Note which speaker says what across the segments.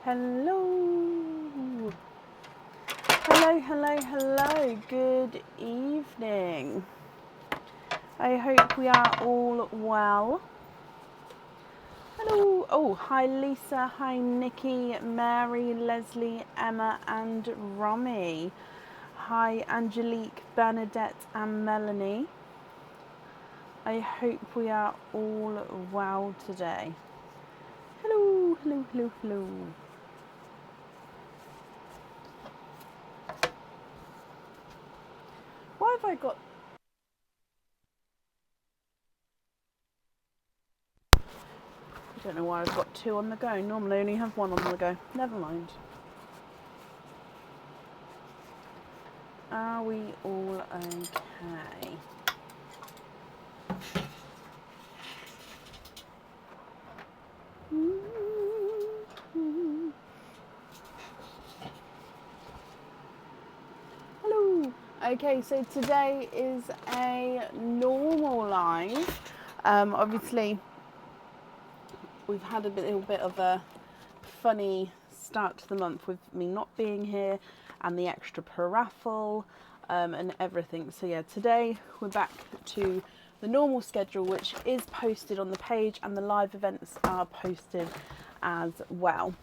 Speaker 1: Hello. Hello, hello, hello. Good evening. I hope we are all well. Hello. Oh, hi Lisa. Hi Nikki, Mary, Leslie, Emma, and Romy. Hi Angelique, Bernadette, and Melanie. I hope we are all well today. Hello, hello, hello, hello. Why have I got... I don't know why I've got two on the go. Normally I only have one on the go. Never mind. Are we all okay? Hello. Okay, so today is a normal live. Obviously, we've had a little bit of a funny start to the month with me not being here and the extra paraffle and everything. So yeah, today we're back to the normal schedule, which is posted on the page, and the live events are posted as well.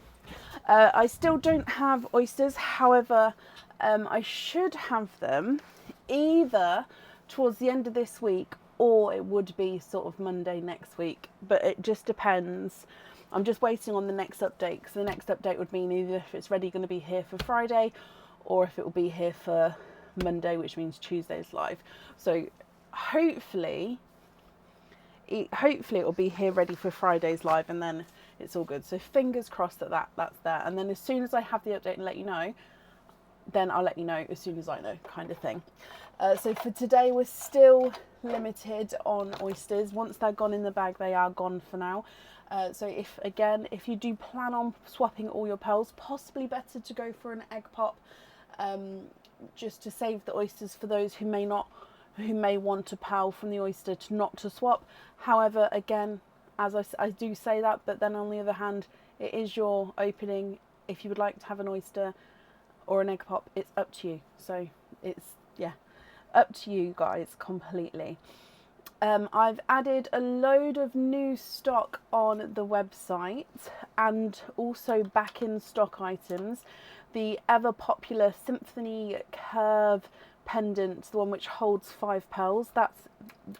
Speaker 1: I still don't have oysters, however, I should have them either towards the end of this week or it would be sort of Monday next week, but it just depends. I'm just waiting on the next update, because the next update would mean either if it's ready going to be here for Friday or if it will be here for Monday, which means Tuesday's live. So hopefully it will be here ready for Friday's live, and then it's all good. So fingers crossed that's there. And then as soon as I have the update and let you know, then I'll let you know as soon as I know, kind of thing. So for today, we're still limited on oysters. Once they're gone in the bag, they are gone for now. So if you do plan on swapping all your pearls, possibly better to go for an egg pop, just to save the oysters for those who may want a pearl from the oyster not to swap. However, again, as I do say that, but then on the other hand, it is your opening. If you would like to have an oyster or an egg pop, it's up to you. So it's, yeah, up to you guys completely. I've added a load of new stock on the website and also back in stock items. The ever popular Symphony Curve pendant, the one which holds 5 pearls, that's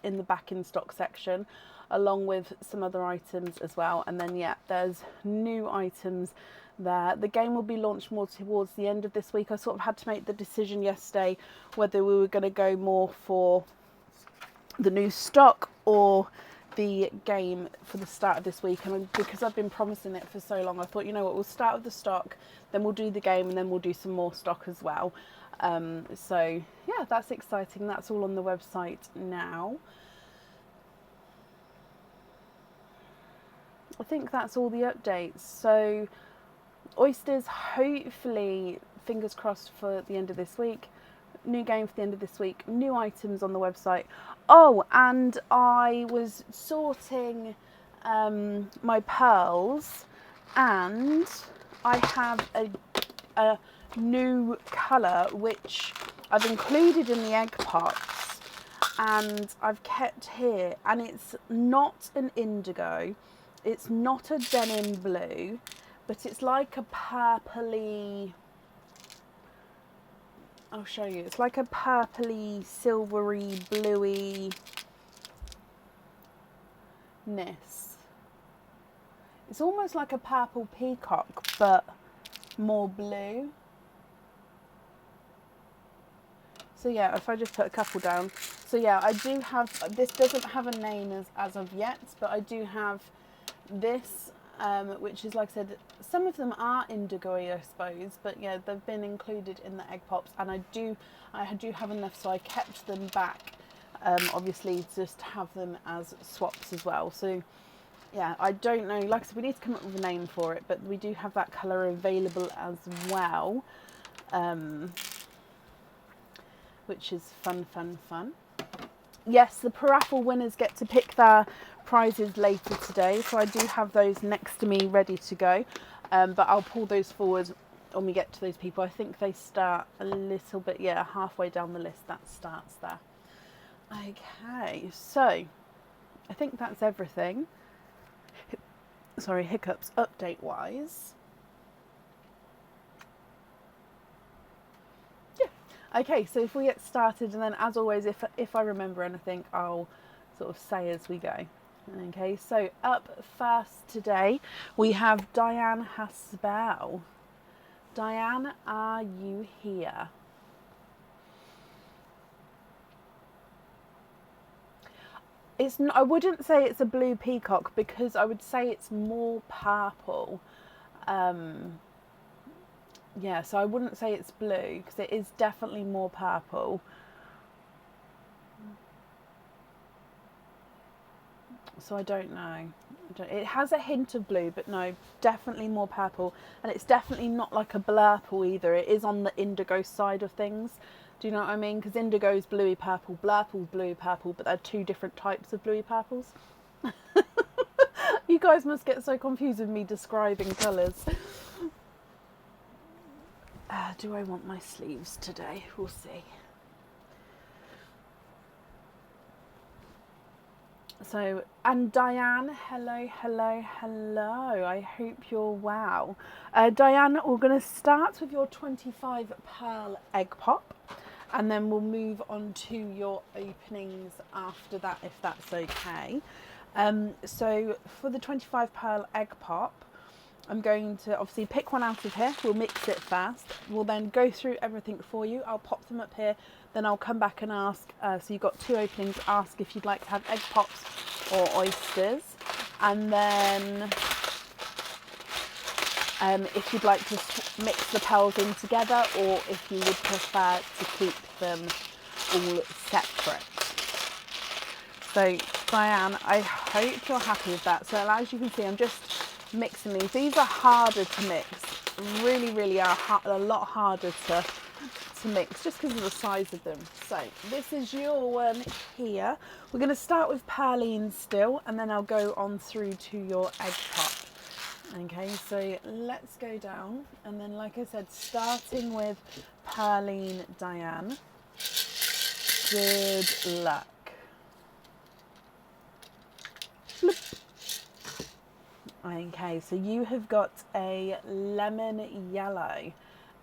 Speaker 1: in the back in stock section, along with some other items as well. And then yeah, there's new items there. The game will be launched more towards the end of this week. I sort of had to make the decision yesterday whether we were going to go more for the new stock or the game for the start of this week, and because I've been promising it for so long, I thought, you know what, we'll start with the stock, then we'll do the game, and then we'll do some more stock as well. So yeah, that's exciting. That's all on the website now. I think that's all the updates. So oysters, hopefully, fingers crossed for the end of this week. New game for the end of this week. New items on the website. Oh, and I was sorting my pearls, and I have a new colour which I've included in the egg pops, and I've kept here, and it's not an indigo, it's not a denim blue, but it's like a purpley, I'll show you, it's like a purpley, silvery, bluey-ness. It's almost like a purple peacock, but more blue. So yeah, if I just put a couple down. So yeah, I do have, this doesn't have a name as of yet, but I do have this, which is, like I said, some of them are indigo-y, I suppose, but yeah, they've been included in the egg pops, and I do have enough, so I kept them back, obviously, just to have them as swaps as well. So yeah, I don't know, like I said, we need to come up with a name for it, but we do have that colour available as well, which is fun. Yes, the paraffle winners get to pick their prizes later today, so I do have those next to me ready to go. But I'll pull those forward when we get to those people. I think they start a little bit, yeah, halfway down the list that starts there. Okay, so I think that's everything. Sorry, hiccups update wise. Yeah. Okay, so if we get started, and then as always, if I remember anything, I'll sort of say as we go. Okay, so up first today we have Diane Hasbell. Diane, are you here? I wouldn't say it's a blue peacock, because I would say it's more purple. Yeah, so I wouldn't say it's blue, because it is definitely more purple. So I don't know. It has a hint of blue, but no, definitely more purple. And it's definitely not like a blurple either. It is on the indigo side of things. Do you know what I mean? Because indigo is bluey purple, blurple's bluey purple, but they're two different types of bluey purples. You guys must get so confused with me describing colours. Do I want my sleeves today? We'll see. So, and Diane, hello. I hope you're well. Diane, we're going to start with your 25 pearl egg pop, and then we'll move on to your openings after that, if that's okay. So for the 25 pearl egg pop, I'm going to obviously pick one out of here. We'll mix it first. We'll then go through everything for you. I'll pop them up here. Then I'll come back and ask. So you've got two openings. Ask if you'd like to have egg pops or oysters. And then if you'd like to mix the pearls in together, or if you would prefer to keep them all separate. So Diane, I hope you're happy with that. So as you can see, I'm just mixing these. These are harder to mix, really are a lot harder to mix, just because of the size of them. So this is your one here. We're going to start with Pearline still, and then I'll go on through to your egg pop. Okay, so let's go down, and then like I said, starting with Pearline Diane. Good luck. Bloop. Okay, so you have got a lemon yellow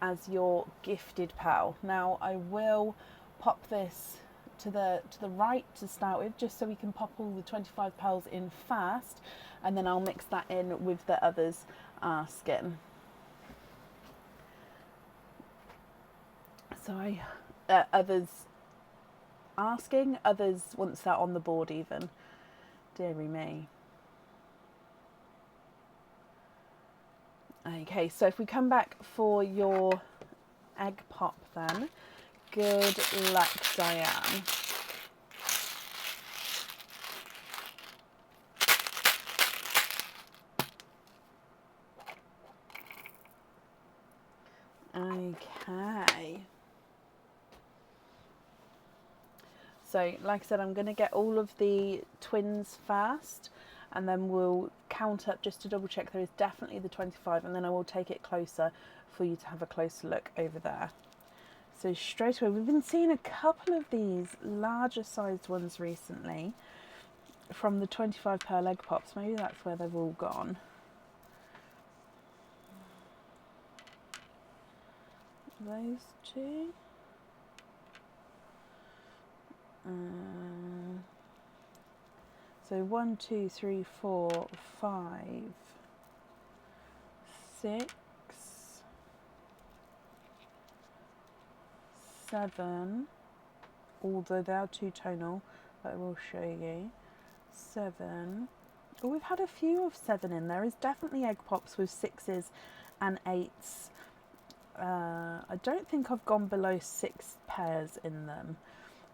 Speaker 1: as your gifted pearl. Now I will pop this to the right to start with, just so we can pop all the 25 pearls in first, and then I'll mix that in with the others asking. So others asking, others once they're on the board even. Dearie me. Okay, so if we come back for your egg pop then, good luck, Diane. Okay. So, like I said, I'm going to get all of the twins first, and then we'll count up just to double check there is definitely the 25, and then I will take it closer for you to have a closer look over there. So straight away, we've been seeing a couple of these larger sized ones recently from the 25 pearl egg pops. Maybe that's where they've all gone. Those two. So 1, 2, 3, 4, 5, 6, 7, although they are two-tonal, but I will show you. 7. Oh, we've had a few of 7 in. There is definitely egg pops with 6s and 8s. I don't think I've gone below 6 pairs in them.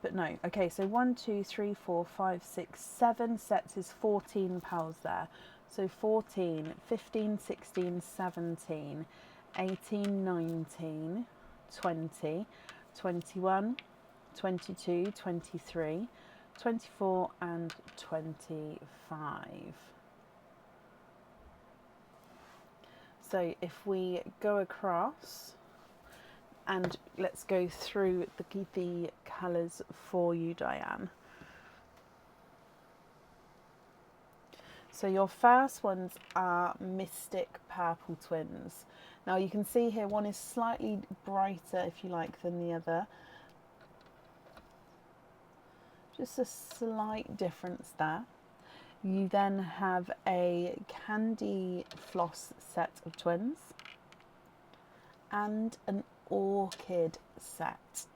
Speaker 1: But no, okay, so 1, 2, 3, 4, 5, 6, 7 sets is 14 pearls there. So 14, 15, 16, 17, 18, 19, 20, 21, 22, 23, 24 and 25. So if we go across and let's go through the colours for you, Diane. So your first ones are Mystic Purple Twins. Now you can see here one is slightly brighter, if you like, than the other. Just a slight difference there. You then have a Candy Floss set of twins and an Orchid set.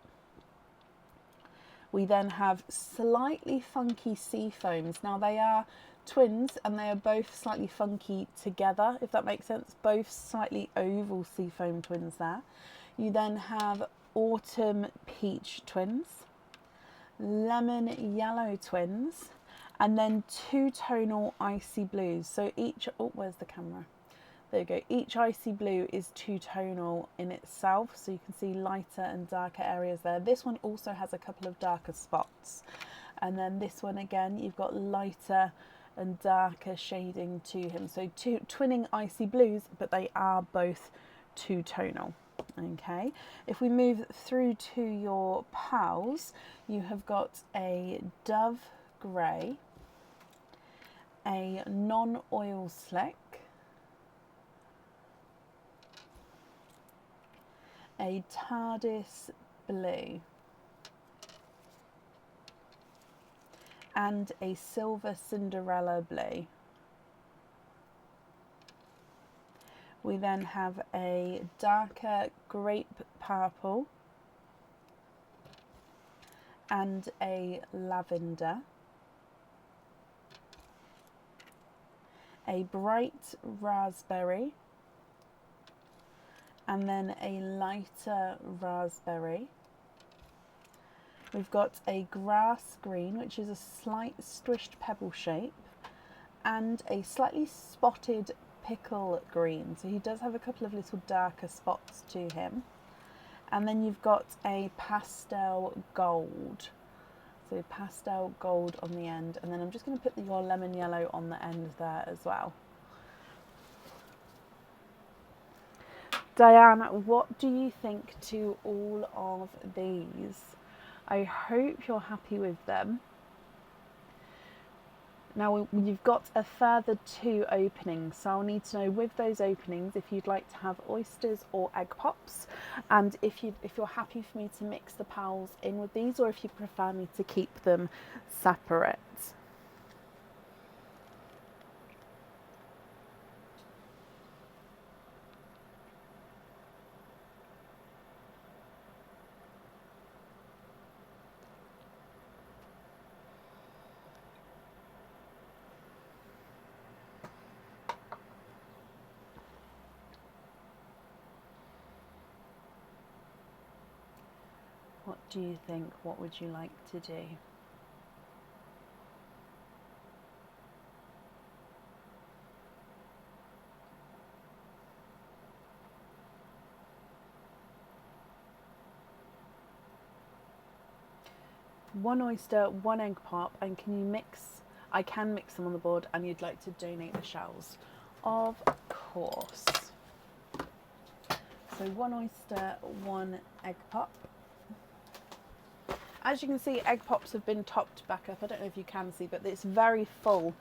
Speaker 1: We then have slightly funky sea foams. Now they are twins and they are both slightly funky together, if that makes sense. Both slightly oval sea foam twins there. You then have Autumn Peach twins, Lemon Yellow twins, and then two tonal Icy Blues. So each, oh, where's the camera? There you go. Each Icy Blue is two tonal in itself, so you can see lighter and darker areas there. This one also has a couple of darker spots. And then this one again, you've got lighter and darker shading to him. So two twinning Icy Blues, but they are both two tonal. Okay, if we move through to your pals, you have got a Dove Grey, a non-oil slick, a TARDIS blue, and a Silver Cinderella blue. We then have a darker grape purple and a lavender, a bright raspberry, and then a lighter raspberry. We've got a grass green, which is a slight squished pebble shape, and a slightly spotted pickle green. So he does have a couple of little darker spots to him. And then you've got a pastel gold. So pastel gold on the end. And then I'm just going to put your lemon yellow on the end there as well. Diane, what do you think to all of these? I hope you're happy with them. Now you've got a further 2 openings, so I'll need to know with those openings if you'd like to have oysters or egg pops, and if you're happy for me to mix the pals in with these, or if you prefer me to keep them separate. What do you think? What would you like to do? One oyster, one egg pop, and can you mix? I can mix them on the board, and you'd like to donate the shells. Of course. So one oyster, one egg pop. As you can see, egg pops have been topped back up. I don't know if you can see, but it's very full,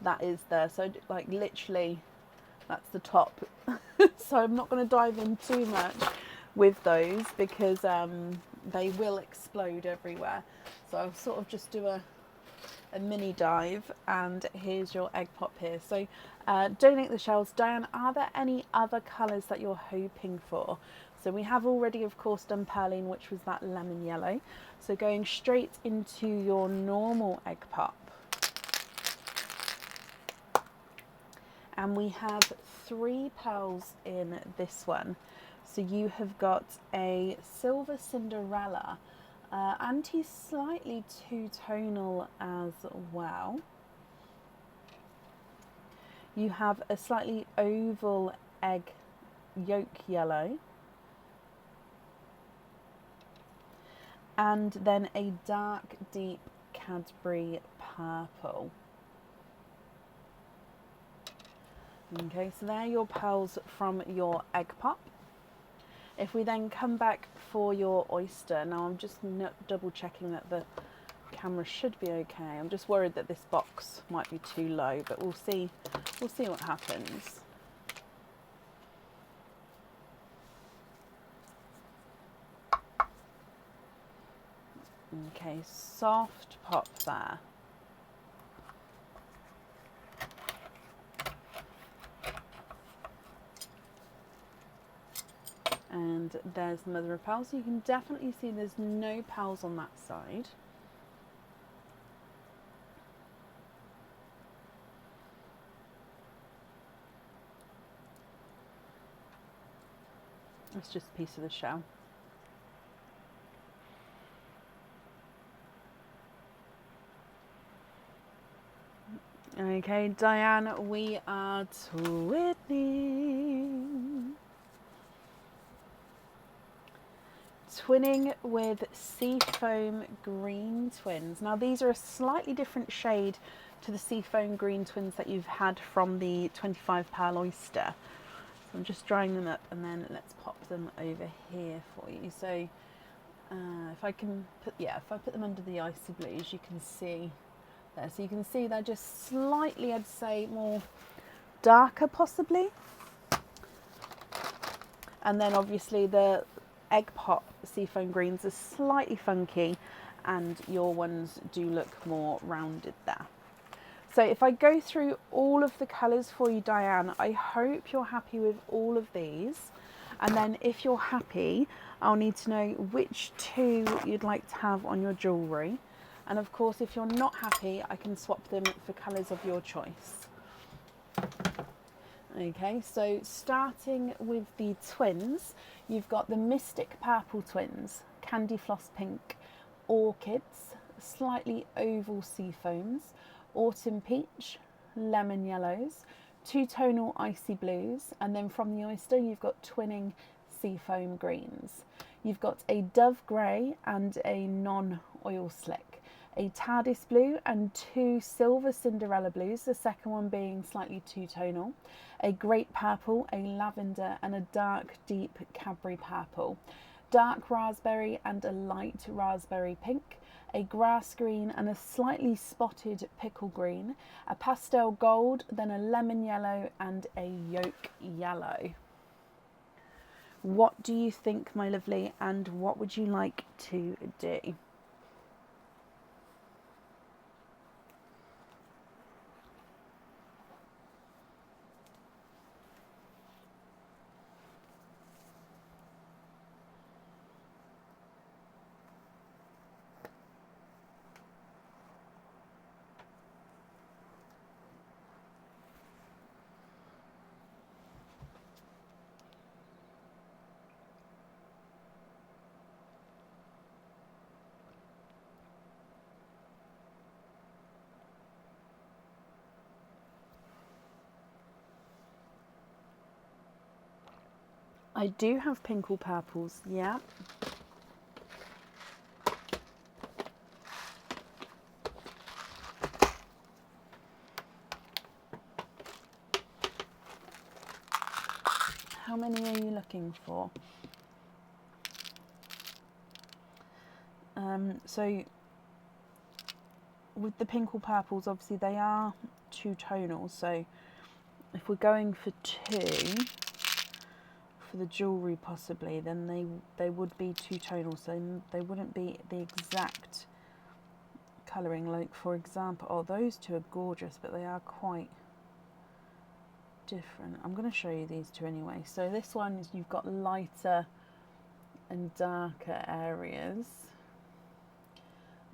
Speaker 1: that is there. So like literally, that's the top. So I'm not going to dive in too much with those because they will explode everywhere. So I'll sort of just do a mini dive, and here's your egg pop here. So donate the shells. Diane, are there any other colours that you're hoping for? So we have already, of course, done Perline, which was that lemon yellow. So going straight into your normal egg pop. And we have 3 pearls in this one. So you have got a Silver Cinderella, and he's slightly two-tonal as well. You have a slightly oval egg yolk yellow, and then a dark deep Cadbury purple. Okay, so there are your pearls from your egg pop. If we then come back for your oyster, now I'm just double checking that the camera should be okay. I'm just worried that this box might be too low, but we'll see what happens. Okay, soft pop there. And there's the mother of pearl. So you can definitely see there's no pearls on that side. It's just a piece of the shell. Okay, Diane, we are twinning. Twinning with Seafoam Green Twins. Now these are a slightly different shade to the Seafoam Green Twins that you've had from the 25 pearl oyster. So I'm just drying them up and then let's pop them over here for you. So if I put them under the icy blues, you can see there. So you can see they're just slightly, I'd say, more darker possibly. And then obviously the egg pop seafoam greens are slightly funky and your ones do look more rounded there. So if I go through all of the colours for you, Diane, I hope you're happy with all of these. And then if you're happy, I'll need to know which two you'd like to have on your jewellery. And of course, if you're not happy, I can swap them for colours of your choice. Okay, so starting with the twins, you've got the Mystic Purple Twins, Candy Floss Pink, Orchids, slightly oval seafoams, Autumn Peach, Lemon Yellows, two-tonal Icy Blues, and then from the oyster you've got twinning Seafoam Greens. You've got a Dove Grey and a non-oil slick, a Tardis Blue and two Silver Cinderella Blues, the second one being slightly two-tonal, a Grape Purple, a Lavender and a dark deep Cadbury Purple, dark Raspberry and a light Raspberry Pink, a Grass Green and a slightly spotted Pickle Green, a Pastel Gold, then a Lemon Yellow and a Yolk Yellow. What do you think, my lovely, and what would you like to do? I do have pink or purples, yeah. How many are you looking for? So with the pink or purples, obviously they are two-tonal, so if we're going for two for the jewellery possibly, then they would be two-tonal, so they wouldn't be the exact colouring. Like for example, oh, those two are gorgeous, but they are quite different. I'm going to show you these two anyway. So this one is, you've got lighter and darker areas,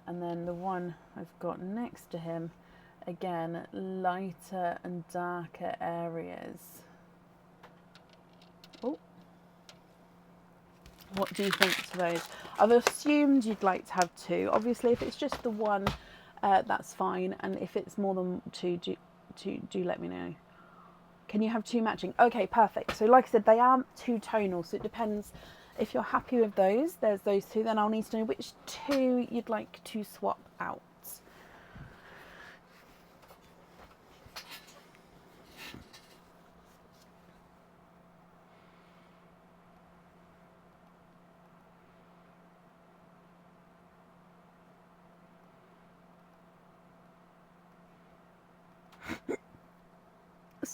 Speaker 1: and then the one I've got next to him, again, lighter and darker areas. Oh, what do you think to those? I've assumed you'd like to have two. Obviously, if it's just the one, that's fine, and if it's more than two, do let me know. Can you have two matching? Okay, perfect. So like I said, they are two-tonal, so it depends. If you're happy with those, there's those two, then I'll need to know which two you'd like to swap out.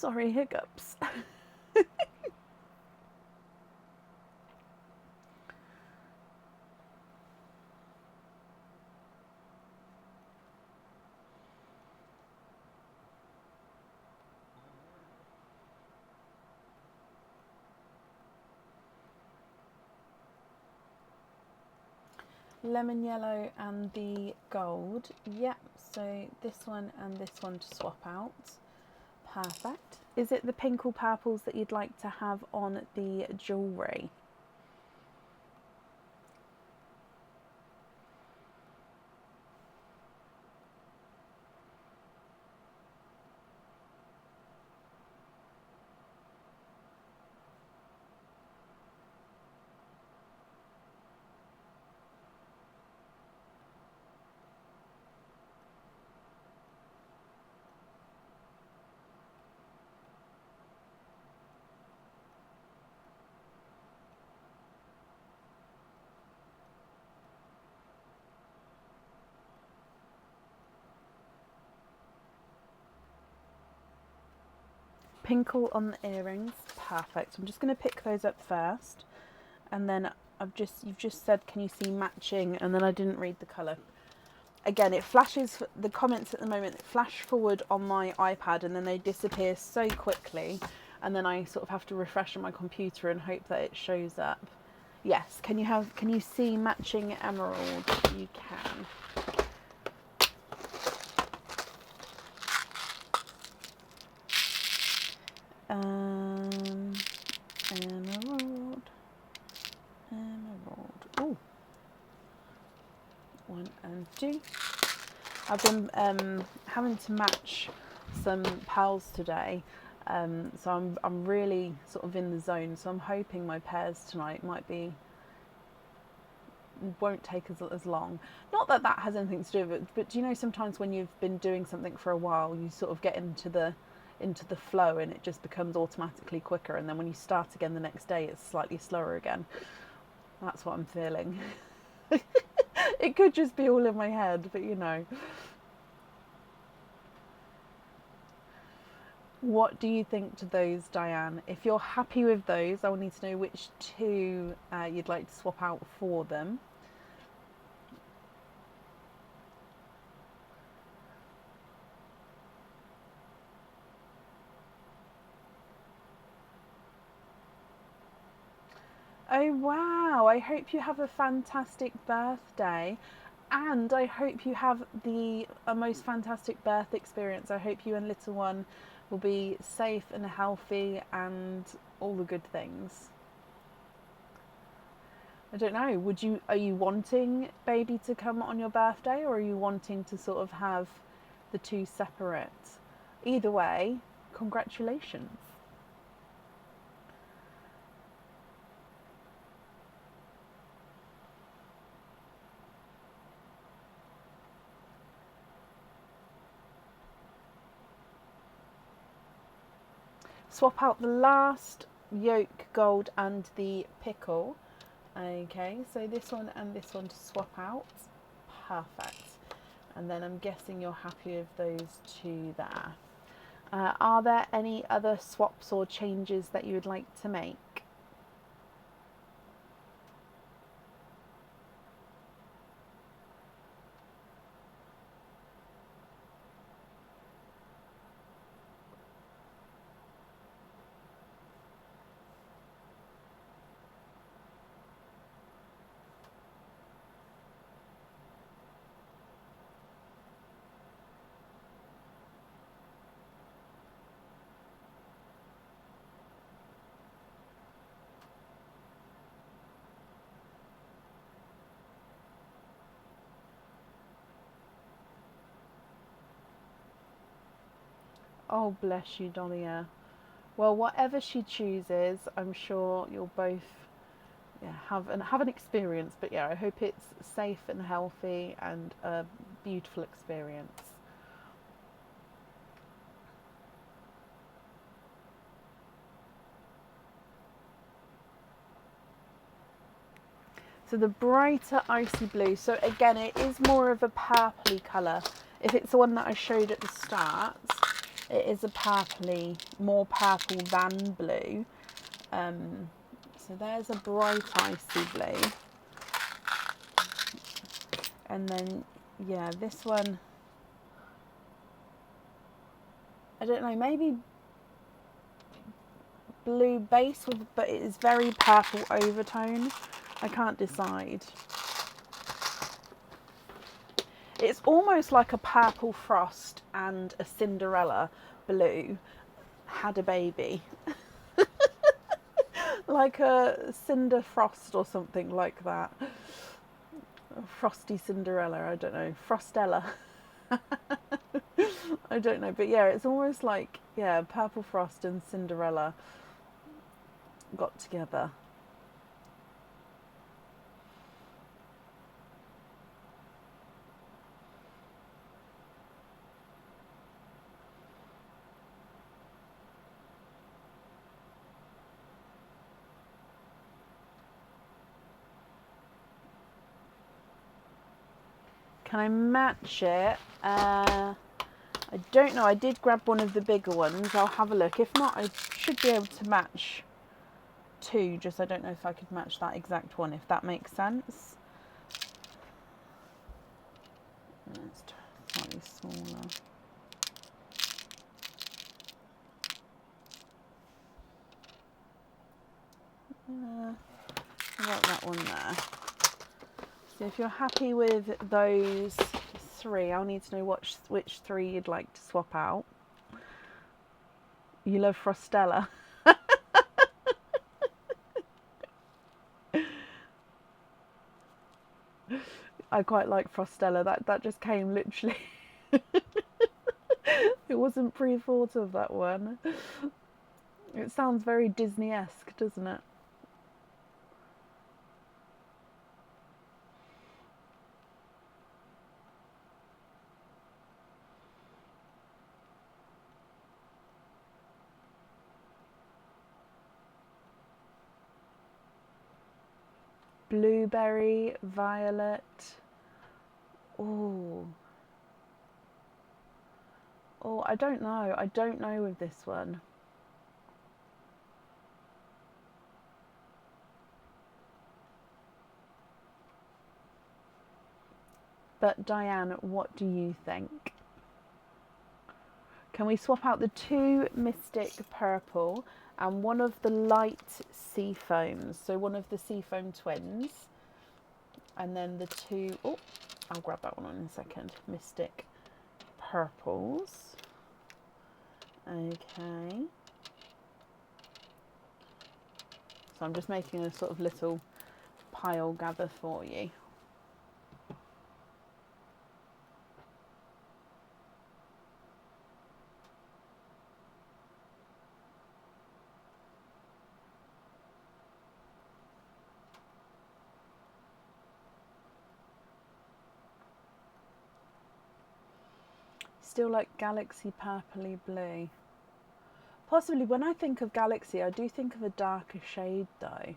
Speaker 1: Sorry, hiccups. Lemon yellow and the gold. Yep, so this one and this one to swap out. Perfect. Is it the pink or purples that you'd like to have on the jewellery? Pinkle on the earrings. Perfect. I'm just going to pick those up first, and then you've just said, can you see matching? And then I didn't read the colour. Again, it flashes, the comments at the moment flash forward on my iPad and then they disappear so quickly, and then I sort of have to refresh on my computer and hope that it shows up. Yes, can you see matching emerald? You can. Emerald. Oh, 1 and 2. I've been having to match some pearls today, so I'm really sort of in the zone. So I'm hoping my pairs tonight won't take as long. Not that that has anything to do with it, but do you know sometimes when you've been doing something for a while, you sort of get into the flow and it just becomes automatically quicker, and then when you start again the next day, it's slightly slower again. That's what I'm feeling. It could just be all in my head, but you know. What do you think to those, Diane? If you're happy with those, I will need to know which two you'd like to swap out for them. Oh wow, I hope you have a fantastic birthday, and I hope you have a most fantastic birth experience. I hope you and little one will be safe and healthy and all the good things. I don't know, are you wanting baby to come on your birthday, or are you wanting to sort of have the two separate? Either way, congratulations. Swap out the last yolk gold and the pickle. Okay, so this one and this one to swap out. Perfect. And then I'm guessing you're happy with those two there. Are there any other swaps or changes that you would like to make? Oh, bless you, Donia. Well, whatever she chooses, I'm sure you'll both have an experience. But yeah, I hope it's safe and healthy and a beautiful experience. So the brighter icy blue. So again, it is more of a purpley colour. If it's the one that I showed at the start, It is a purpley, more purple than blue. So there's a bright icy blue. And then, yeah, this one, I don't know, maybe blue base, but it is very purple overtone. I can't decide. It's almost like a purple frost and a Cinderella blue had a baby. Like a Cinder Frost or something like that. Frosty Cinderella, I don't know. Frostella. I don't know. But yeah, it's almost like, yeah, Purple Frost and Cinderella got together. Can I match it? I don't know. I did grab one of the bigger ones. I'll have a look. If not, I should be able to match two. Just I don't know if I could match that exact one, if that makes sense. It's slightly smaller. I'll write that one there. So if you're happy with those three, I'll need to know which three you'd like to swap out. You love Frostella. I quite like Frostella. That just came literally. It wasn't pre-thought of, that one. It sounds very Disney-esque, doesn't it? Blueberry, violet. Oh, I don't know. I don't know with this one. But Diane, what do you think? Can we swap out the two Mystic Purple and one of the light sea foams? So one of the sea foam twins, and then the two, oh, I'll grab that one in a second, Mystic Purples. Okay. So I'm just making a sort of little pile gather for you. Still like Galaxy Purpley Blue. Possibly, when I think of Galaxy, I do think of a darker shade though.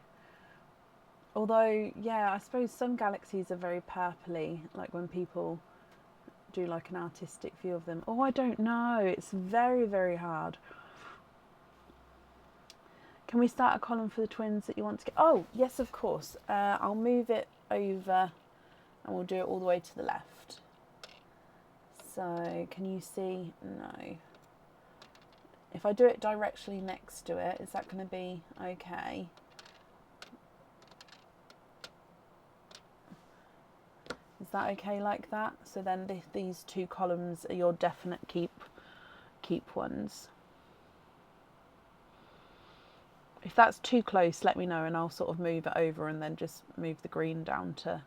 Speaker 1: Although, yeah, I suppose some galaxies are very purpley, like when people do like an artistic view of them. Oh, I don't know. It's very, very hard. Can we start a column for the twins that you want to get? Oh, yes, of course. I'll move it over and we'll do it all the way to the left. So, can you see? No. If I do it directly next to it, is that going to be okay? Is that okay like that? So then these two columns are your definite keep ones. If that's too close, let me know and I'll sort of move it over and then just move the green down to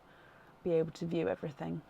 Speaker 1: be able to view everything.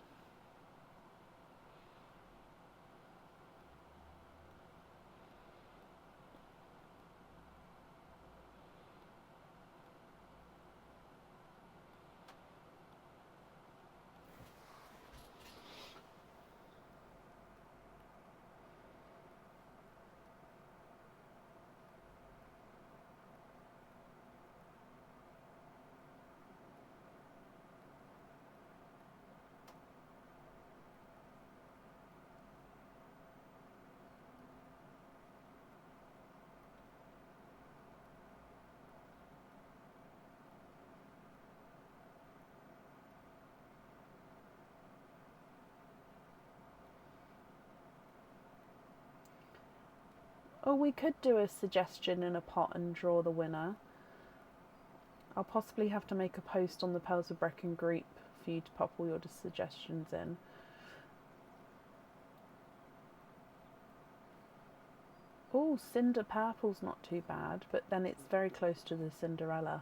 Speaker 1: Or we could do a suggestion in a pot and draw the winner. I'll possibly have to make a post on the Pearls of Brecon group for you to pop all your suggestions in. Oh, Cinder Purple's not too bad, but then it's very close to the Cinderella.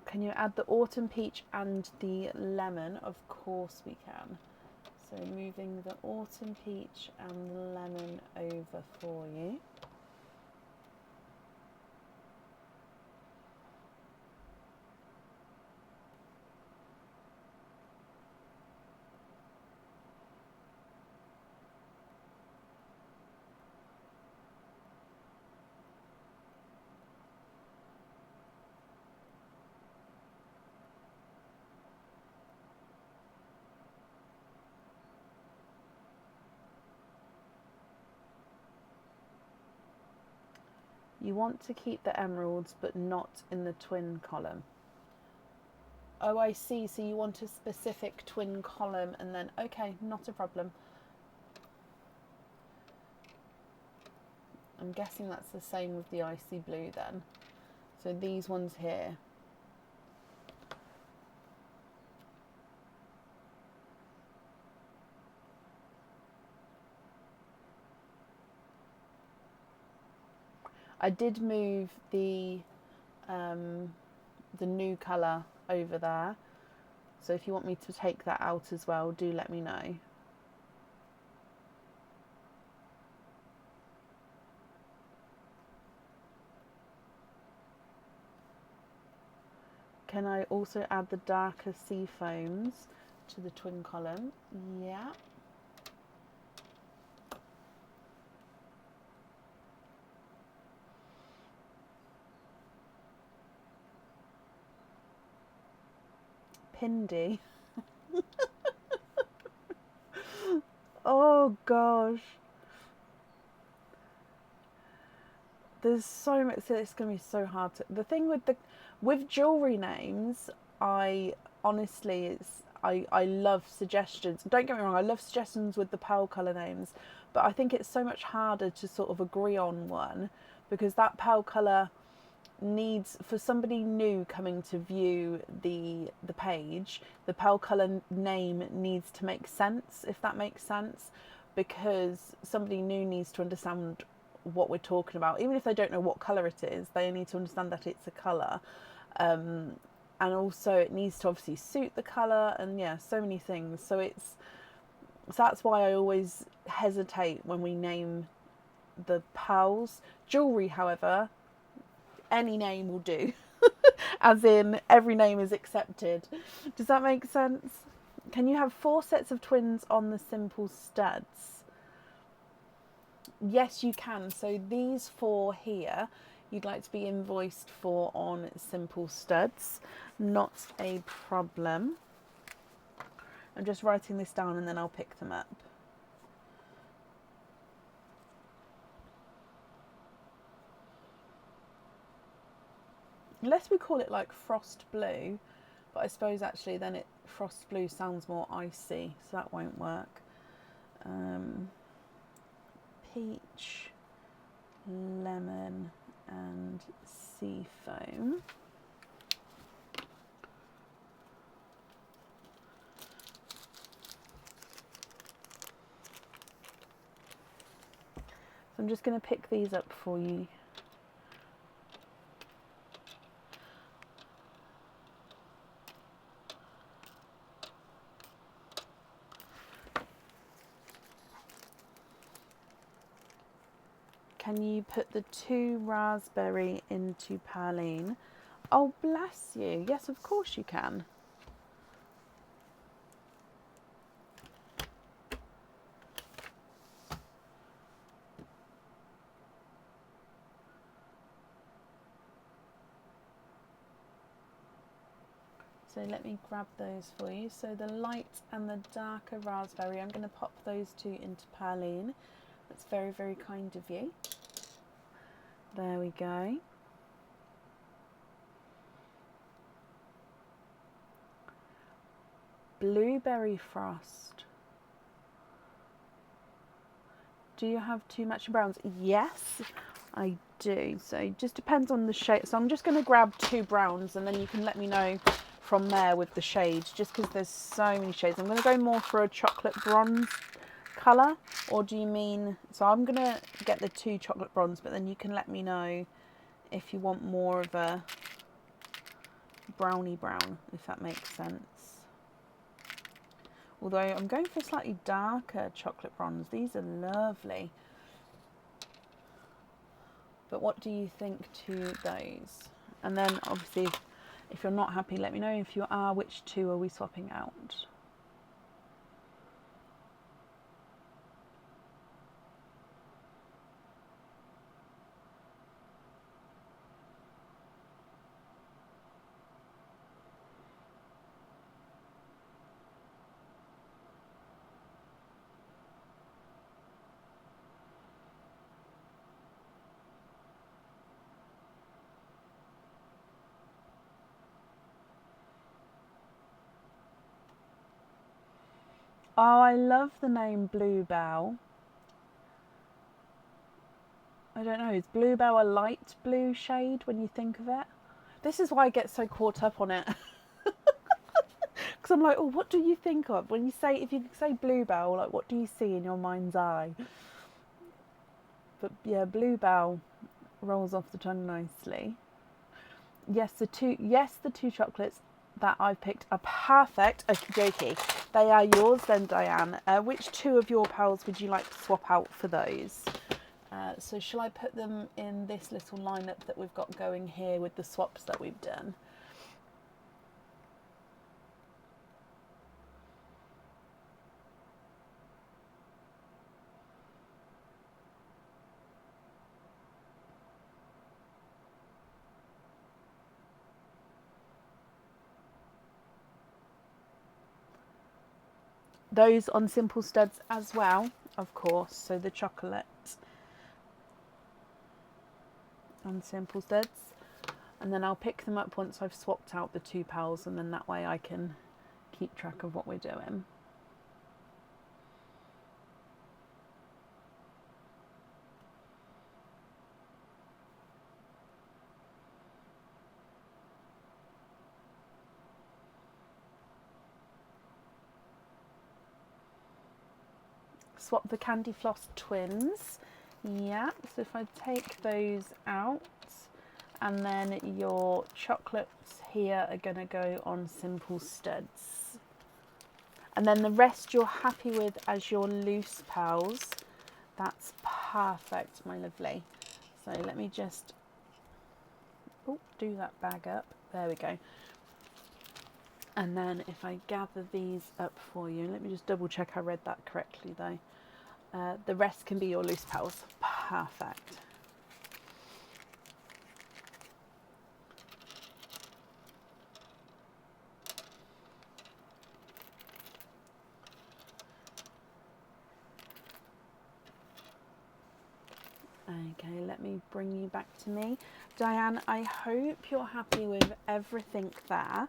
Speaker 1: Can you add the autumn peach and the lemon? Of course we can. So moving the autumn peach and the lemon over for you. You want to keep the emeralds, but not in the twin column. Oh, I see. So you want a specific twin column and then, okay, not a problem. I'm guessing that's the same with the icy blue then. So these ones here. I did move the new colour over there. So if you want me to take that out as well, do let me know. Can I also add the darker sea foams to the twin column? Yeah. Pindy. Oh gosh. There's so much, so it's going to be so hard to, the thing with jewellery names, I honestly, I love suggestions. Don't get me wrong, I love suggestions with the pearl colour names, but I think it's so much harder to sort of agree on one, because that pearl colour needs, for somebody new coming to view the page, the pearl colour name needs to make sense, if that makes sense, because somebody new needs to understand what we're talking about. Even if they don't know what colour it is, they need to understand that it's a colour, and also it needs to obviously suit the colour, and yeah, so many things. So that's why I always hesitate when we name the pearls. Jewellery, however, any name will do. As in, every name is accepted. Does that make sense? Can you have 4 sets of twins on the simple studs? Yes, you can. So these 4 here, you'd like to be invoiced for on simple studs. Not a problem. I'm just writing this down and then I'll pick them up. Unless we call it like frost blue, but I suppose actually then frost blue sounds more icy, so that won't work. Peach, lemon and sea foam. So I'm just going to pick these up for you. Can you put the 2 raspberry into Perline? Oh, bless you. Yes, of course you can. So let me grab those for you. So the light and the darker raspberry, I'm going to pop those 2 into Perline. That's very, very kind of you. There we go. Blueberry frost. Do you have two matching browns? Yes, I do. So it just depends on the shade. So I'm just going to grab two browns and then you can let me know from there with the shades, just because there's so many shades. I'm going to go more for a chocolate bronze colour, or do you mean, so I'm going to get the two chocolate bronze, but then you can let me know if you want more of a brownie brown, if that makes sense. Although I'm going for slightly darker chocolate bronze. These are lovely. But what do you think to those? And then obviously if you're not happy, let me know. If you are, which two are we swapping out? Oh, I love the name Bluebell. I don't know, is Bluebell a light blue shade when you think of it? This is why I get so caught up on it. Because I'm like, oh, what do you think of? When you say, if you say Bluebell, like what do you see in your mind's eye? But yeah, Bluebell rolls off the tongue nicely. Yes, the two chocolates that I've picked are perfect. Okie dokie. They are yours then, Diane. Which two of your pals would you like to swap out for those? So shall I put them in this little lineup that we've got going here with the swaps that we've done? Those on Simple Studs as well, of course. So the chocolate on Simple Studs. And then I'll pick them up once I've swapped out the two pals, and then that way I can keep track of what we're doing. Swap the Candy Floss twins. Yeah, so if I take those out, and then your chocolates here are going to go on Simple Studs. And then the rest you're happy with as your loose pals. That's perfect, my lovely. So let me just do that bag up. There we go. And then if I gather these up for you, let me just double check I read that correctly though. The rest can be your loose pals. Perfect. Okay, let me bring you back to me. Diane, I hope you're happy with everything there.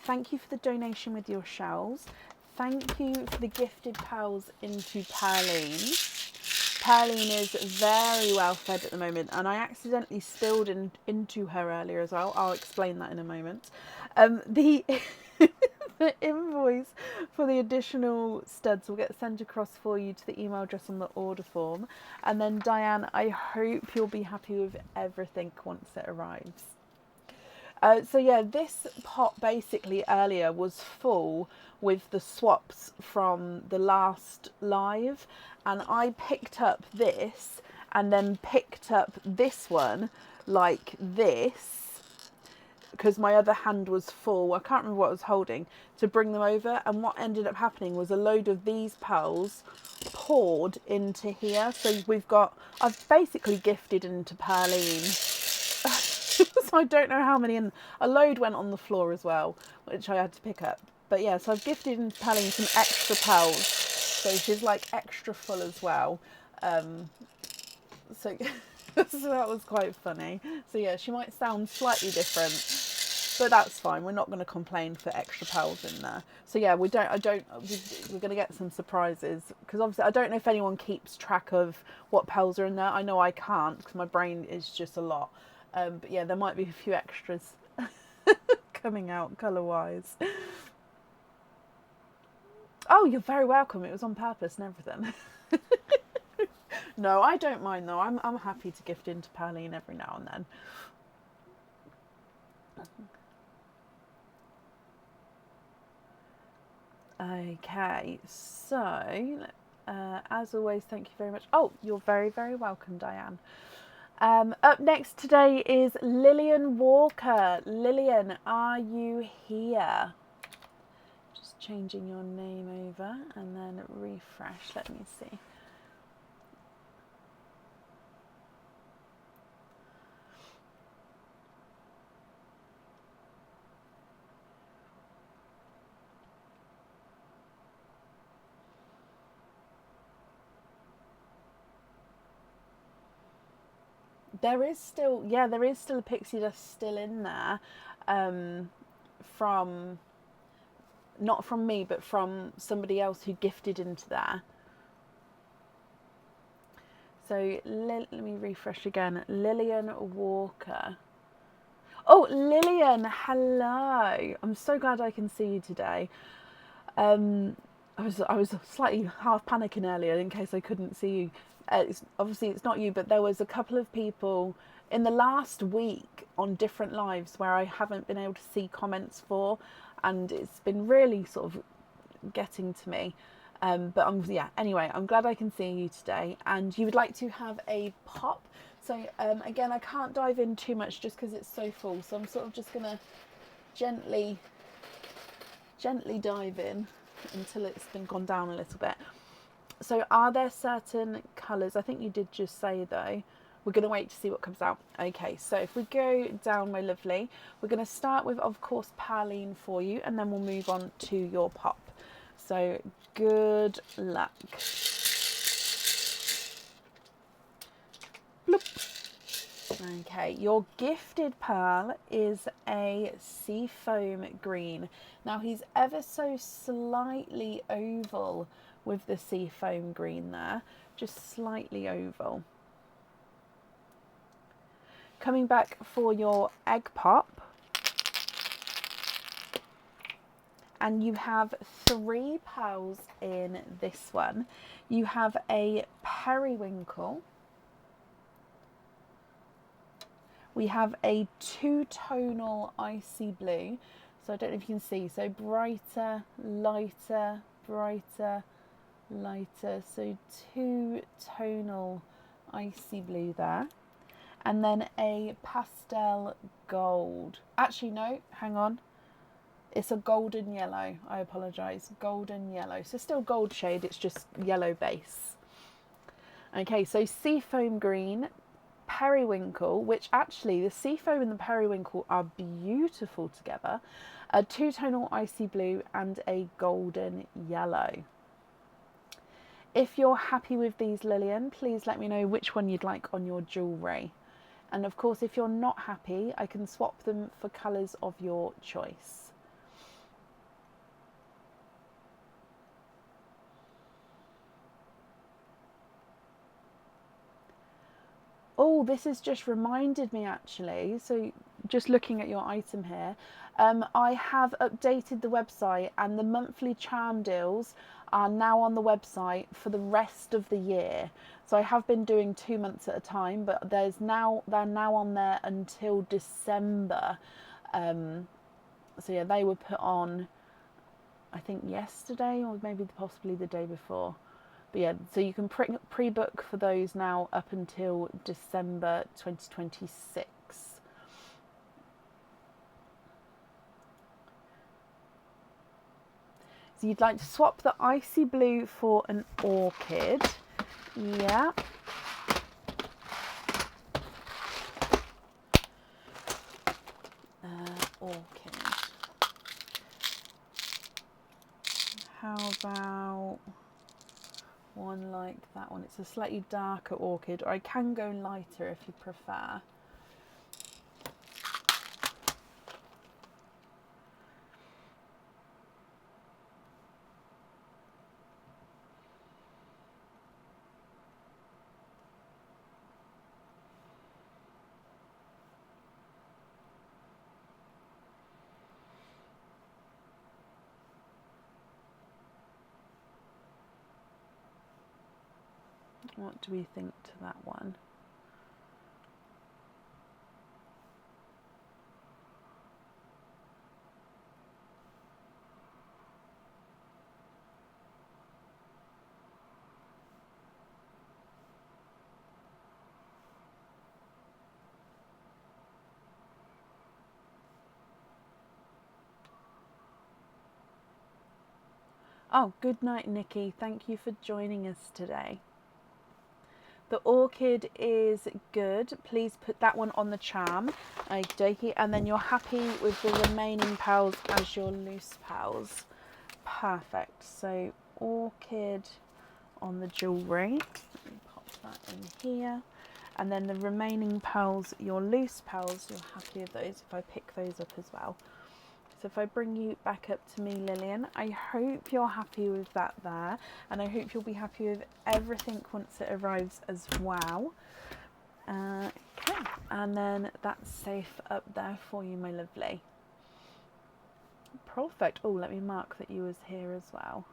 Speaker 1: Thank you for the donation with your shells. Thank you for the gifted pals into Pearline. Pearline is very well fed at the moment, and I accidentally spilled into her earlier as well. I'll explain that in a moment. The the invoice for the additional studs will get sent across for you to the email address on the order form. And then Diane, I hope you'll be happy with everything once it arrives. So yeah, this pot basically earlier was full with the swaps from the last live, and I picked up this and then picked up this one like this because my other hand was full. I can't remember what I was holding to bring them over, and what ended up happening was a load of these pearls poured into here. So I've basically gifted into Pearline. So I don't know how many, and a load went on the floor as well, which I had to pick up. But yeah, so I've gifted into Pearline some extra pearls, so she's like extra full as well. So, so that was quite funny. So yeah, she might sound slightly different, but that's fine. We're not going to complain for extra pearls in there. So yeah, we're going to get some surprises, because obviously I don't know if anyone keeps track of what pearls are in there. I know I can't, because my brain is just a lot. But yeah, there might be a few extras coming out colour wise. Oh, you're very welcome. It was on purpose and everything. No, I don't mind though. I'm happy to gift into Pauline every now and then. Okay, so as always, thank you very much. Oh, you're very, very welcome, Diane. Up next today is Lillian Walker. Lillian, are you here? Just changing your name over and then refresh. Let me see. There is still a pixie dust still in there, from, not from me, but from somebody else who gifted into there. So let me refresh again. Lillian Walker. Oh, Lillian, hello. I'm so glad I can see you today. I was slightly half panicking earlier in case I couldn't see you. Obviously it's not you, but there was a couple of people in the last week on different lives where I haven't been able to see comments for, and it's been really sort of getting to me. But anyway, I'm glad I can see you today, and you would like to have a pop. So again, I can't dive in too much just because it's so full, so I'm sort of just gonna gently dive in until it's been gone down a little bit. So are there certain colours? I think you did just say though. We're going to wait to see what comes out. Okay, so if we go down, my lovely, we're going to start with, of course, Pauline for you, and then we'll move on to your pop. So good luck. Bloop. Okay, your gifted pearl is a seafoam green. Now he's ever so slightly oval with the seafoam green there, just slightly oval. Coming back for your egg pop, and you have 3 pearls in this one. You have a periwinkle. We have a 2-tonal icy blue. So I don't know if you can see. So brighter, lighter, brighter, lighter. So 2-tonal icy blue there. And then a pastel gold. Actually, no, hang on. It's a golden yellow. I apologise. Golden yellow. So still gold shade, it's just yellow base. Okay, so seafoam green, periwinkle, which actually the seafoam and the periwinkle are beautiful together. A 2-tonal icy blue and a golden yellow. If you're happy with these, Lillian, please let me know which one you'd like on your jewellery. And of course, if you're not happy, I can swap them for colours of your choice. Oh, this has just reminded me actually. So just looking at your item here, I have updated the website, and the monthly charm deals are now on the website for the rest of the year. So I have been doing 2 months at a time, but they're now on there until December. So yeah, they were put on, I think yesterday or maybe possibly the day before. But yeah, so you can pre-book for those now up until December 2026. So you'd like to swap the icy blue for an orchid. Yeah. Orchid. How about one like that one? It's a slightly darker orchid, or I can go lighter if you prefer. What do we think to that one? Oh, good night, Nikki. Thank you for joining us today. The orchid is good. Please put that one on the charm. Okey-dokey. And then you're happy with the remaining pals as your loose pals. Perfect. So orchid on the jewellery. Let me pop that in here. And then the remaining pals, your loose pals, you're happy with those if I pick those up as well. So if I bring you back up to me, Lillian, I hope you're happy with that there. And I hope you'll be happy with everything once it arrives as well. Okay, and then that's safe up there for you, my lovely. Perfect. Oh, let me mark that you was here as well.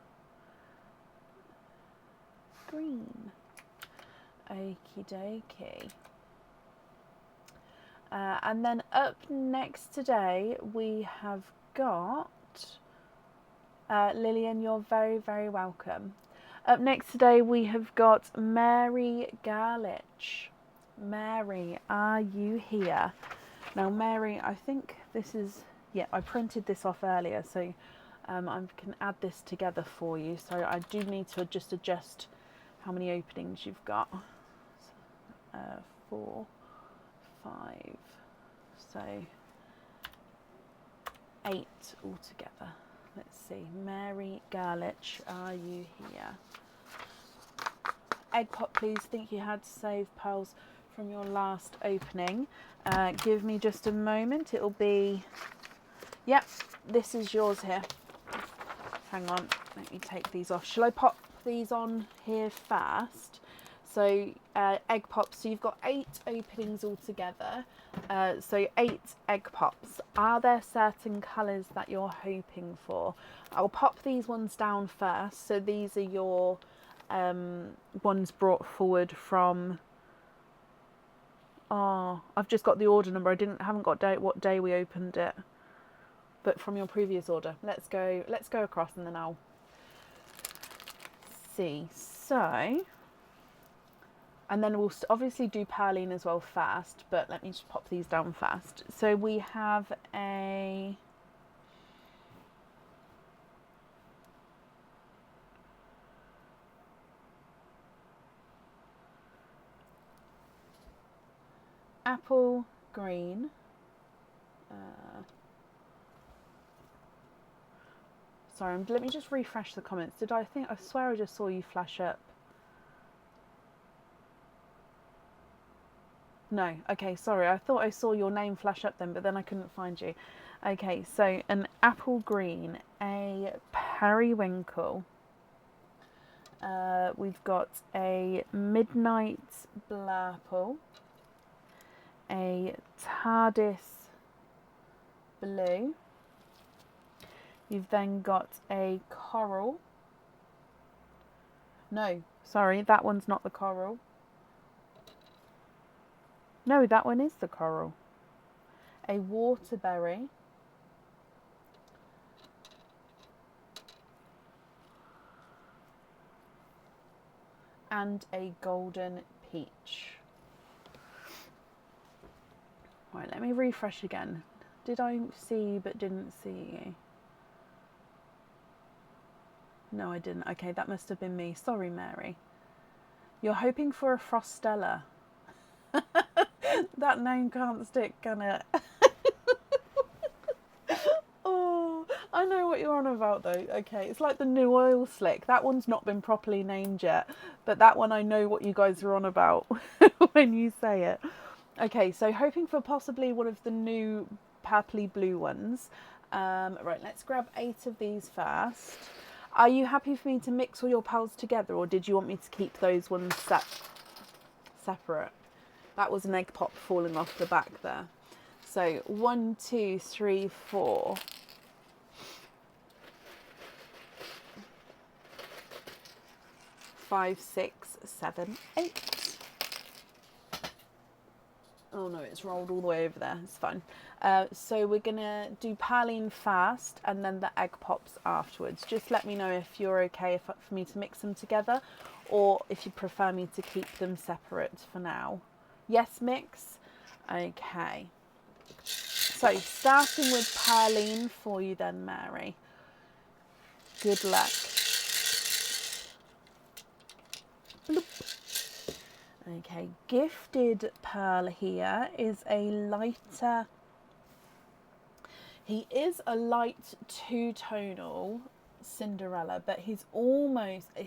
Speaker 1: Green. Okie dokie. And then up next today we have got Lillian, you're very, very welcome. Up next today we have got Mary Garlich. Mary, are you here? Now Mary, I think this is, yeah, I printed this off earlier, so I can add this together for you. So I do need to just adjust how many openings you've got. 4, 5, so 8 altogether. Let's see, Mary Garlich, are you here? Egg pop, please. Think you had to save pearls from your last opening. Give me just a moment. It'll be, yep, this is yours here. Hang on, let me take these off. Shall I pop these on here first? So egg pops, so you've got 8 openings altogether, so 8 egg pops. Are there certain colours that you're hoping for? I'll pop these ones down first. So these are your ones brought forward from, oh, I've just got the order number. Haven't got what day we opened it, but from your previous order. Let's go across and then I'll see. So, and then we'll obviously do Perline as well fast, but let me just pop these down fast. So we have a apple green, sorry, let me just refresh the comments. I swear I just saw you flash up. No, okay, sorry, I thought I saw your name flash up then, but then I couldn't find you. Okay, so an apple green, a periwinkle, we've got a midnight blurple, a TARDIS blue, you've then got a coral, no, sorry, that one's not the coral. No, that one is the coral. A waterberry. And a golden peach. Right, let me refresh again. Did I see you but didn't see you? No, I didn't. Okay, that must have been me. Sorry, Mary. You're hoping for a Frostella. That name can't stick, can it? Oh, I know what you're on about though. Okay, it's like the new oil slick. That one's not been properly named yet, but that one I know what you guys are on about when you say it. Okay, so hoping for possibly one of the new purpley blue ones. Right, let's grab 8 of these first. Are you happy for me to mix all your pals together, or did you want me to keep those ones separate? That was an egg pop falling off the back there. So 1, 2, 3, 4. 5, 6, 7, 8. Oh no, it's rolled all the way over there. It's fine. So we're going to do praline first and then the egg pops afterwards. Just let me know if you're okay for me to mix them together, or if you prefer me to keep them separate for now. Yes, mix? Okay. So starting with praline for you then, Mary. Good luck. Bloop. Okay, Gifted Pearl here is a lighter. He is a light two-tonal Cinderella, but he's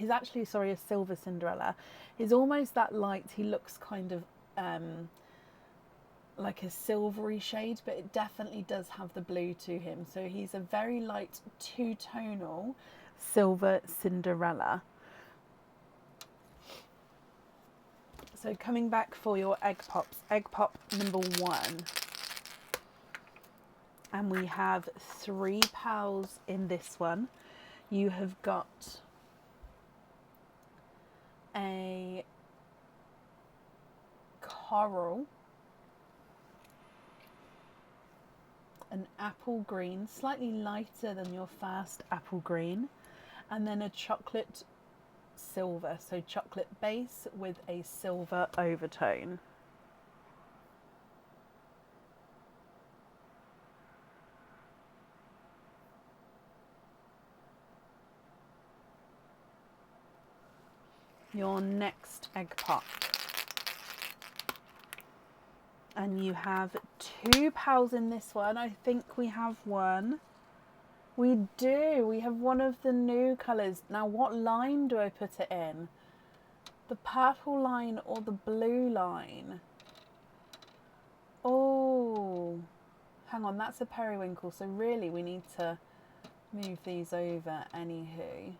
Speaker 1: actually, sorry, a silver Cinderella. He's almost that light. He looks kind of like a silvery shade, but it definitely does have the blue to him. So he's a very light two-tonal silver Cinderella. So coming back for your egg pops, egg pop number 1. And we have 3 pals in this one. You have got a coral, an apple green, slightly lighter than your first apple green, and then a chocolate silver, so chocolate base with a silver overtone. Your next egg pop, and you have 2 pals in this one. I think we have one. We do. We have one of the new colours. Now, what line do I put it in? The purple line or the blue line? Oh, hang on. That's a periwinkle. So really, we need to move these over. Anywho.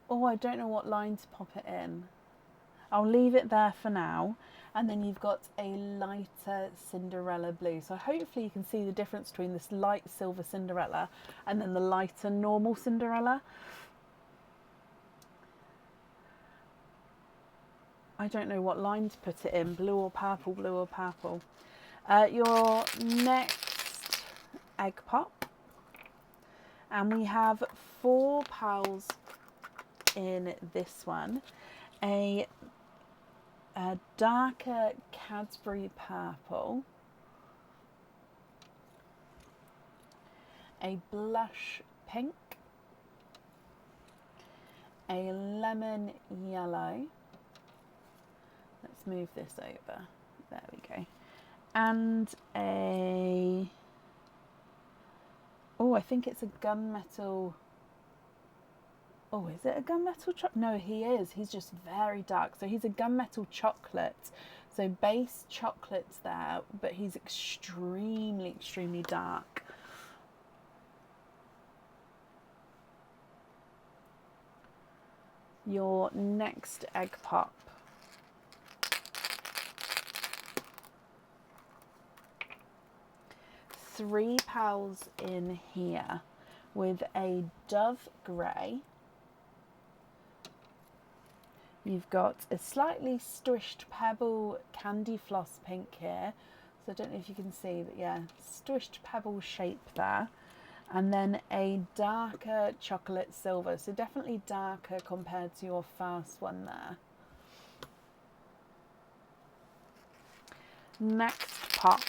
Speaker 1: Oh, I don't know what line to pop it in. I'll leave it there for now. And then you've got a lighter Cinderella blue. So hopefully you can see the difference between this light silver Cinderella and then the lighter normal Cinderella. I don't know what line to put it in, blue or purple, blue or purple. Your next egg pop. And we have 4 pals in this one. A darker Cadbury purple, a blush pink, a lemon yellow. Let's move this over. There we go. And a, oh, I think it's a gunmetal. Oh, is it a gunmetal chocolate? No, he is. He's just very dark. So he's a gunmetal chocolate. So base chocolate's there, but he's extremely, extremely dark. Your next egg pop. Three pals in here with a dove grey. You've got a slightly stwished pebble candy floss pink here. So I don't know if you can see, but yeah, stwished pebble shape there. And then a darker chocolate silver. So definitely darker compared to your first one there. Next pop.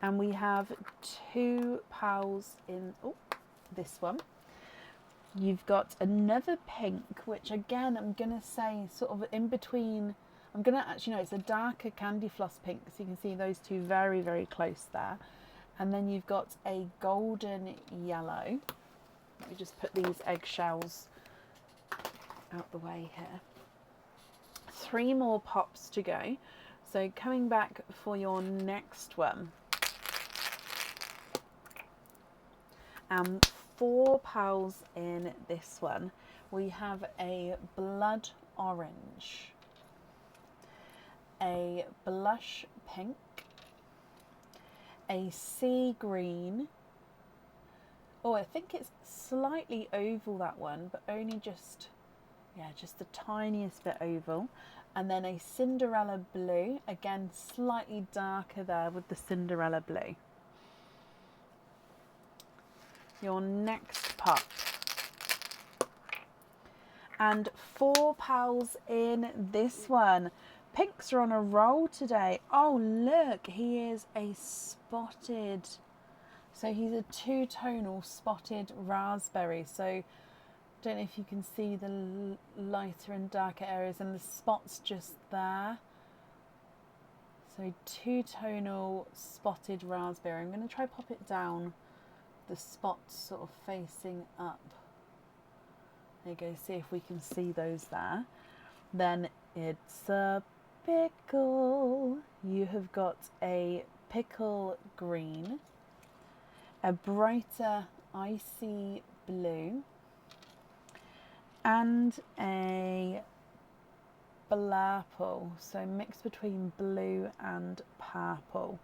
Speaker 1: And we have 2 pals in this one. You've got another pink, which again, I'm going to say sort of in between. I'm going to actually, no, it's a darker candy floss pink. So you can see those two very, very close there. And then you've got a golden yellow. Let me just put these eggshells out the way here. 3 more pops to go. So coming back for your next one. 4 pals in this one. We have a blood orange, a blush pink, a sea green, Oh, I think it's slightly oval, that one, but only just, yeah, just the tiniest bit oval. And then a Cinderella blue, again slightly darker there with the Cinderella blue. Your next pop. And 4 pals in this one. Pinks are on a roll today. Oh, look, he is a spotted. So he's a two-tonal spotted raspberry. So don't know if you can see the lighter and darker areas and the spots just there. So two-tonal spotted raspberry. I'm going to try pop it down, the spots sort of facing up. There you go, see if we can see those there. Then it's a pickle. You have got a pickle green, a brighter icy blue, and a purple, so mixed between blue and purple.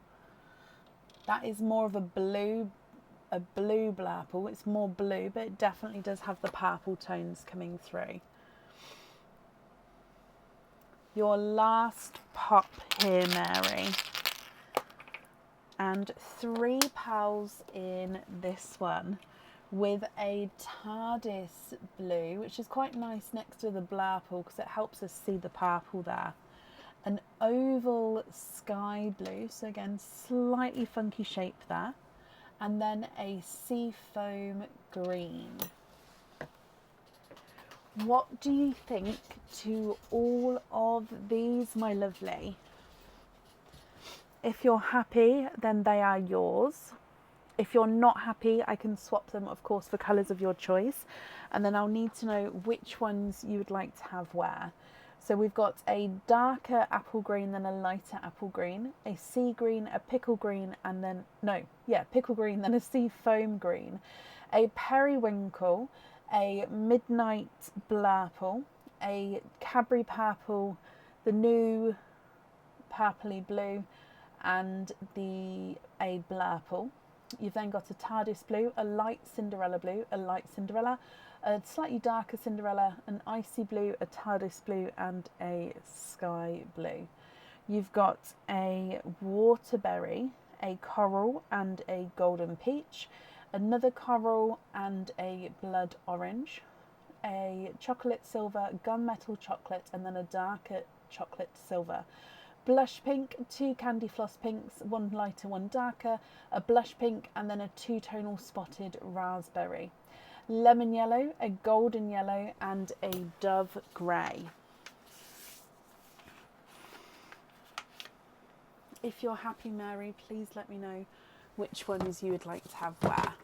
Speaker 1: That is more of a blue purple. It's more blue, but it definitely does have the purple tones coming through. Your last pop here, Mary. And 3 pals in this one with a TARDIS blue, which is quite nice next to the purple because it helps us see the purple there. An oval sky blue, so again, slightly funky shape there. And then a sea foam green. What do you think to all of these, my lovely? If you're happy, then they are yours. If you're not happy, I can swap them, of course, for colours of your choice. And then I'll need to know which ones you would like to have where. So we've got a darker apple green than a lighter apple green, a sea green, a pickle green, and then, pickle green, then a sea foam green, a periwinkle, a midnight blurple, a Cadbury purple, the new purpley blue, and a blurple. You've then got a TARDIS blue, a light Cinderella blue, a light Cinderella, a slightly darker Cinderella, an icy blue, a TARDIS blue, and a sky blue. You've got a waterberry, a coral, and a golden peach, another coral and a blood orange, a chocolate silver, gunmetal chocolate, and then a darker chocolate silver. Blush pink, 2 candy floss pinks, 1 lighter, 1 darker, a blush pink, and then a 2-tonal spotted raspberry. Lemon yellow, a golden yellow, and a dove grey. If you're happy, Mary, please let me know which ones you would like to have where.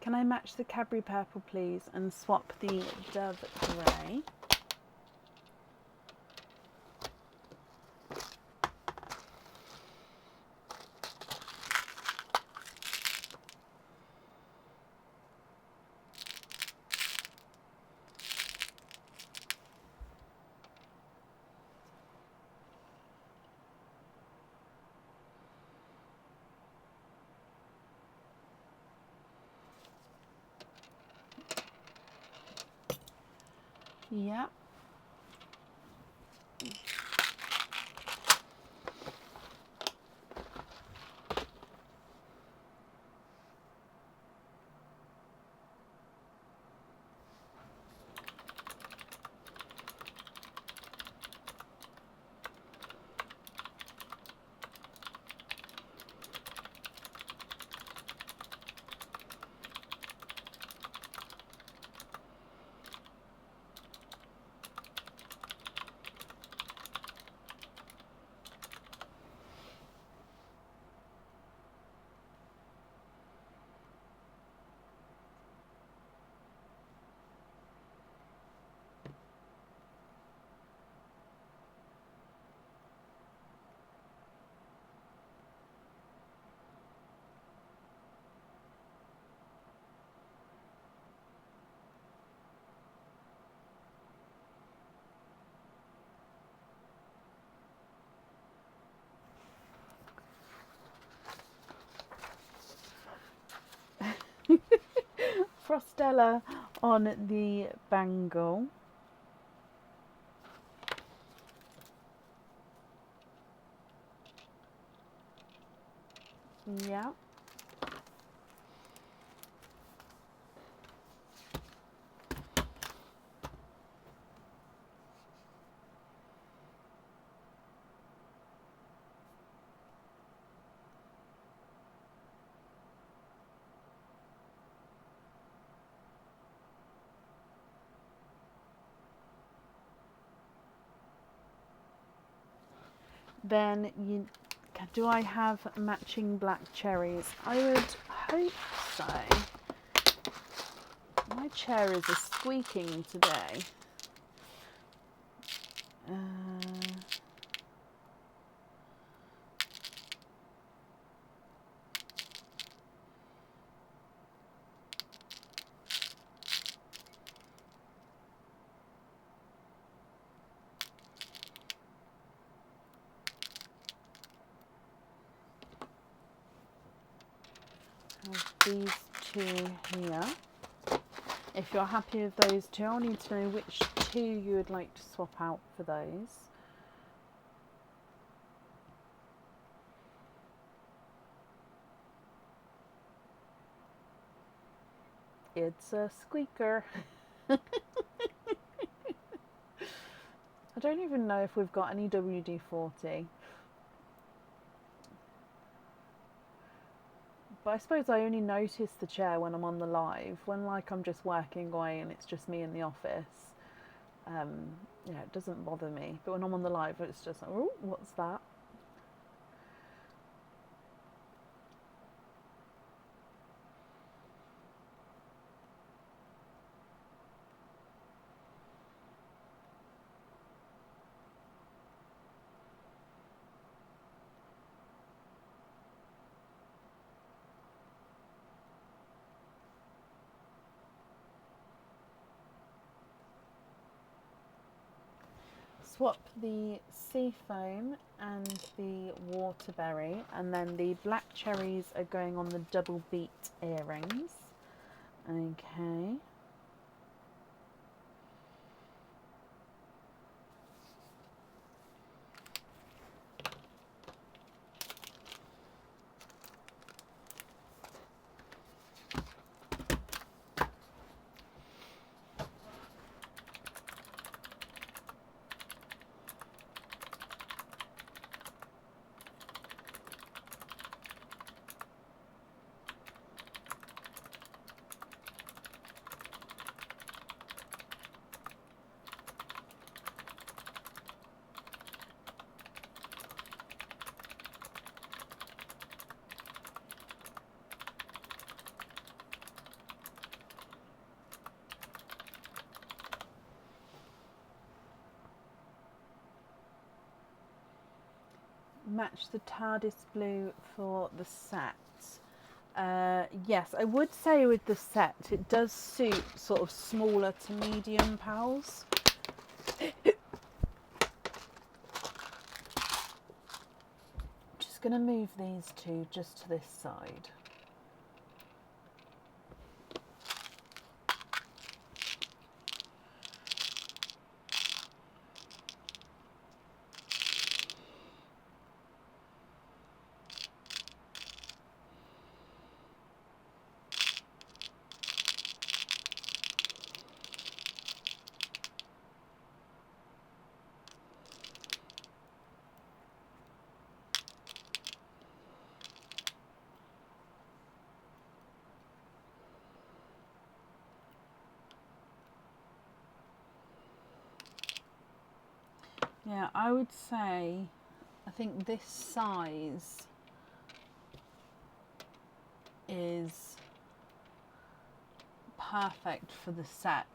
Speaker 1: Can I match the Cadbury purple, please, and swap the dove grey? Yeah. Frostella on the bangle. Yeah. Then do I have matching black cherries? I would hope so. My chair is squeaking today. These two here. If you're happy with those two, I'll need to know which two you would like to swap out for those. It's a squeaker. I don't even know if we've got any WD-40. But I suppose I only notice the chair when I'm on the live. When like I'm just working away and it's just me in the office, yeah, it doesn't bother me. But when I'm on the live, it's just like, oh, what's that? Swap the sea foam and the waterberry, and then the black cherries are going on the double beat earrings. Okay. Match the TARDIS blue for the set. Yes, I would say with the set it does suit sort of smaller to medium pals. Just going to move these two just to this side. Yeah, I would say, I think this size is perfect for the set.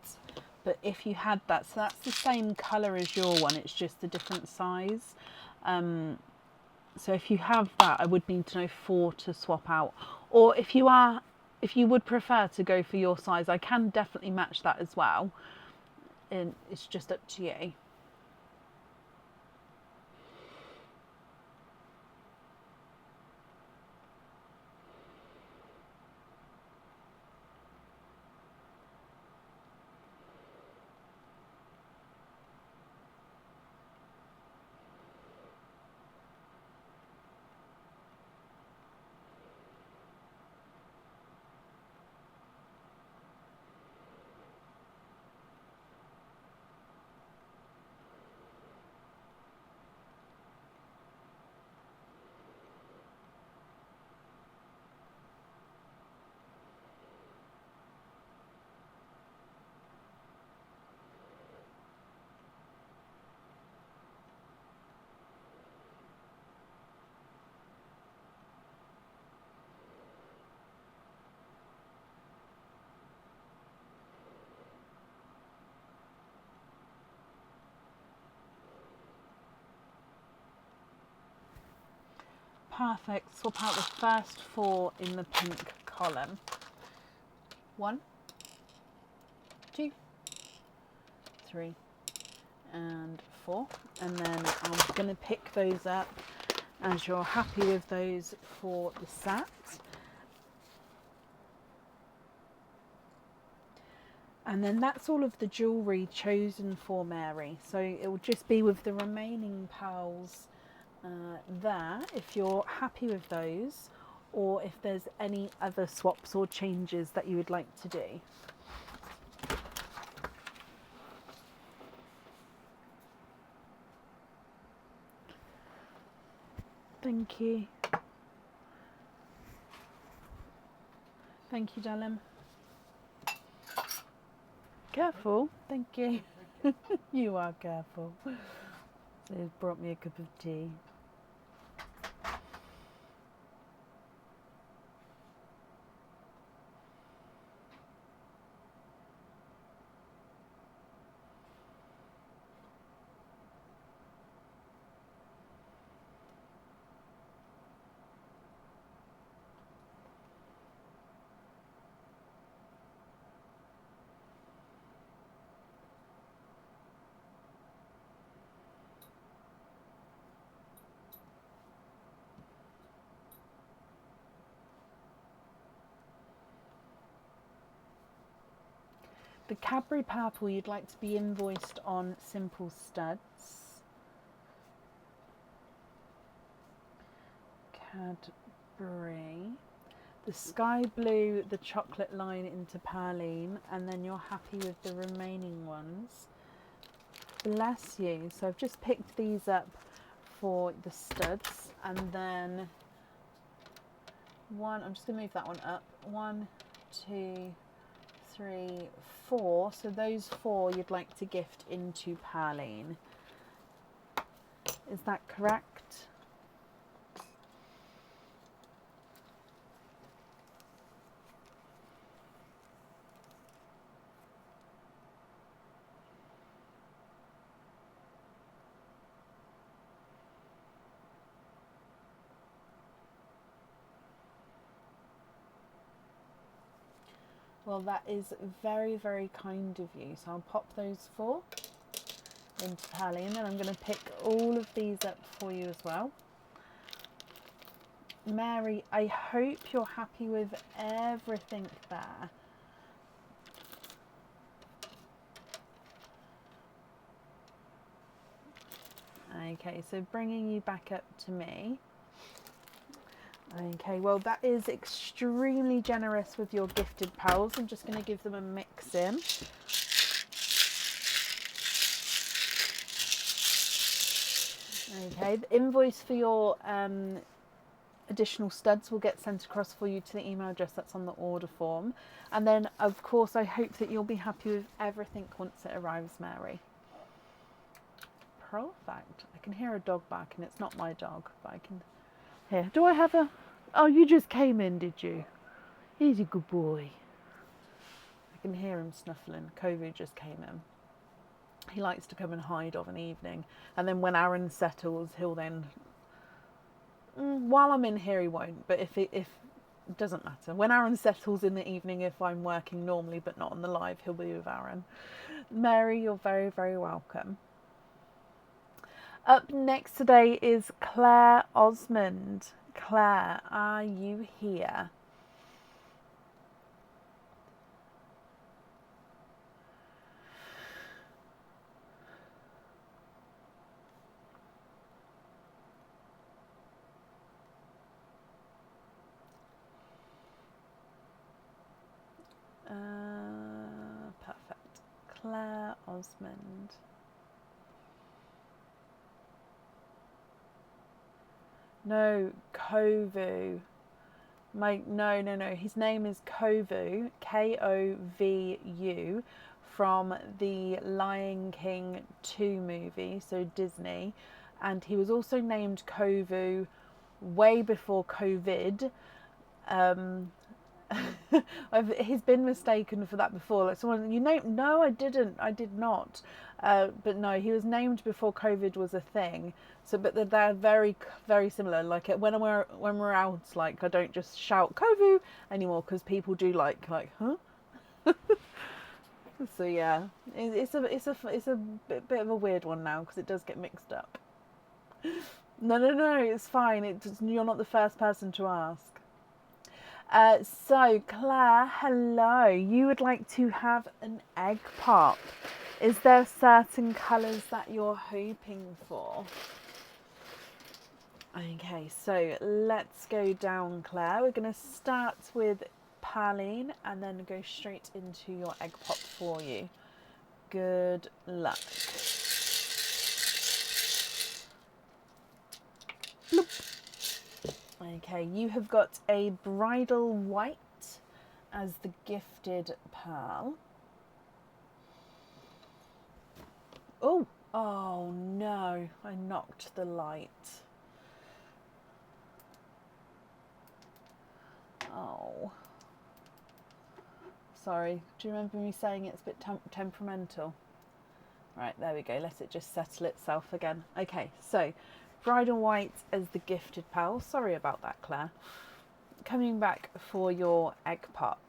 Speaker 1: But if you had that, so that's the same colour as your one, it's just a different size. So if you have that, I would need to know 4 to swap out. Or if you would prefer to go for your size, I can definitely match that as well. And it's just up to you. Perfect. Swap out the first 4 in the pink column. 1, 2, 3, and 4. And then I'm going to pick those up as you're happy with those for the set. And then that's all of the jewellery chosen for Mary. So it will just be with the remaining pearls there, if you're happy with those, or if there's any other swaps or changes that you would like to do. Thank you. Thank you, darling. Careful. Thank you. You are careful. They've brought me a cup of tea. The Cadbury purple you'd like to be invoiced on simple studs. Cadbury. The sky blue, the chocolate line into perline, and then you're happy with the remaining ones. Bless you. So I've just picked these up for the studs, and then I'm just going to move that one up. 1, 2, 3, 4. So those 4 you'd like to gift into perline. Is that correct? Well, that is very, very kind of you. So I'll pop those 4 into perline, and I'm going to pick all of these up for you as well. Mary, I hope you're happy with everything there. Okay, so bringing you back up to me. Okay, well that is extremely generous with your gifted pearls. I'm just going to give them a mix in. Okay, the invoice for your additional studs will get sent across for you to the email address that's on the order form. And then of course I hope that you'll be happy with everything once it arrives, Mary. Perfect. I can hear a dog barking. It's not my dog, but I can hear. Do I have a... Oh, you just came in, did you? He's a good boy. I can hear him snuffling. Kovu just came in. He likes to come and hide of an evening. And then when Aaron settles, he'll then... while I'm in here, he won't. But if it doesn't matter. When Aaron settles in the evening, if I'm working normally but not on the live, he'll be with Aaron. Mary, you're very, very welcome. Up next today is Claire Osmond. Claire, are you here? Perfect. Claire Osmond. No, Kovu. No. His name is Kovu, Kovu, from the Lion King 2 movie, so Disney. And he was also named Kovu way before COVID. He's been mistaken for that before. Like someone, no, I didn't. I did not. But no, he was named before COVID was a thing. So, but they're very, very similar. Like when we're out, like I don't just shout "Kovu" anymore because people do like, huh? So yeah, it's a bit of a weird one now because it does get mixed up. No, it's fine. You're not the first person to ask. So Claire, hello. You would like to have an egg pop. Is there certain colours that you're hoping for? Okay, so let's go down, Claire. We're going to start with Perline and then go straight into your egg pop for you. Good luck. Bloop. Okay, you have got a bridal white as the gifted pearl. Oh no, I knocked the light. Oh. Sorry, do you remember me saying it's a bit temperamental? Right, there we go, let it just settle itself again. Okay, so bridal white as the gifted pearl. Sorry about that, Claire. Coming back for your egg pop.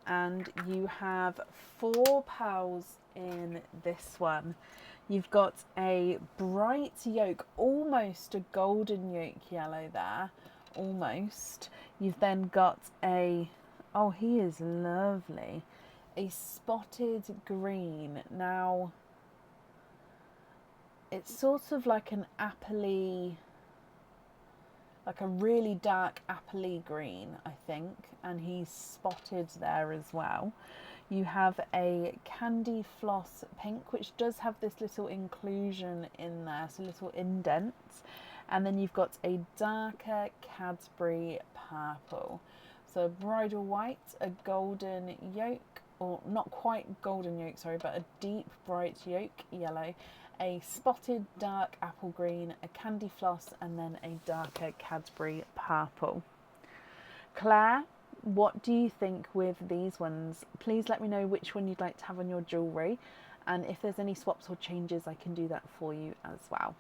Speaker 1: And you have 4 pearls in this one. You've got a bright yolk, almost a golden yolk yellow there, almost. You've then got oh, he is lovely, a spotted green. Now, it's sort of like an appley, like a really dark appley green, I think, and he's spotted there as well. You have a candy floss pink, which does have this little inclusion in there, so little indents. And then you've got a darker Cadbury purple. So bridal white, a golden yolk, or not quite golden yolk, sorry, but a deep bright yolk yellow, a spotted dark apple green, a candy floss, and then a darker Cadbury purple. Claire, what do you think with these ones? Please let me know which one you'd like to have on your jewellery, and if there's any swaps or changes, I can do that for you as well.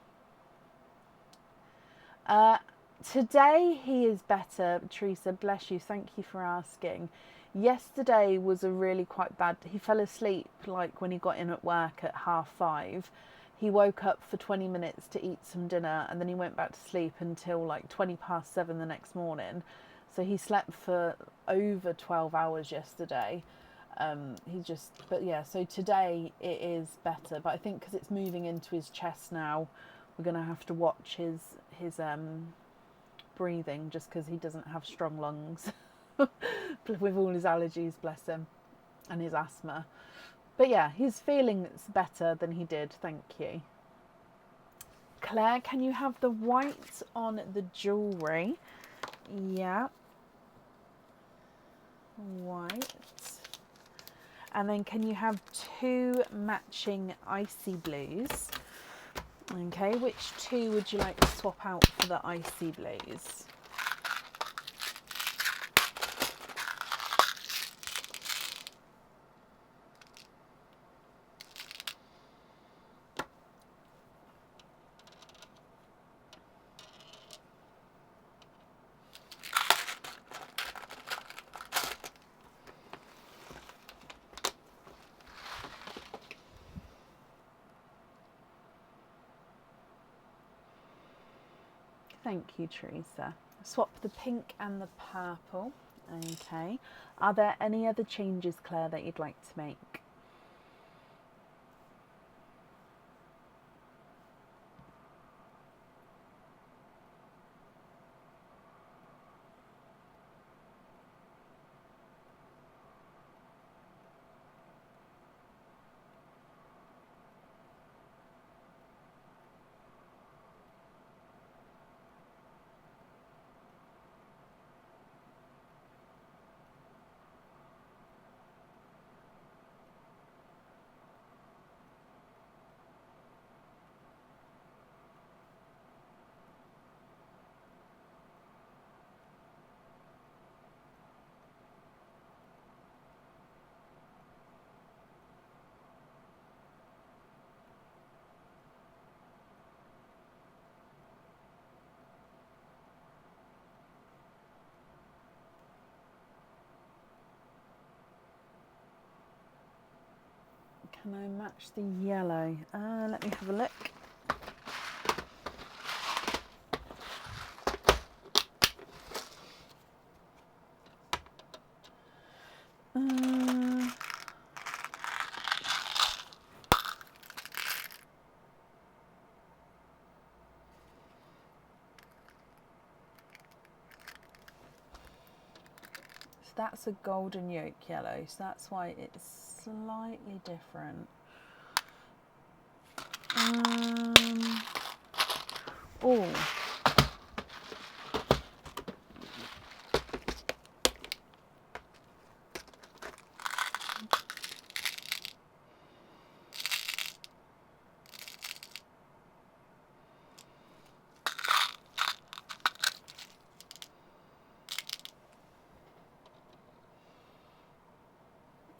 Speaker 1: Today he is better, Teresa, bless you, thank you for asking. Yesterday was a really quite bad, he fell asleep like when he got in at work at 5:30. He woke up for 20 minutes to eat some dinner and then he went back to sleep until like 7:20 the next morning. So he slept for over 12 hours yesterday. But yeah, so today it is better, but I think because it's moving into his chest now, we're going to have to watch his breathing just because he doesn't have strong lungs with all his allergies, bless him, and his asthma. But yeah, he's feeling better than he did, thank you. Claire, can you have the white on the jewellery? Yeah. White. And then can you have 2 matching icy blues? Okay, which 2 would you like to swap out for the icy blues? Thank you, Teresa. Swap the pink and the purple. Okay. Are there any other changes, Claire, that you'd like to make? Can I match the yellow? Let me have a look. That's a golden yolk yellow, so that's why it's slightly different. Oh,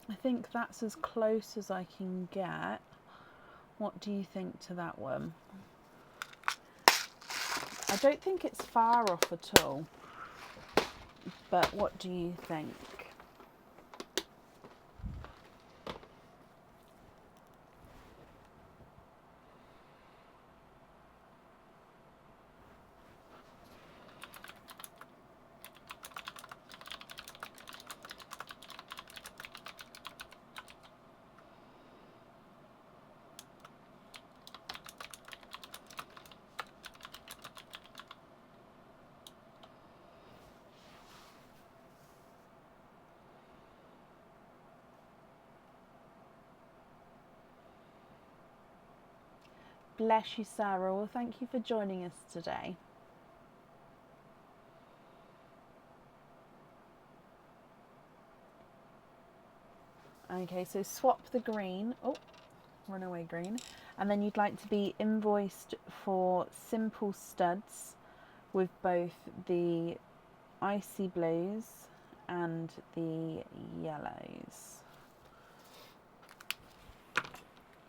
Speaker 1: I think that's as close as I can get. What do you think to that one? I don't think it's far off at all, but what do you think? Bless you, Sarah. Well, thank you for joining us today. Okay, so swap the green. Oh, runaway green. And then you'd like to be invoiced for simple studs with both the icy blues and the yellows.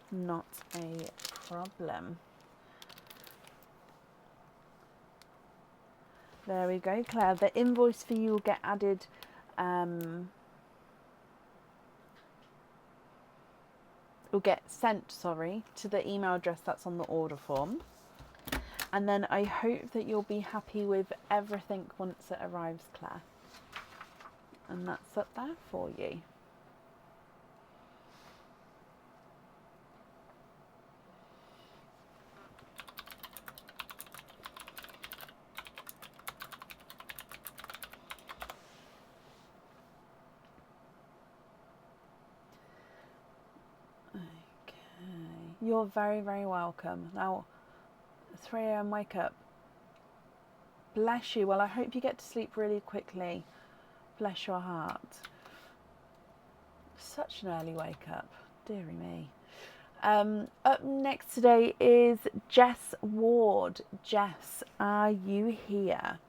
Speaker 1: Not a problem. There we go, Claire. The invoice for you will get added will get sent, sorry, to the email address that's on the order form. And then I hope that you'll be happy with everything once it arrives, Claire. And that's up there for you. You're very, very welcome. Now, 3 a.m. wake up. Bless you. Well, I hope you get to sleep really quickly. Bless your heart. Such an early wake up. Dearie me. Up next today is Jess Ward. Jess, are you here?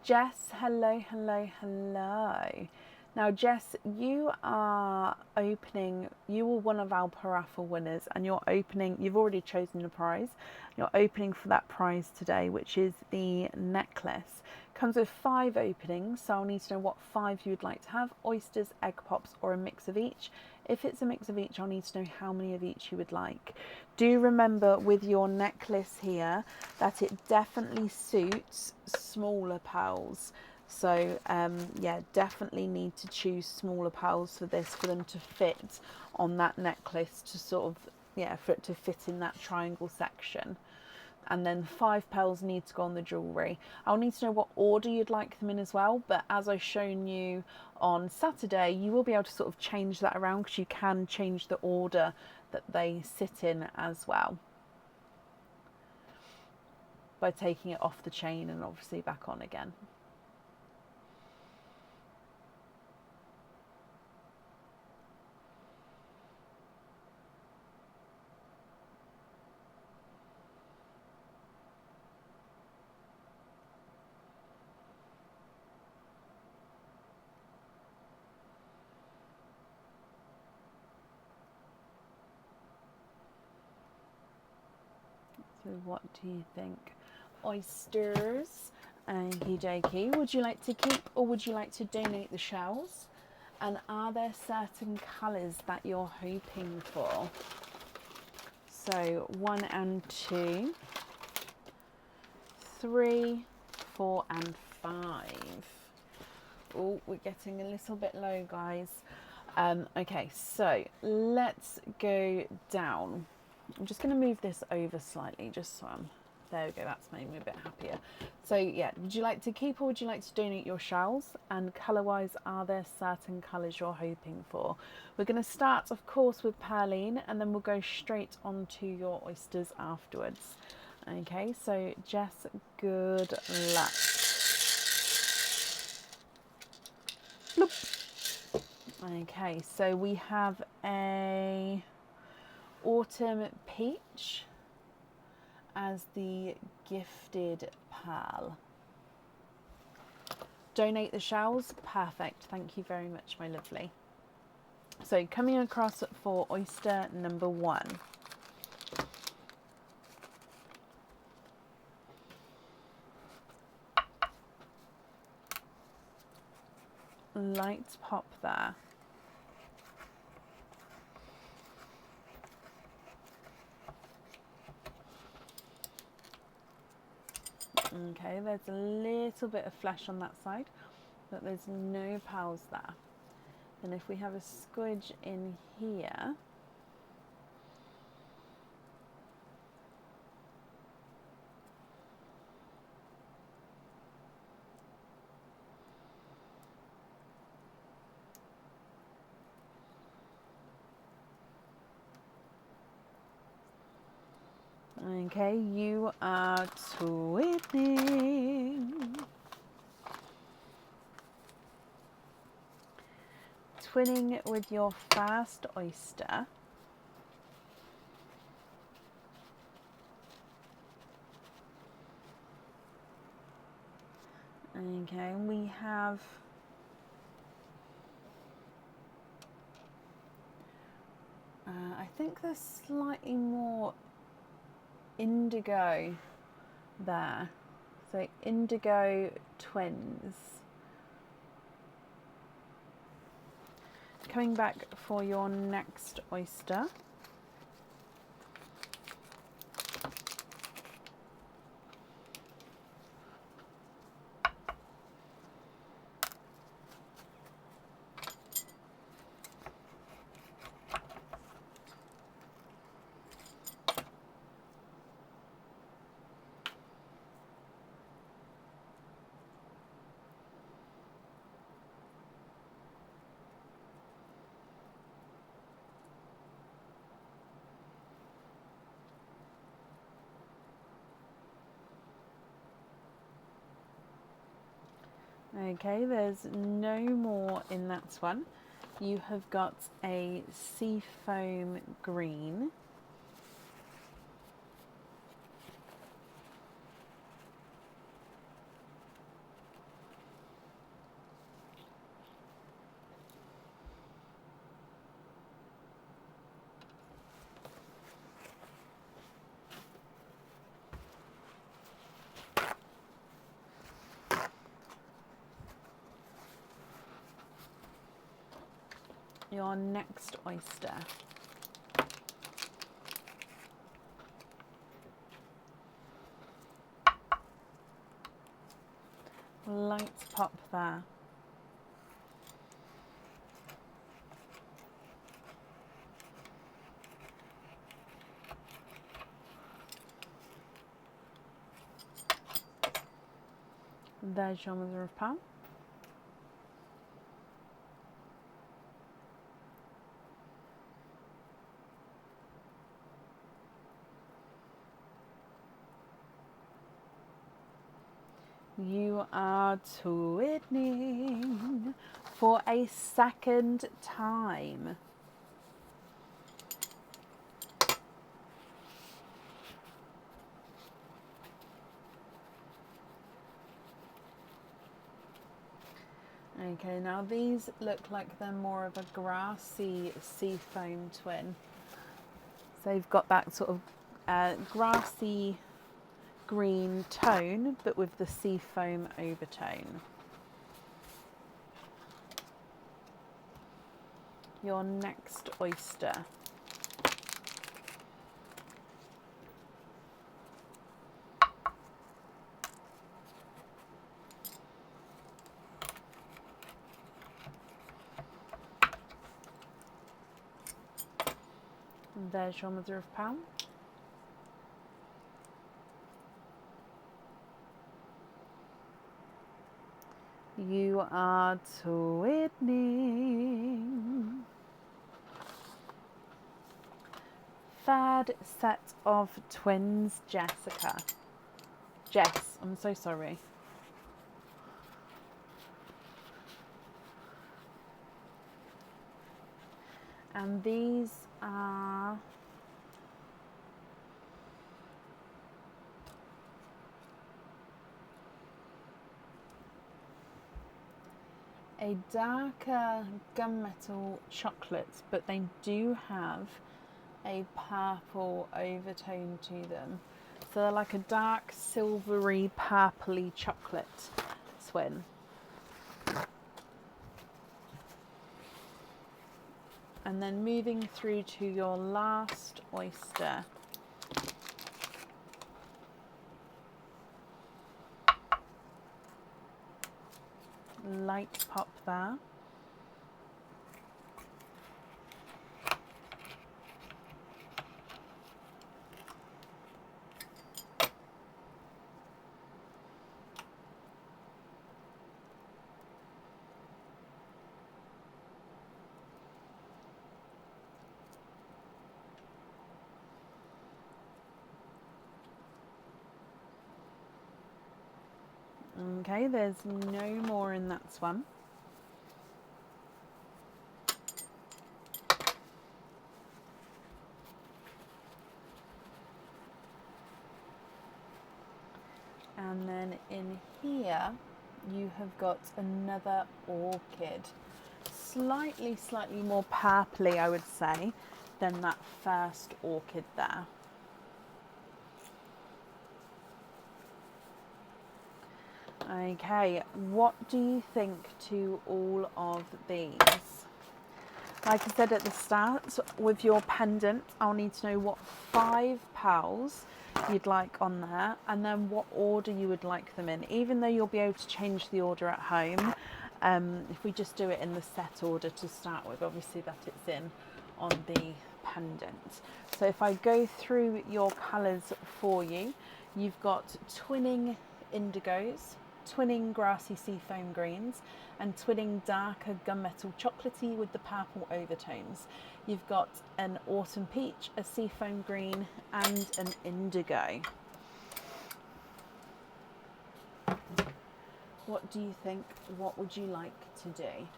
Speaker 1: Jess, hello, hello, hello. Now, Jess, you are opening, you were one of our paraffle winners, and you're opening, you've already chosen the prize. You're opening for that prize today, which is the necklace. Comes with 5 openings, so I'll need to know what 5 you would like to have: oysters, egg pops, or a mix of each. If it's a mix of each, I'll need to know how many of each you would like. Do remember with your necklace here that it definitely suits smaller pearls. So yeah, definitely need to choose smaller pearls for this, for them to fit on that necklace, to sort of, yeah, for it to fit in that triangle section. and then 5 pearls need to go on the jewellery. I'll need to know what order you'd like them in as well, but as I've shown you on Saturday, you will be able to sort of change that around, because you can change the order that they sit in as well by taking it off the chain and obviously back on again. So what do you think? Oysters. Okie dokie. Would you like to keep or would you like to donate the shells? And are there certain colours that you're hoping for? So 1 and 2, 3, 4 and 5. Oh, we're getting a little bit low, guys. Okay, so let's go down. I'm just going to move this over slightly, just so there we go, that's made me a bit happier. So yeah, would you like to keep or would you like to donate your shells? And colour-wise, are there certain colours you're hoping for? We're going to start, of course, with Perline, and then we'll go straight on to your oysters afterwards. Okay, so Jess, good luck. Bloop. Okay, so we have a Autumn Peach as the gifted pearl. Donate the shells. Perfect. Thank you very much, my lovely. So coming across for oyster number 1. Light pop there. Okay, there's a little bit of flesh on that side, but there's no pearls there. And if we have a squidge in here, okay, you are twinning. Twinning with your first oyster. Okay, we have I think there's slightly more indigo there. So indigo twins. Coming back for your next oyster. Okay, there's no more in that one. You have got a seafoam green. Your next oyster. Light pop there. There's your mother of pearl. You are twinning for a second time. Okay, now these look like they're more of a grassy sea foam twin. So they've got that sort of grassy green tone, but with the sea foam overtone. Your next oyster. And there's your mother of pearl. You are twinning. Third set of twins, Jessica. Jess, I'm so sorry. And these are a darker gunmetal chocolate, but they do have a purple overtone to them. So they're like a dark silvery purpley chocolate twin. And then moving through to your last oyster. Light pop there. Okay, there's no more in that one. And then in here, you have got another orchid. Slightly more purpley, I would say, than that first orchid there. Okay, what do you think to all of these? Like I said at the start, with your pendant, I'll need to know what 5 pearls you'd like on there, and then what order you would like them in. Even though you'll be able to change the order at home, if we just do it in the set order to start with, obviously that it's in on the pendant. So if I go through your colours for you, you've got twinning indigos, twinning grassy seafoam greens, and twinning darker gunmetal chocolatey with the purple overtones. You've got an autumn peach, a seafoam green, and an indigo. What do you think? What would you like to do?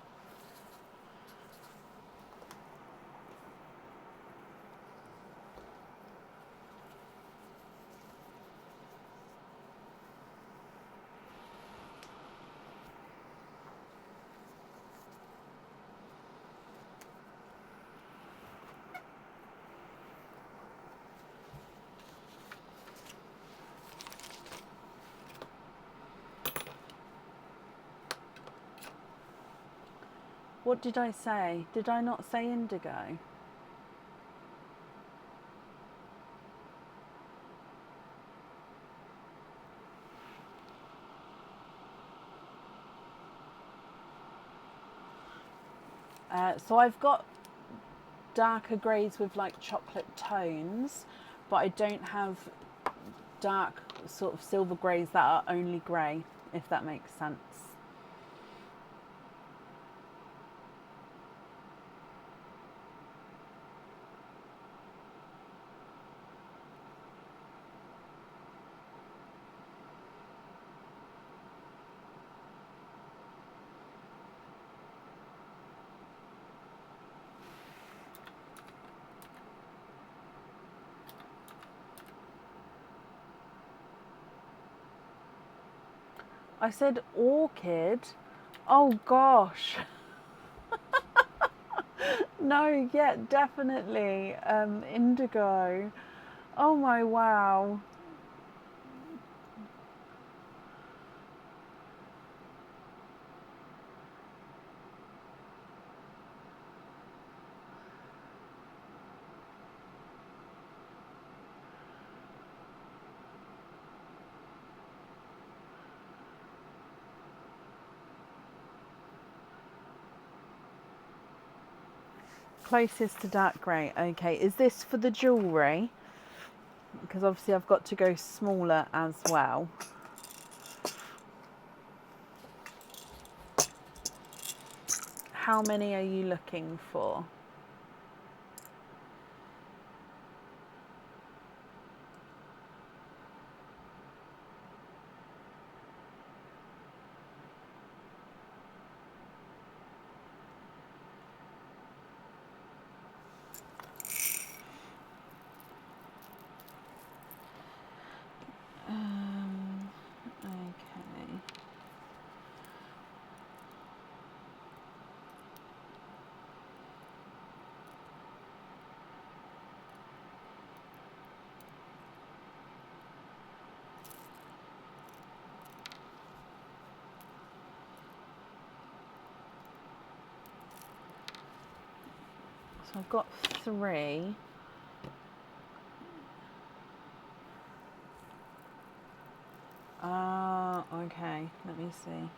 Speaker 1: What did I say? Did I not say indigo? So I've got darker greys with like chocolate tones, but I don't have dark sort of silver greys that are only grey. if that makes sense. I said orchid. Oh gosh. No, yeah, definitely. Indigo. Oh my wow. Closest to dark grey. Okay, is this for the jewellery? Because obviously I've got to go smaller as well. How many are you looking for? Okay. So I've got 3. Okay, let me see.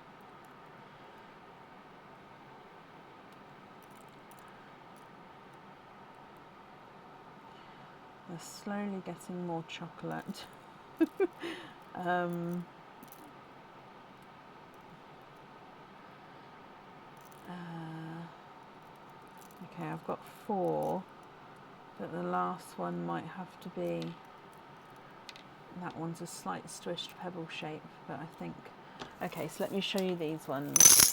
Speaker 1: They're slowly getting more chocolate. Okay, I've got 4, but the last one might have to be, that one's a slight swished pebble shape, but I think, okay, so let me show you these ones.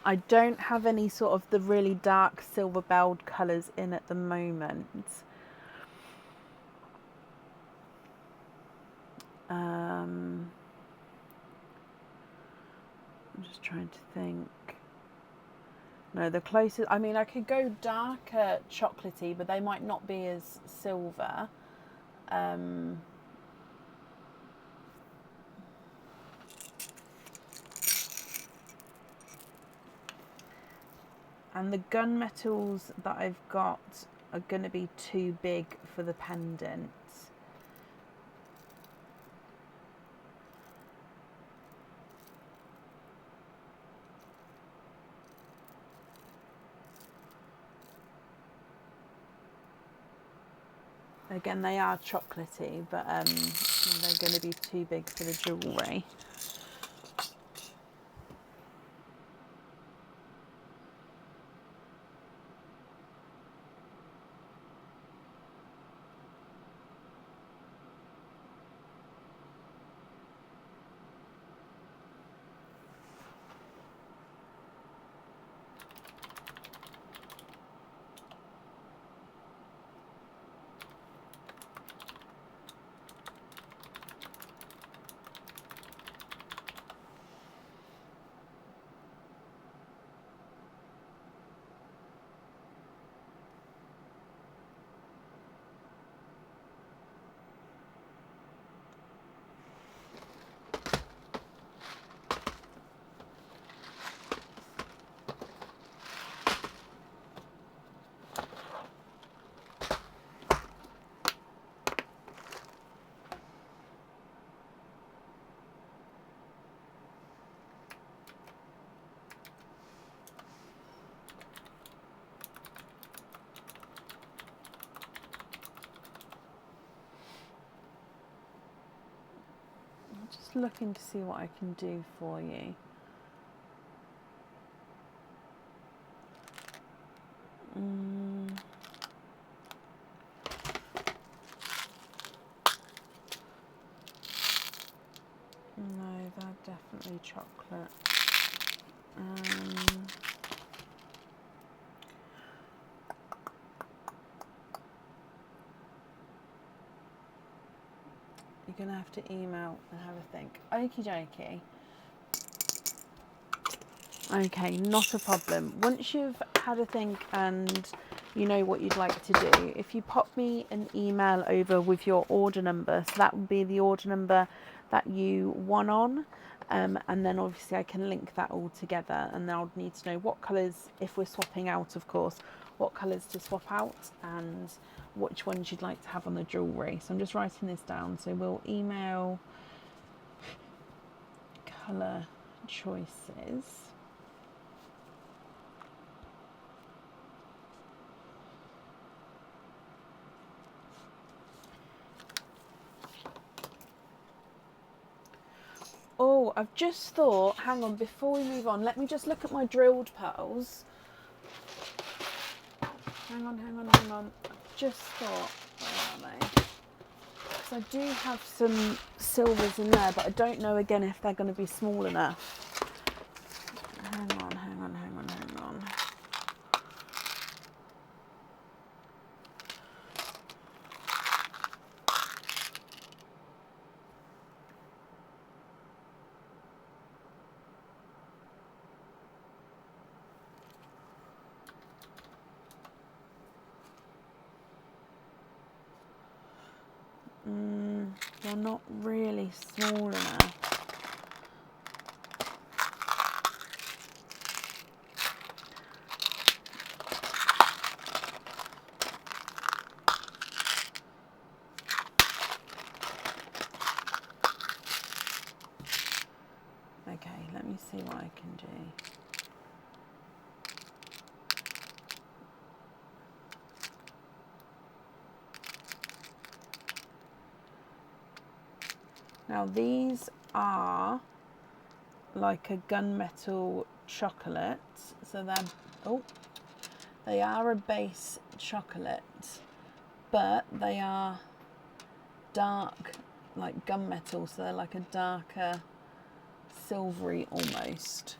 Speaker 1: I don't have any sort of the really dark silver belled colours in at the moment. I'm just trying to think. No, the closest, I mean, I could go darker chocolatey, but they might not be as silver. And the gunmetals that I've got are going to be too big for the pendant. Again, they are chocolatey, but they're going to be too big for the jewellery. Just looking to see what I can do for you. No, they're definitely chocolate. You're going to have to email and have a think. Okie dokie. Okay, not a problem. Once you've had a think and you know what you'd like to do, if you pop me an email over with your order number, so that would be the order number that you won on, and then obviously I can link that all together, and then I'll need to know what colours, if we're swapping out of course, what colours to swap out and which ones you'd like to have on the jewellery. So I'm just writing this down. So we'll email colour choices. Oh, I've just thought, hang on, before we move on, let me just look at my drilled pearls. Hang on. I've just thought, where are they? Because I do have some silvers in there, but I don't know again if they're going to be small enough. Hang on. They're not really small enough. Okay, let me see what I can do. Now these are like a gunmetal chocolate, so they are a base chocolate, but they are dark like gunmetal, so they're like a darker silvery almost.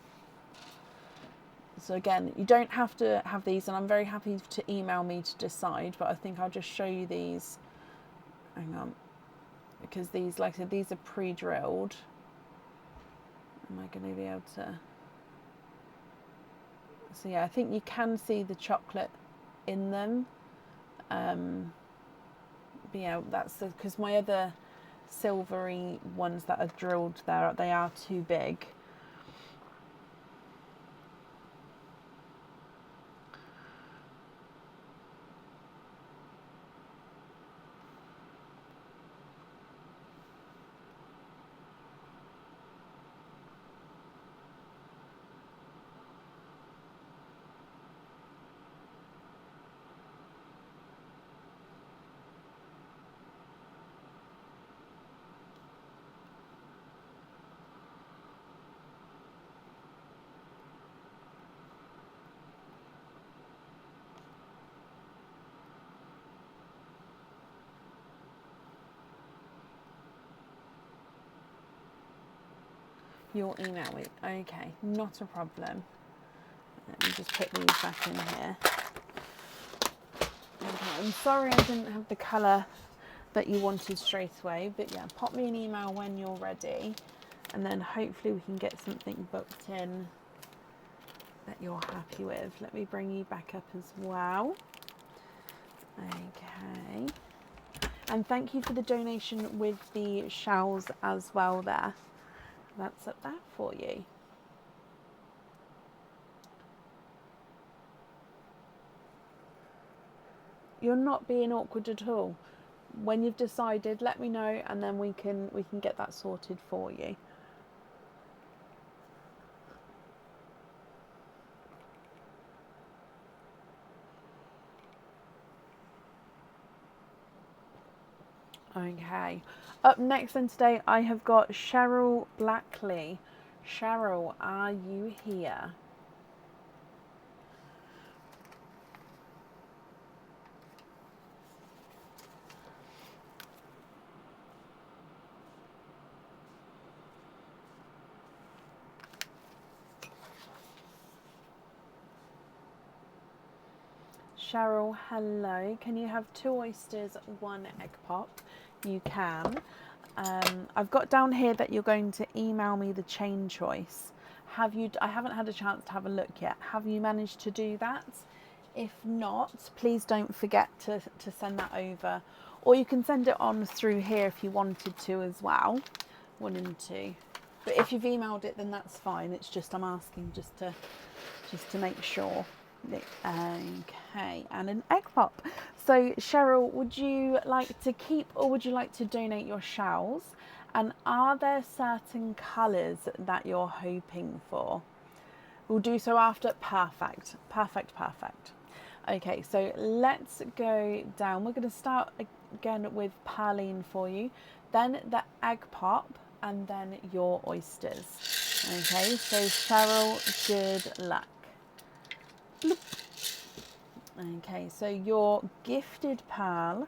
Speaker 1: So again, you don't have to have these, and I'm very happy to email me to decide, but I think I'll just show you these. Hang on. Because these, like I said, these are pre-drilled. Am I going to be able to? So yeah, I think you can see the chocolate in them. But yeah, that's because my other silvery ones that are drilled there, they are too big. You'll email me. Okay, not a problem. Let me just put these back in here. Okay, I'm sorry I didn't have the colour that you wanted straight away, but yeah, pop me an email when you're ready, and then hopefully we can get something booked in that you're happy with. Let me bring you back up as well. Okay. And thank you for the donation with the shells as well there. That's up there for you. You're not being awkward at all. When you've decided, let me know, and then we can get that sorted for you. Okay. Up next then today I have got Cheryl Blackley. Cheryl, are you here? Cheryl, hello. Can you have 2 oysters, 1 egg pop? You can. I've got down here that you're going to email me the chain choice. I haven't had a chance to have a look yet. Have you managed to do that? If not, please don't forget to send that over. Or you can send it on through here if you wanted to as well. 1 and 2. But if you've emailed it, then that's fine. It's just I'm asking just to make sure. Okay, and an egg pop. So Cheryl, would you like to keep or would you like to donate your shells? And are there certain colours that you're hoping for? We'll do so after. Perfect, perfect, perfect. Okay, so let's go down. We're going to start again with Perline for you, then the egg pop, and then your oysters. Okay, so Cheryl, good luck. Bloop. Okay, so your gifted pearl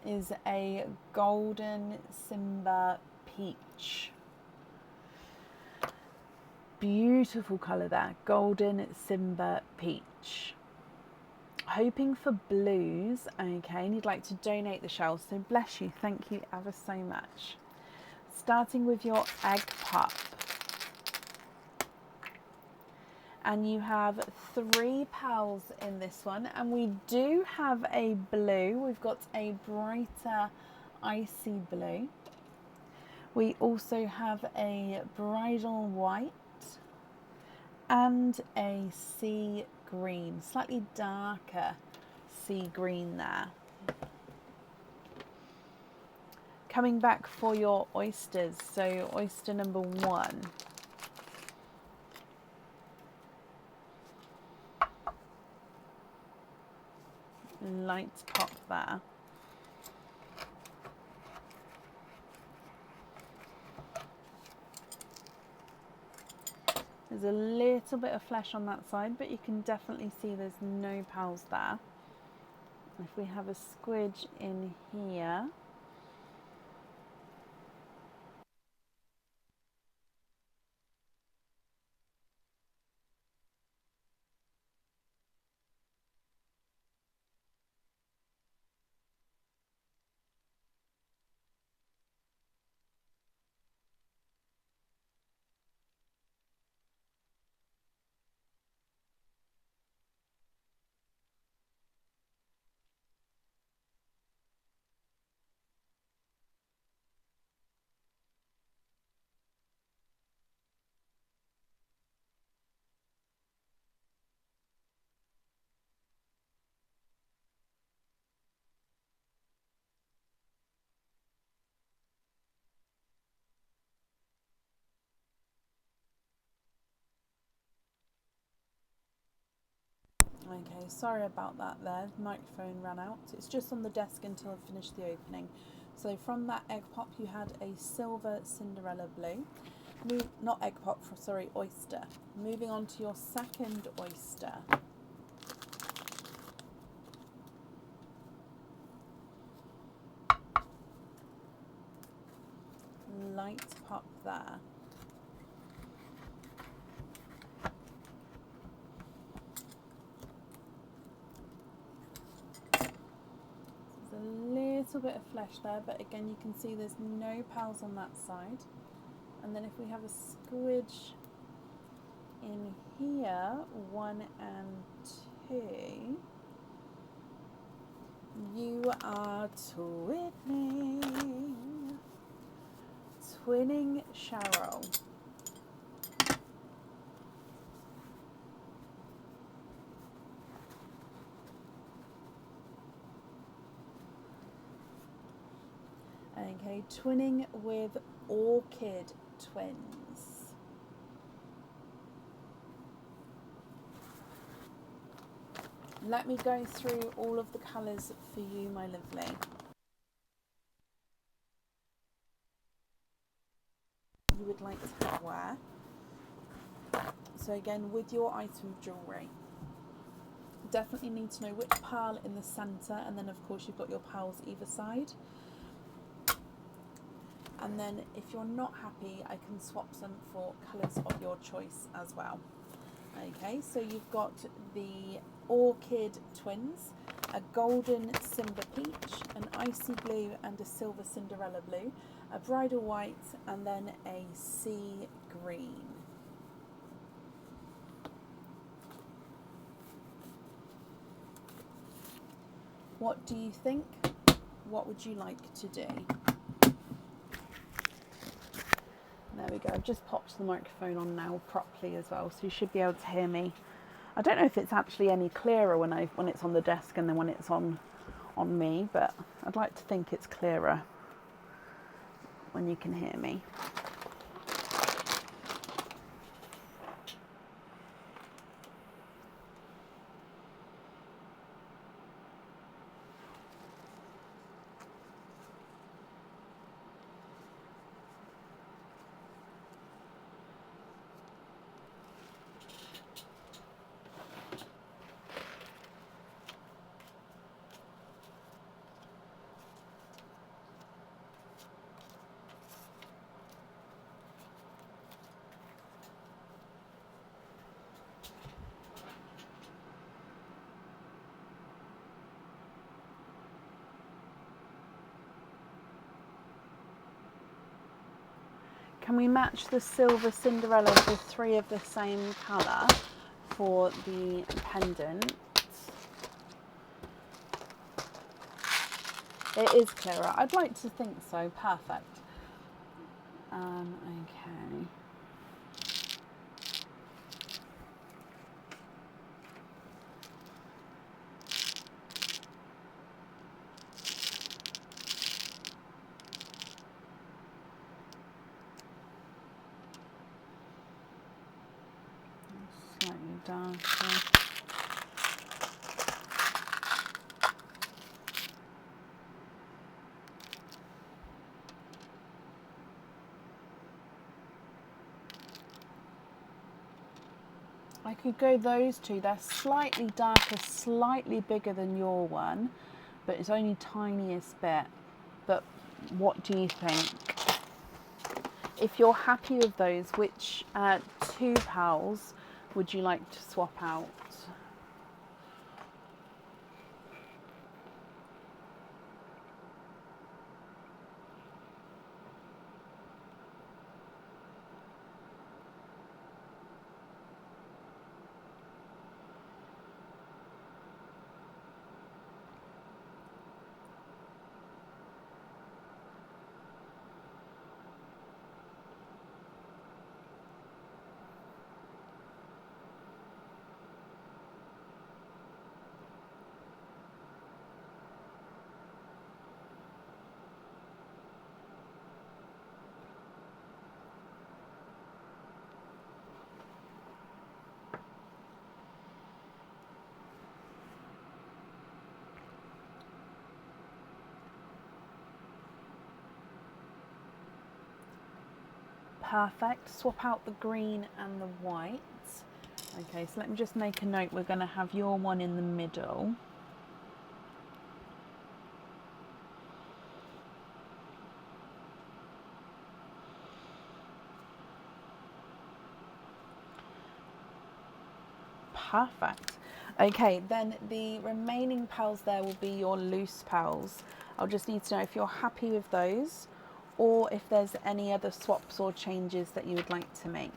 Speaker 1: is a golden Simba peach. Beautiful colour there, golden Simba peach. Hoping for blues, okay, and you'd like to donate the shells, so bless you, thank you ever so much. Starting with your egg pop. And you have 3 pearls in this one, and we do have a blue. We've got a brighter icy blue. We also have a bridal white and a sea green, slightly darker sea green there. Coming back for your oysters, so oyster number 1. Light pop there. There's a little bit of flesh on that side, but you can definitely see there's no pearls there. If we have a squidge in here, okay, sorry about that there, the microphone ran out. It's just on the desk until I finish the opening. So from that egg pop you had a silver Cinderella blue. Not egg pop, sorry, oyster. Moving on to your second oyster. light pop there. There's a little bit of flesh there, but again you can see there's no pearls on that side. And then if we have a squidge in here, 1 and 2, you are twinning Cheryl. Okay, twinning with orchid twins. Let me go through all of the colours for you, my lovely. You would like to wear. So again, with your item of jewellery, definitely need to know which pearl in the centre, and then of course you've got your pearls either side. And then if you're not happy, I can swap them for colours of your choice as well. Okay, so you've got the orchid twins, a golden Simba peach, an icy blue and a silver Cinderella blue, a bridal white, and then a sea green. What do you think? What would you like to do? There we go. I've just popped the microphone on now properly as well, so you should be able to hear me. I don't know if it's actually any clearer when it's on the desk and then when it's on me, but I'd like to think it's clearer when you can hear me. Can we match the silver Cinderella with 3 of the same colour for the pendant? It is clearer. I'd like to think so. Perfect. Okay. Slightly darker. I could go those 2. They're slightly darker, slightly bigger than your one, but it's only tiniest bit. But what do you think? If you're happy with those, which 2 pearls would you like to swap out? Perfect. Swap out the green and the white. Okay, so let me just make a note. We're going to have your one in the middle. Perfect. Okay, then the remaining pearls there will be your loose pearls. I'll just need to know if you're happy with those or if there's any other swaps or changes that you would like to make.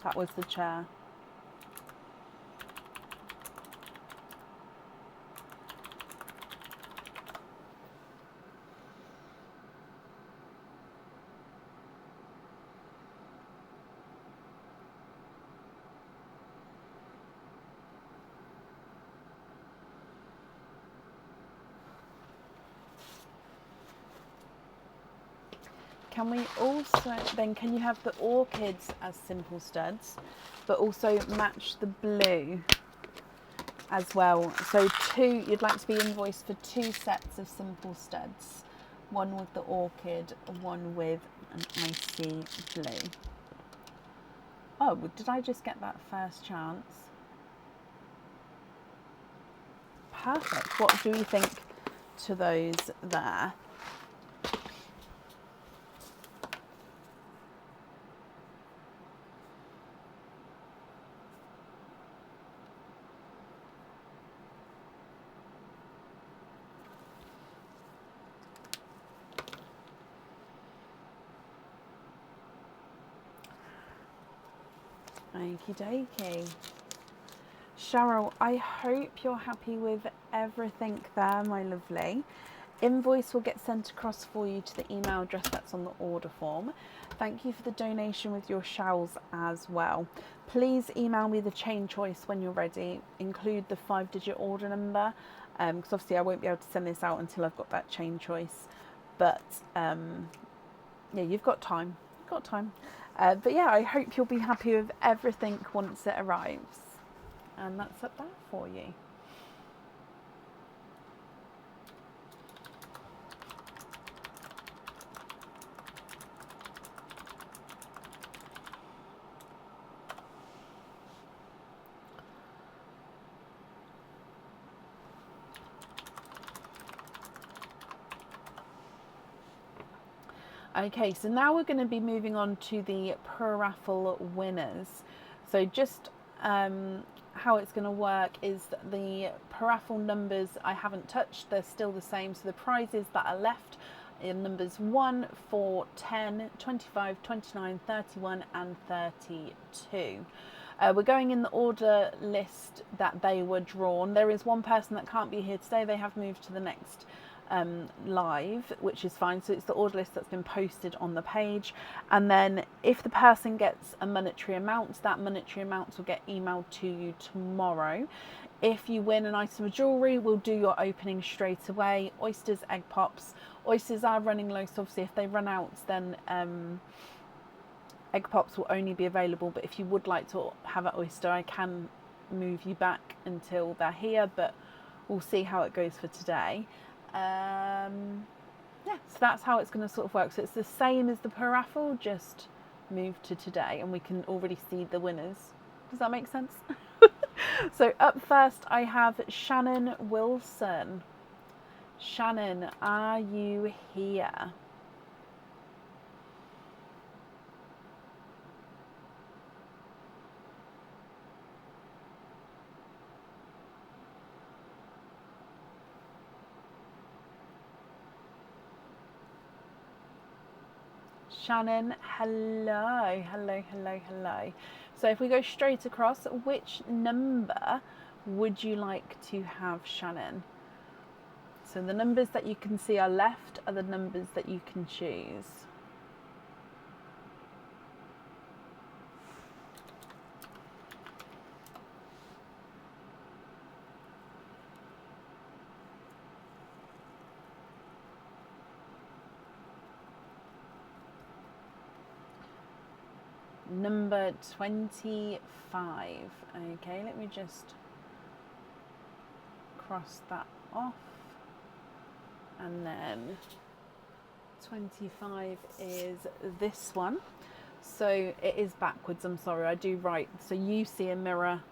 Speaker 1: That was the chair. Can we also, then can you have the orchids as simple studs, but also match the blue as well? So you'd like to be invoiced for 2 sets of simple studs. One with the orchid, one with an icy blue. Oh, did I just get that first chance? Perfect. What do you think to those there? Okie dokie. Cheryl, I hope you're happy with everything there, my lovely. Invoice will get sent across for you to the email address that's on the order form. Thank you for the donation with your shawls as well. Please email me the chain choice when you're ready. Include the 5-digit order number, because obviously I won't be able to send this out until I've got that chain choice. But yeah, you've got time. But yeah, I hope you'll be happy with everything once it arrives. And that's up there for you. Okay, so now we're going to be moving on to the per-raffle winners. So just how it's going to work is that the per-raffle numbers I haven't touched, they're still the same. So the prizes that are left are numbers 1, 4, 10, 25, 29, 31 and 32. We're going in the order list that they were drawn. There is one person that can't be here today. They have moved to the next live, which is fine. So it's the order list that's been posted on the page, and then if the person gets a monetary amount, that monetary amount will get emailed to you tomorrow. If you win an item of jewellery, we'll do your opening straight away. Oysters, egg pops. Oysters are running low, so obviously if they run out, then egg pops will only be available. But if you would like to have an oyster, I can move you back until they're here, but we'll see how it goes for today. Yeah, so that's how it's going to sort of work. So it's the same as the per raffle, just moved to today, and we can already see the winners. Does that make sense? So up first I have Shannon Wilson. Shannon, are you here? Shannon, hello, hello, hello, hello. So if we go straight across, which number would you like to have, Shannon? So the numbers that you can see are left are the numbers that you can choose. number 25. Okay, let me just cross that off. And then 25 is this one. So it is backwards, I'm sorry, I do write. So you see a mirror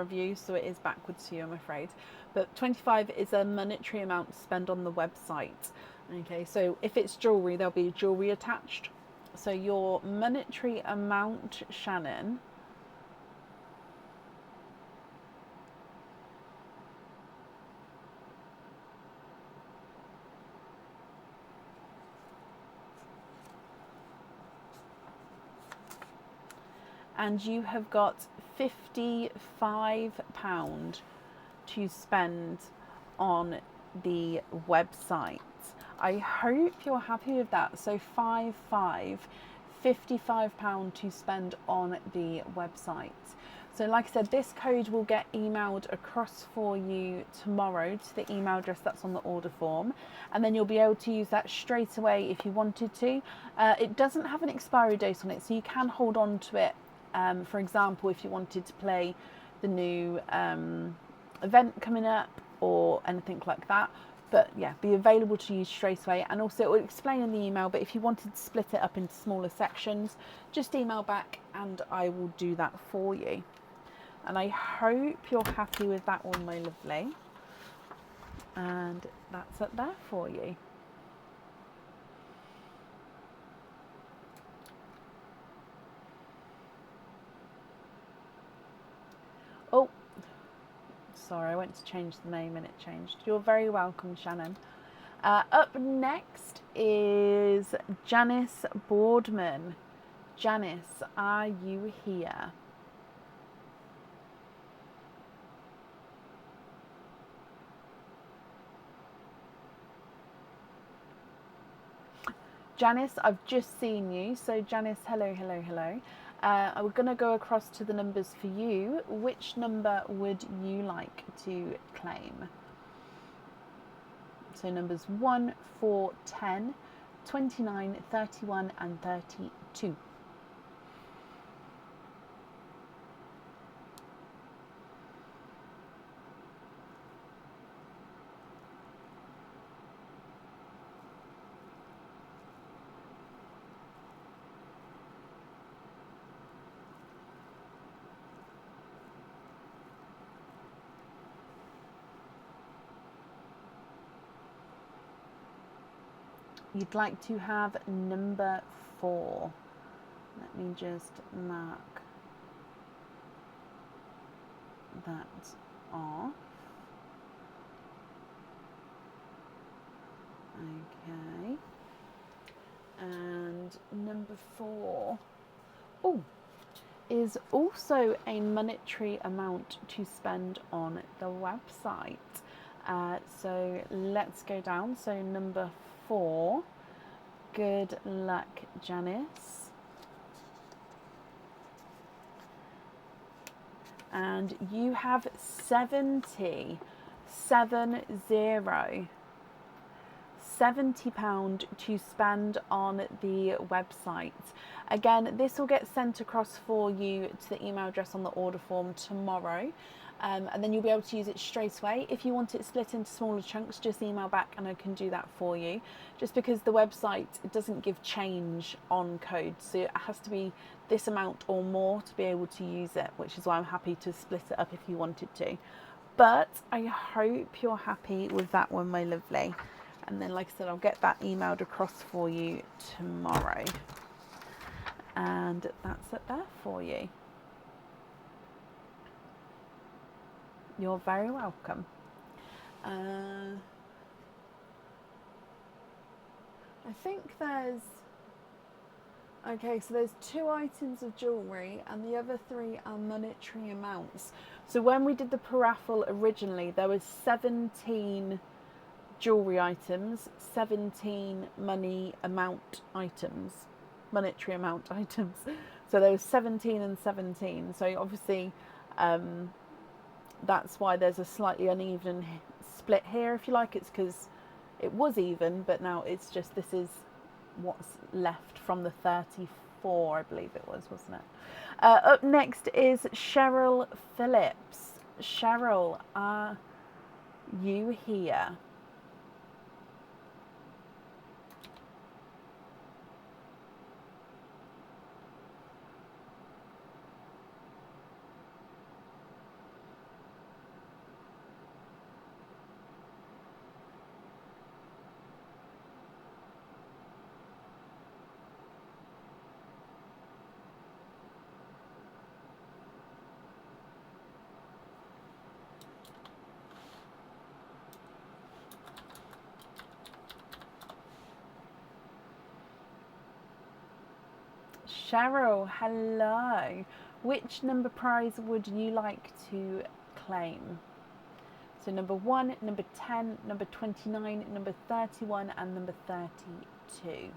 Speaker 1: view, so it is backwards to you, I'm afraid. But 25 is a monetary amount to spend on the website. Okay, so if it's jewellery, there'll be jewellery attached. So your monetary amount, Shannon, and you have got £55 to spend on the website. I hope you're happy with that. So £55 to spend on the website. So like I said, this code will get emailed across for you tomorrow to the email address that's on the order form, and then you'll be able to use that straight away if you wanted to. It doesn't have an expiry date on it, so you can hold on to it. For example, if you wanted to play the new event coming up or anything like that. But yeah, be available to use straight away. And also it will explain in the email, but if you wanted to split it up into smaller sections, just email back and I will do that for you. And I hope you're happy with that one, my lovely. And that's up there for you. Oh, sorry, I went to change the name and it changed. You're very welcome, Shannon. Up next is Janice Boardman. Janice, are you here? Janice, I've just seen you. So Janice, hello, hello, hello. We're going to go across to the numbers for you. Which number would you like to claim? So numbers 1, 4, 10, 29, 31 and 32. You'd like to have number 4. Let me just mark that off. Okay. And number 4 is also a monetary amount to spend on the website. So let's go down. So number 4, good luck, Janice. And you have 70 £70 to spend on the website. Again, this will get sent across for you to the email address on the order form tomorrow. And then you'll be able to use it straight away. If you want it split into smaller chunks, just email back and I can do that for you. Just because the website, it doesn't give change on code, so it has to be this amount or more to be able to use it, which is why I'm happy to split it up if you wanted to. But I hope you're happy with that one, my lovely. And then, like I said, I'll get that emailed across for you tomorrow. And that's it there for you. You're very welcome. I think there's... Okay, so there's 2 items of jewellery and the other 3 are monetary amounts. So when we did the paraffle originally, there was 17 jewellery items, 17 monetary amount items. So there was 17 and 17. So obviously that's why there's a slightly uneven split here, if you like. It's because it was even, but now it's just, this is what's left from the 35 4, I believe it was, wasn't it? Up next is Cheryl Phillips. Cheryl, are you here? Cheryl, hello. Which number prize would you like to claim? So number 1, number 10, number 29, number 31 and number 32.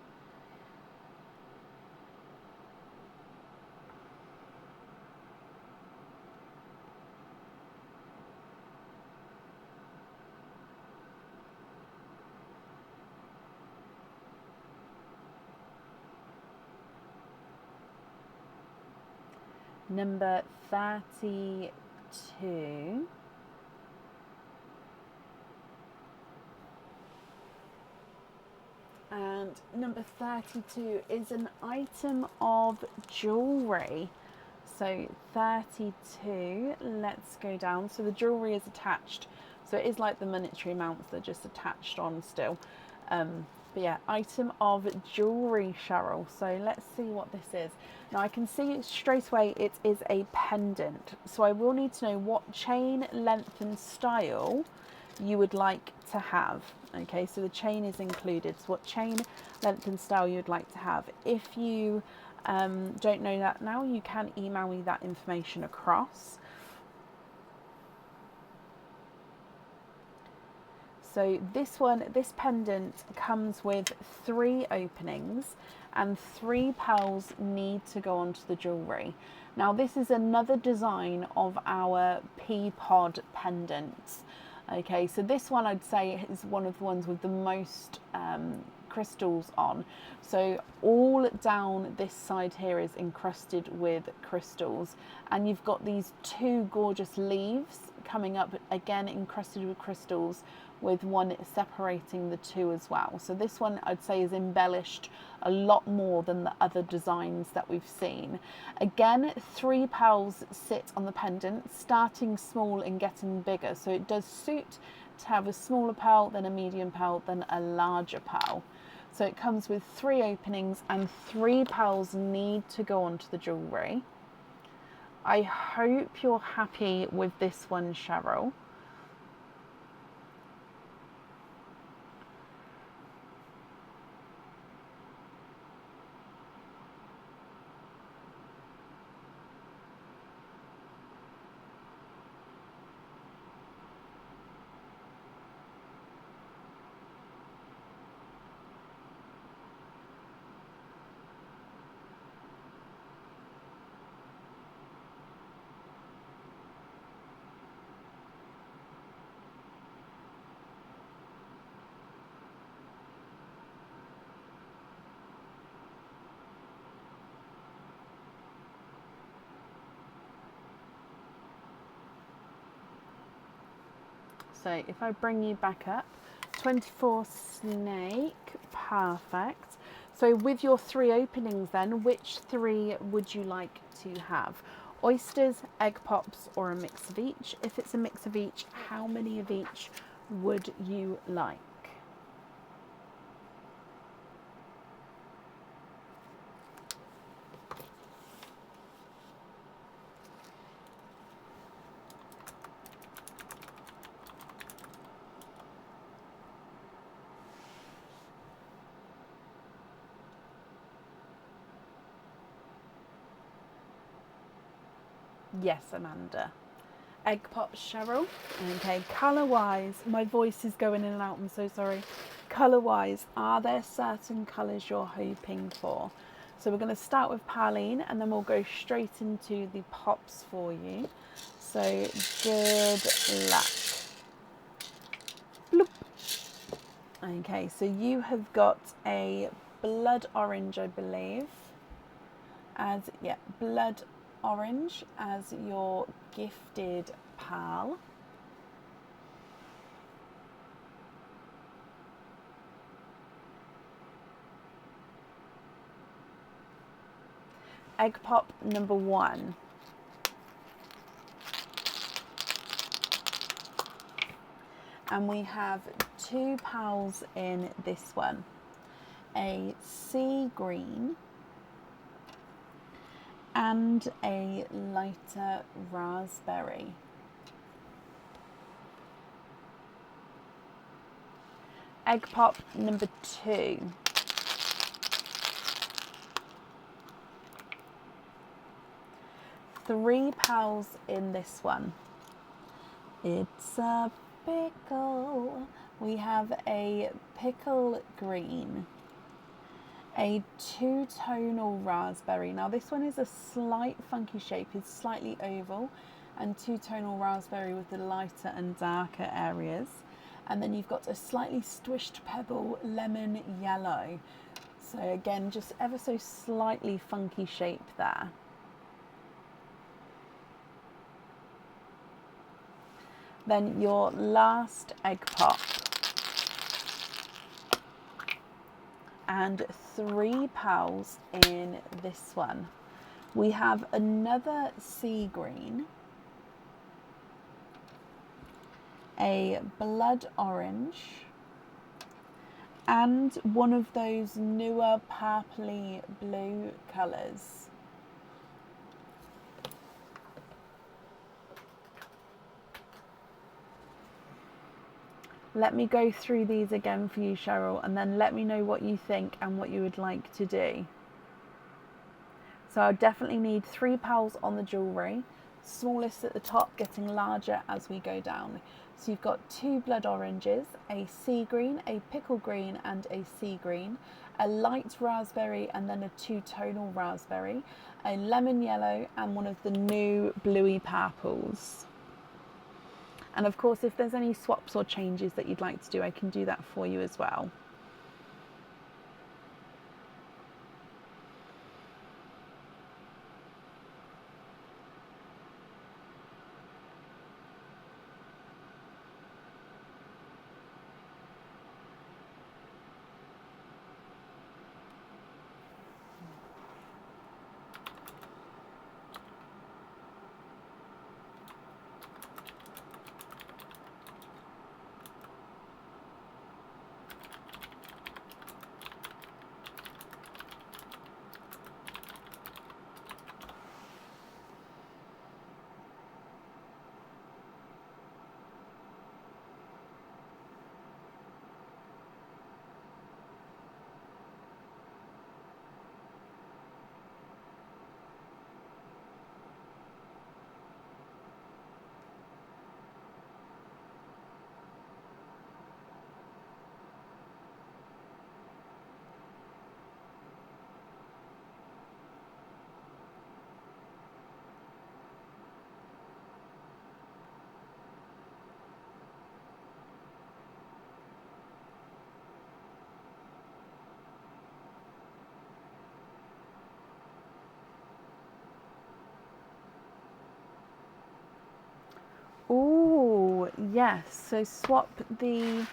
Speaker 1: Number 32. And number 32 is an item of jewellery. So 32, let's go down. So the jewellery is attached. So it is like the monetary amounts, they're just attached on still. But yeah, item of jewellery, Cheryl. So let's see what this is. Now I can see straight away it is a pendant. So I will need to know what chain, length and style you would like to have. Okay, so the chain is included. So what chain, length and style you would like to have. If you don't know that now, you can email me that information across. So this pendant comes with 3 openings and 3 pearls need to go onto the jewellery. Now this is another design of our pea pod pendants. Okay, so this one I'd say is one of the ones with the most crystals on. So all down this side here is encrusted with crystals, and you've got these 2 gorgeous leaves coming up, again encrusted with crystals, with one separating the 2 as well. So this one I'd say is embellished a lot more than the other designs that we've seen. Again, 3 pearls sit on the pendant, starting small and getting bigger. So it does suit to have a smaller pearl, then a medium pearl, then a larger pearl. So it comes with 3 openings and 3 pearls need to go onto the jewellery. I hope you're happy with this one, Cheryl. So if I bring you back up, 24 snake, perfect. So with your 3 openings then, which 3 would you like to have? Oysters, egg pops or a mix of each? If it's a mix of each, how many of each would you like? Yes, Amanda. Egg pops, Cheryl. Okay, colour wise, my voice is going in and out, I'm so sorry. Colour wise, are there certain colours you're hoping for? So we're going to start with Pauline and then we'll go straight into the pops for you. So good luck. Bloop. Okay, so you have got a blood orange, I believe. as, yeah, blood orange as your gifted pal. Egg pop number 1. And we have 2 pals in this one. A sea green and a lighter raspberry. Egg pop number 2. Three pals in this one. It's a pickle. We have a pickle green, a two-tonal raspberry. Now this one is a slight funky shape, it's slightly oval, and two-tonal raspberry with the lighter and darker areas. And then you've got a slightly squished pebble lemon yellow. So again, just ever so slightly funky shape there. Then your last egg pop. And 3 pals in this one. We have another sea green, a blood orange, and one of those newer purpley blue colours. Let me go through these again for you, Cheryl, and then let me know what you think and what you would like to do. So I definitely need 3 pals on the jewellery, smallest at the top, getting larger as we go down. So you've got 2 blood oranges, a sea green, a pickle green and a sea green, a light raspberry and then a two-tonal raspberry, a lemon yellow and one of the new bluey purples. And of course, if there's any swaps or changes that you'd like to do, I can do that for you as well. Oh, yes. So swap the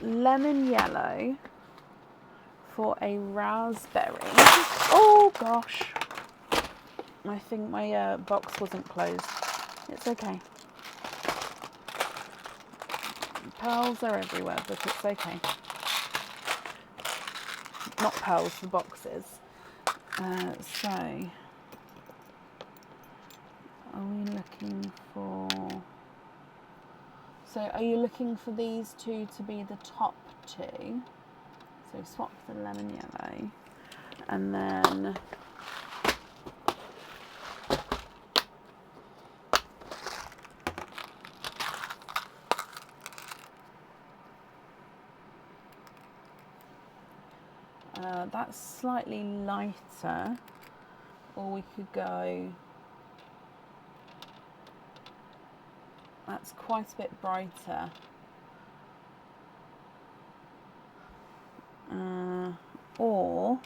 Speaker 1: lemon yellow for a raspberry. Oh, gosh. I think my box wasn't closed. It's okay. Pearls are everywhere, but it's okay. Not pearls, the boxes. So, are we looking for... So are you looking for these two to be the top two? So swap the lemon yellow. And then... that's slightly lighter, or we could go, that's quite a bit brighter. Or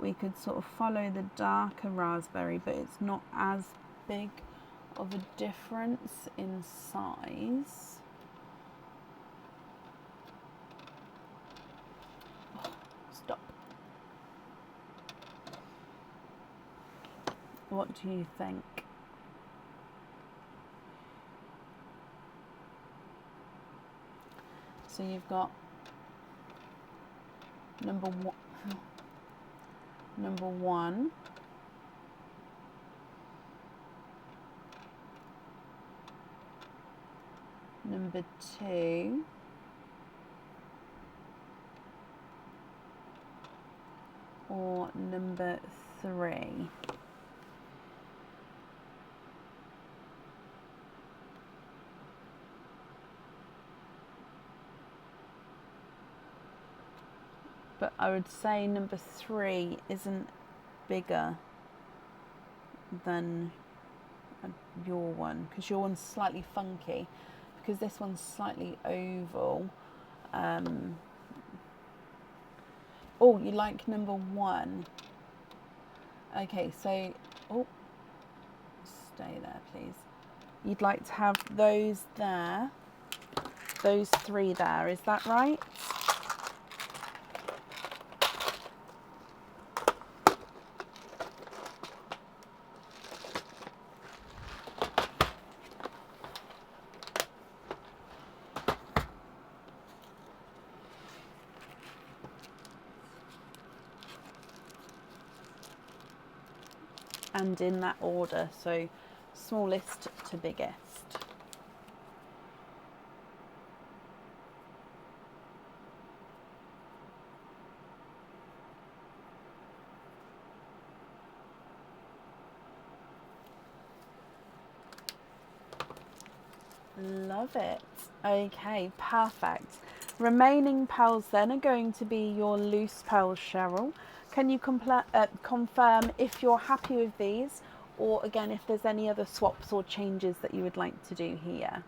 Speaker 1: we could sort of follow the darker raspberry, but it's not as big of a difference in size. Oh, stop. What do you think? So you've got number one, number two, or number three. But I would say number three isn't bigger than your one, because your one's slightly funky, because this one's slightly oval. Oh, you like number one? Okay, so, oh, stay there please. You'd like to have those there, those three there, is that right? And in that order, so smallest to biggest. Love it. Okay, perfect. Remaining pearls then are going to be your loose pearls, Cheryl. Can you confirm if you're happy with these, or again if there's any other swaps or changes that you would like to do here?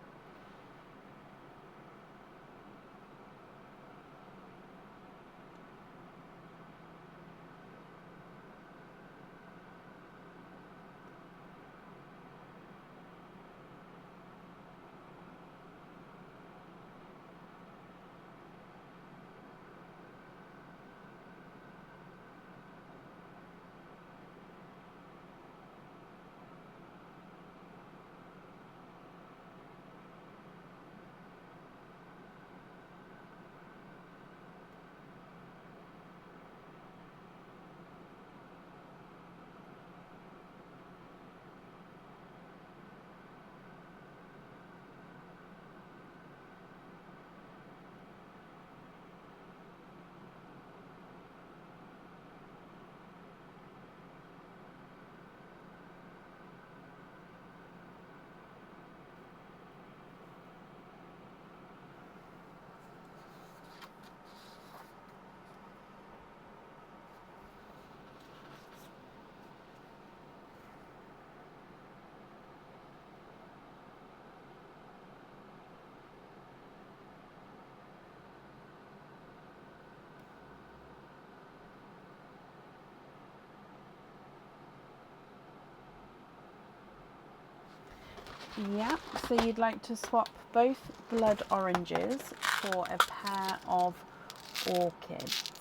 Speaker 1: Yeah, so you'd like to swap both blood oranges for a pair of orchids.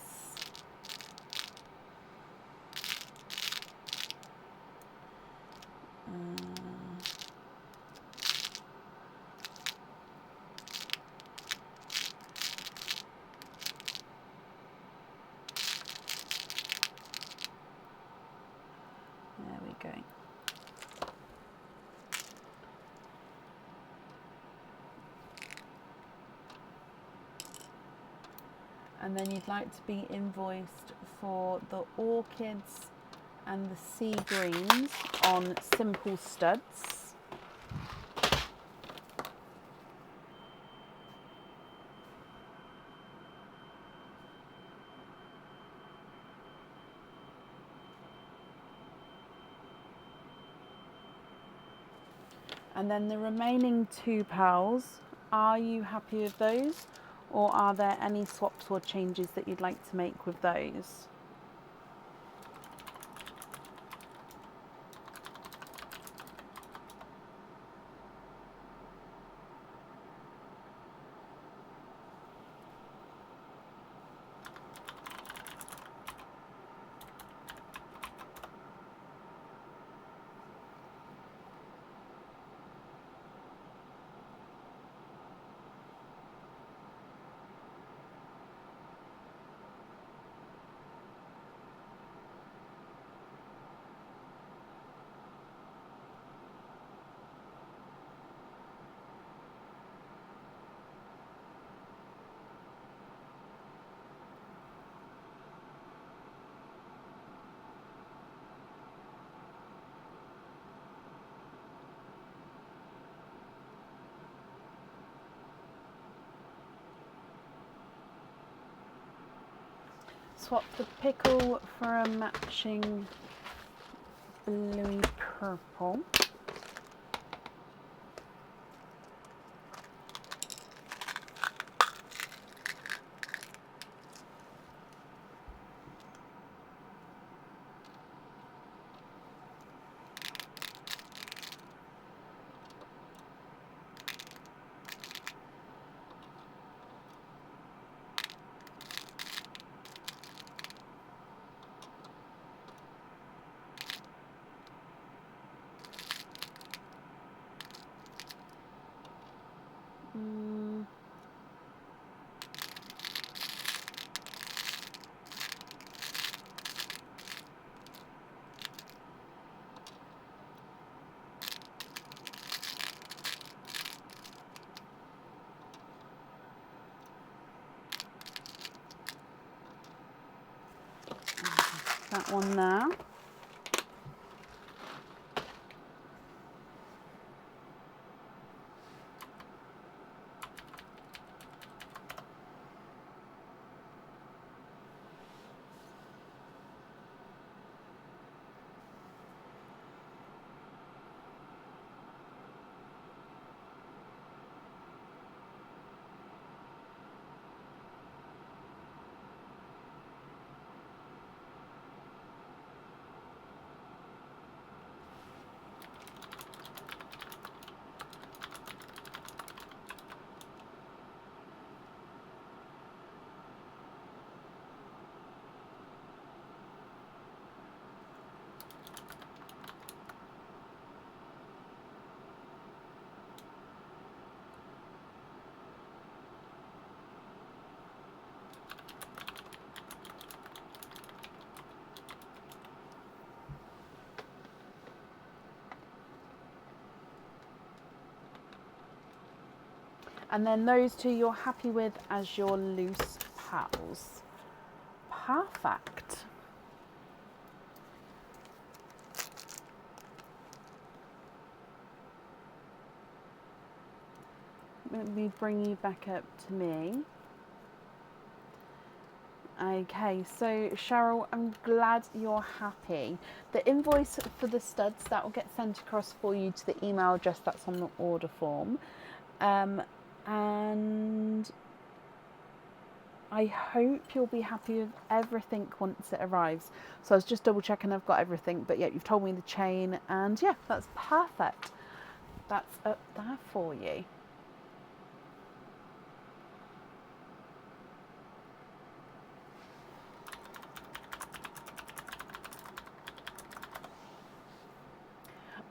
Speaker 1: There we go. And then you'd like to be invoiced for the orchids and the sea greens on simple studs. And then the remaining two pearls, are you happy with those? Or are there any swaps or changes that you'd like to make with those? swap the pickle for a matching bluey purple. That one there. And then those two you're happy with as your loose pals. Perfect. Let me bring you back up to me. Okay, so Cheryl, I'm glad you're happy. The invoice for the studs, that will get sent across for you to the email address that's on the order form. And I hope you'll be happy with everything once it arrives. So I was just double checking I've got everything, but yeah, you've told me the chain, and yeah, that's perfect. That's up there for you.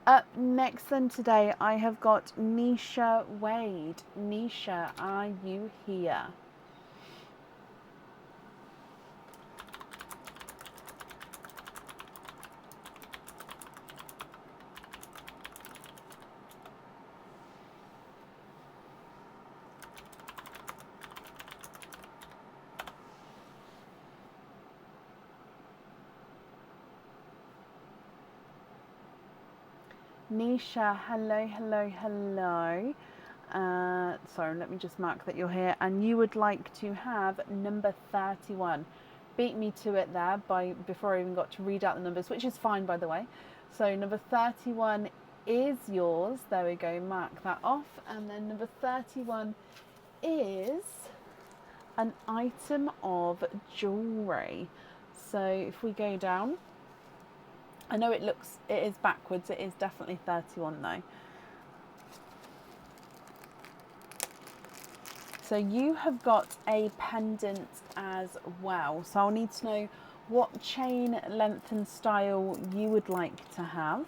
Speaker 1: Up next then today, I have got Nisha Wade. Nisha, are you here? Nisha, hello, hello, hello. Sorry, let me just mark that you're here. And you would like to have number 31. Beat me to it there before I even got to read out the numbers, which is fine, by the way. So number 31 is yours. There we go, mark that off. And then number 31 is an item of jewellery. So if we go down, I know it is backwards, it is definitely 31 though. So you have got a pendant as well. So I'll need to know what chain length and style you would like to have.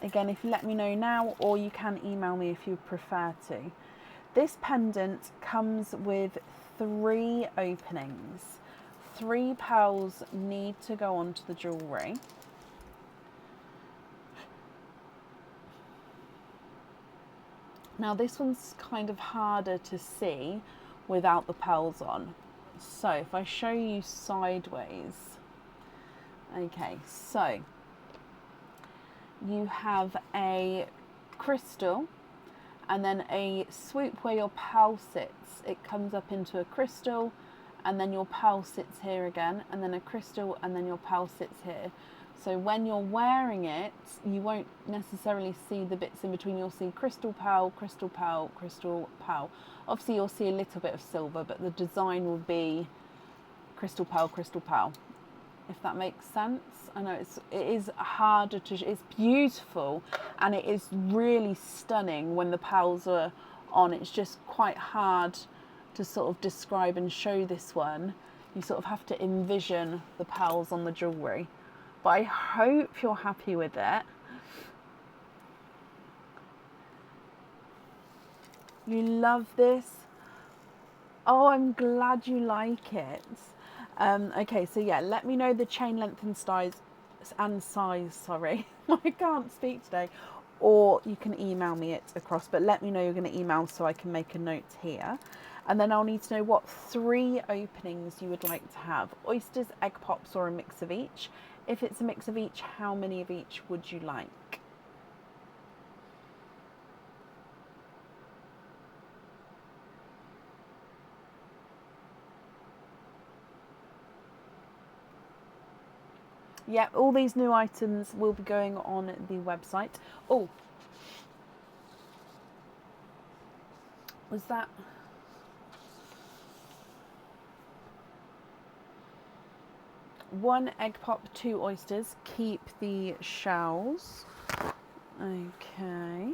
Speaker 1: Again, if you let me know now, or you can email me if you prefer to. This pendant comes with 3 openings. 3 pearls need to go onto the jewellery. Now this one's kind of harder to see without the pearls on. So if I show you sideways. Okay, so you have a crystal and then a swoop where your pearl sits. It comes up into a crystal and then your pearl sits here again, and then a crystal, and then your pearl sits here. So when you're wearing it, you won't necessarily see the bits in between. You'll see crystal pearl, crystal pearl, crystal pearl. Obviously you'll see a little bit of silver, but the design will be crystal pearl, crystal pearl, if that makes sense. I know it is harder to, it's beautiful, and it is really stunning when the pearls are on. It's just quite hard to sort of describe and show this one. You sort of have to envision the pearls on the jewellery. But I hope you're happy with it. You love this? Oh, I'm glad you like it. Okay, so yeah, let me know the chain length and size, sorry. I can't speak today. Or you can email me it across, but let me know you're going to email so I can make a note here. And then I'll need to know what 3 openings you would like to have. Oysters, egg pops, or a mix of each. If it's a mix of each, how many of each would you like? Yeah, all these new items will be going on the website. Oh, was that... One egg pop, 2 oysters. Keep the shells. Okay.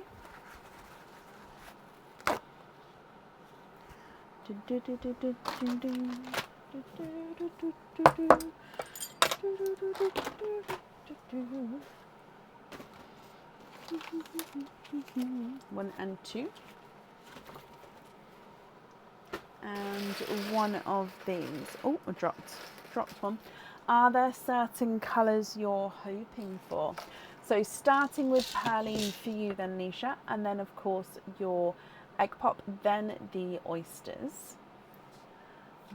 Speaker 1: One and 2. And one of these. Oh, I dropped one. Are there certain colours you're hoping for? So starting with Pearline for you then, Nisha, and then of course your egg pop, then the oysters.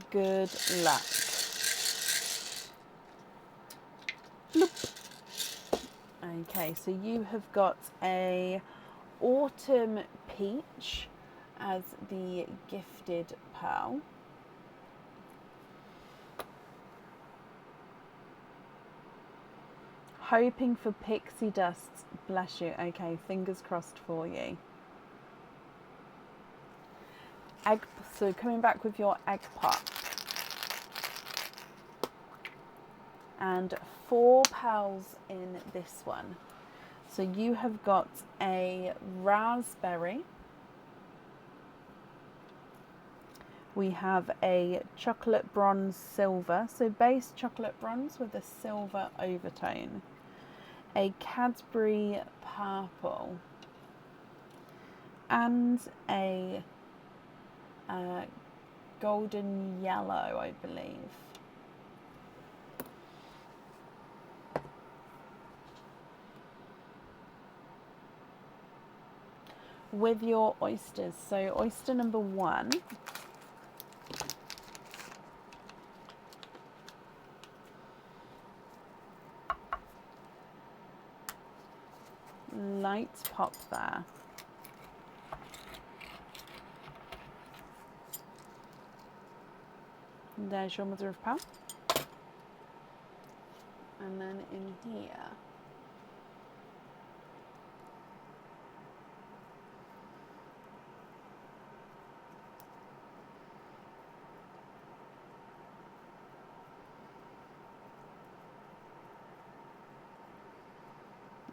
Speaker 1: Good luck. Bloop. Okay, so you have got a autumn peach as the gifted pearl. Hoping for pixie dust. Bless you. Okay, fingers crossed for you. So coming back with your egg pop. And 4 pearls in this one. So you have got a raspberry. We have a chocolate bronze silver. So base chocolate bronze with a silver overtone. A Cadbury purple. And a golden yellow, I believe. With your oysters. So oyster number 1. Light pop there. And there's your mother of pearl. And then in here,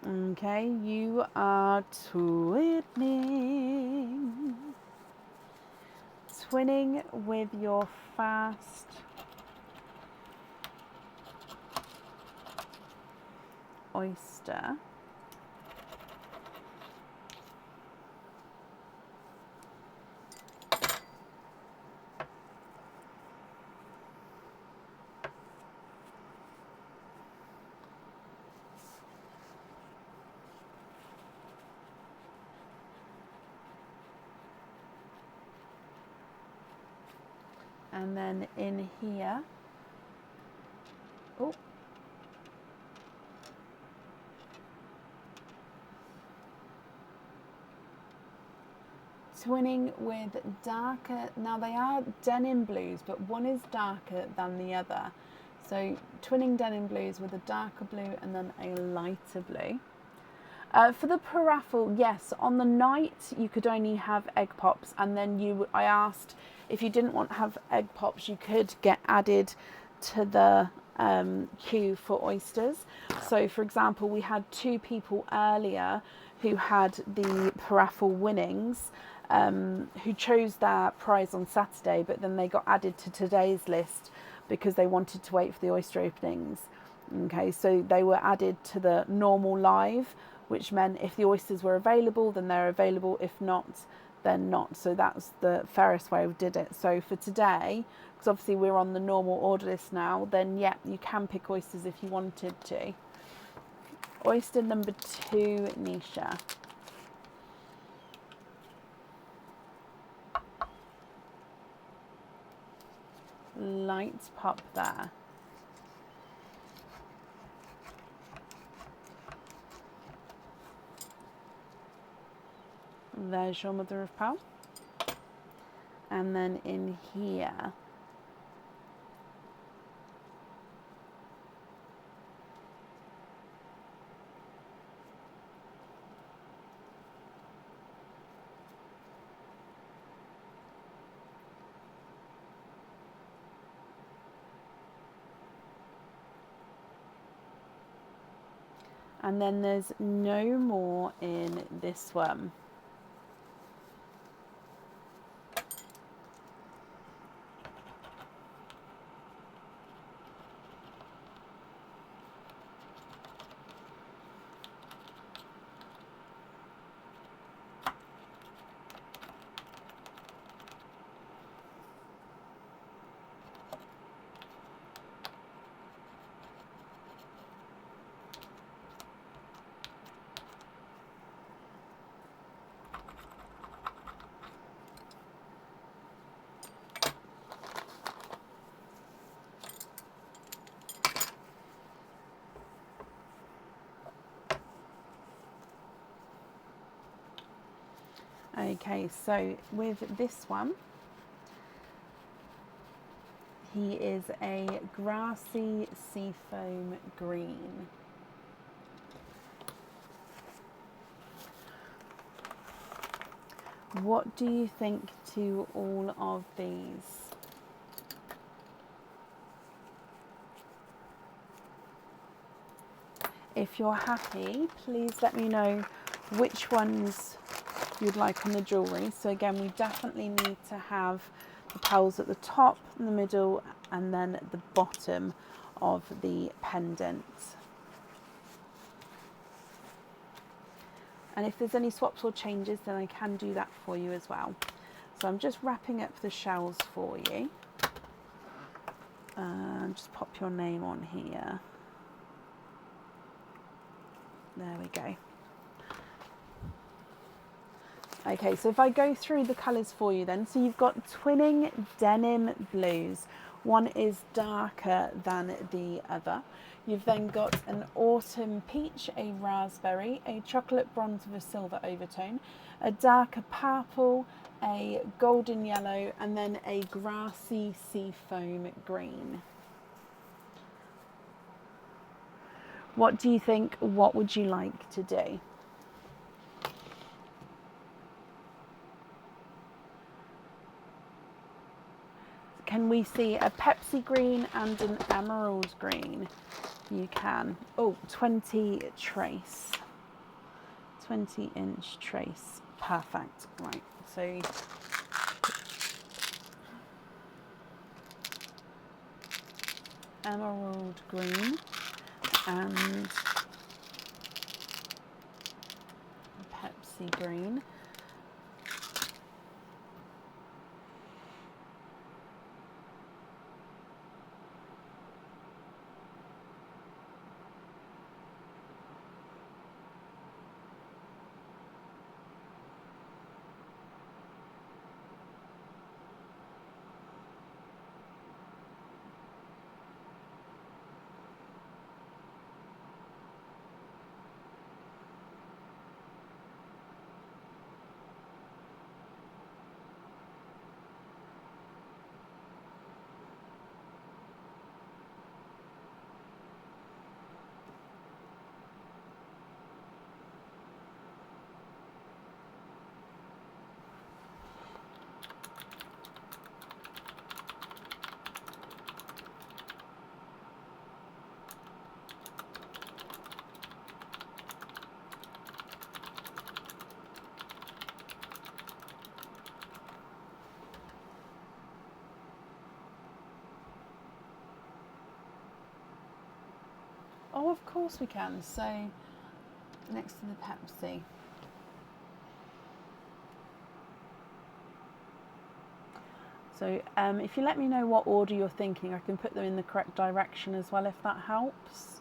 Speaker 1: okay, you are twinning with your fast oyster. And then in here, oh, twinning with darker, now they are denim blues, but one is darker than the other. So twinning denim blues with a darker blue and then a lighter blue. For the paraffle, yes, on the night you could only have egg pops, and then I asked if you didn't want to have egg pops, you could get added to the queue for oysters. So for example, we had 2 people earlier who had the paraffle winnings, who chose their prize on Saturday, but then they got added to today's list because they wanted to wait for the oyster openings. Okay, so they were added to the normal live, which meant if the oysters were available, then they're available. If not, then not. So that's the fairest way we did it. So for today, because obviously we're on the normal order list now, then yeah, you can pick oysters if you wanted to. Oyster number 2, Nisha. Light pop there. There's your mother of pearl. And then in here, and then there's no more in this one. Okay, so with this one, he is a grassy seafoam green. What do you think to all of these? If you're happy, please let me know which ones you'd like on the jewellery. So again, we definitely need to have the pearls at the top, in the middle, and then at the bottom of the pendant. And if there's any swaps or changes, then I can do that for you as well. So I'm just wrapping up the shells for you. Just pop your name on here. There we go. Okay, so if I go through the colours for you then, so you've got twinning denim blues. One is darker than the other. You've then got an autumn peach, a raspberry, a chocolate bronze with a silver overtone, a darker purple, a golden yellow, and then a grassy seafoam green. What do you think? What would you like to do? Can we see a Pepsi green and an emerald green? You can. Oh, 20 trace. 20-inch trace. Perfect. Right. So emerald green and Pepsi green. Oh, of course we can. So next to the Pepsi. So if you let me know what order you're thinking, I can put them in the correct direction as well, if that helps.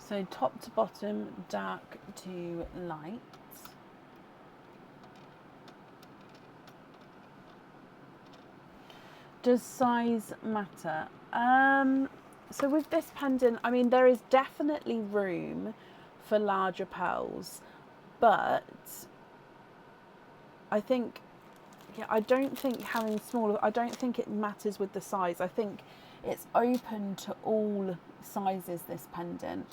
Speaker 1: So top to bottom, dark to light. Does size matter? So with this pendant, I mean, there is definitely room for larger pearls, but I think, yeah, I don't think having smaller, I don't think it matters with the size. I think it's open to all sizes, this pendant.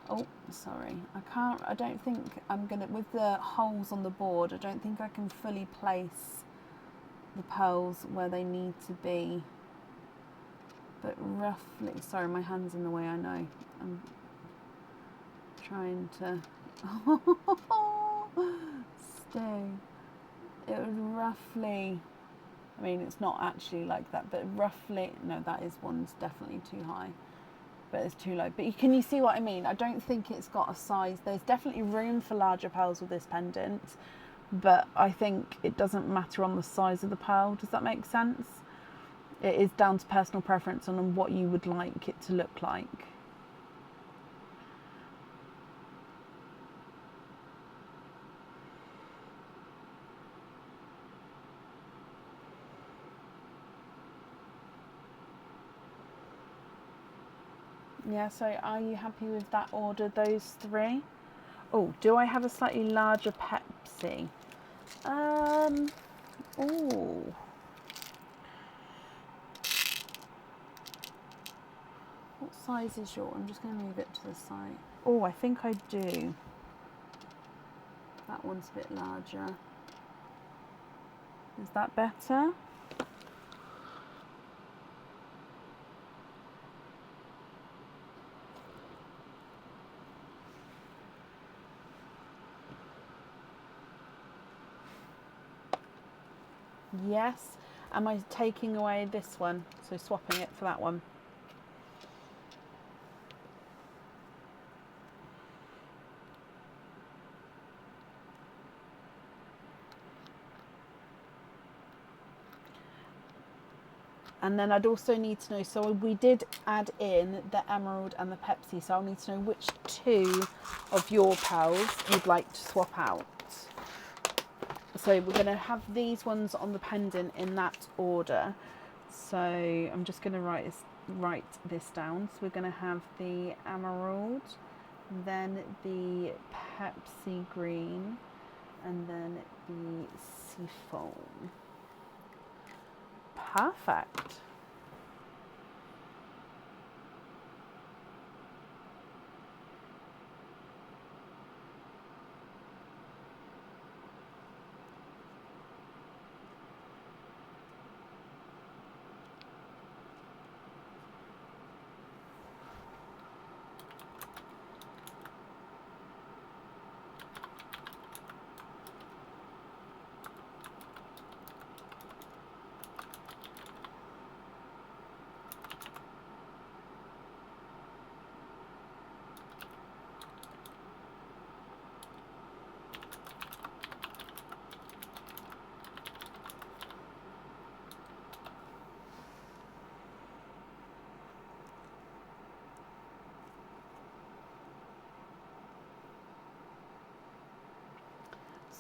Speaker 1: Oh, sorry, I don't think I'm gonna, with the holes on the board, I don't think I can fully place the pearls where they need to be. But roughly, sorry, my hand's in the way, I know. I'm trying to stay. It would roughly, I mean, it's not actually like that, but roughly, no, that is one's definitely too high. But it's too low. But can you see what I mean? I don't think it's got a size. There's definitely room for larger pearls with this pendant, but I think it doesn't matter on the size of the pearl. Does that make sense? It is down to personal preference on what you would like it to look like. Yeah, so are you happy with that order, those three? Oh, do I have a slightly larger Pepsi? Oh. What size is yours? I'm just going to move it to the side. Oh, I think I do. That one's a bit larger. Is that better? Yes. Am I taking away this one? So swapping it for that one. And then I'd also need to know, so we did add in the emerald and the Pepsi, so I'll need to know which two of your pearls you'd like to swap out. So we're going to have these ones on the pendant in that order. So I'm just going to write this down. So we're going to have the emerald, then the Pepsi green, and then the seafoam. Perfect.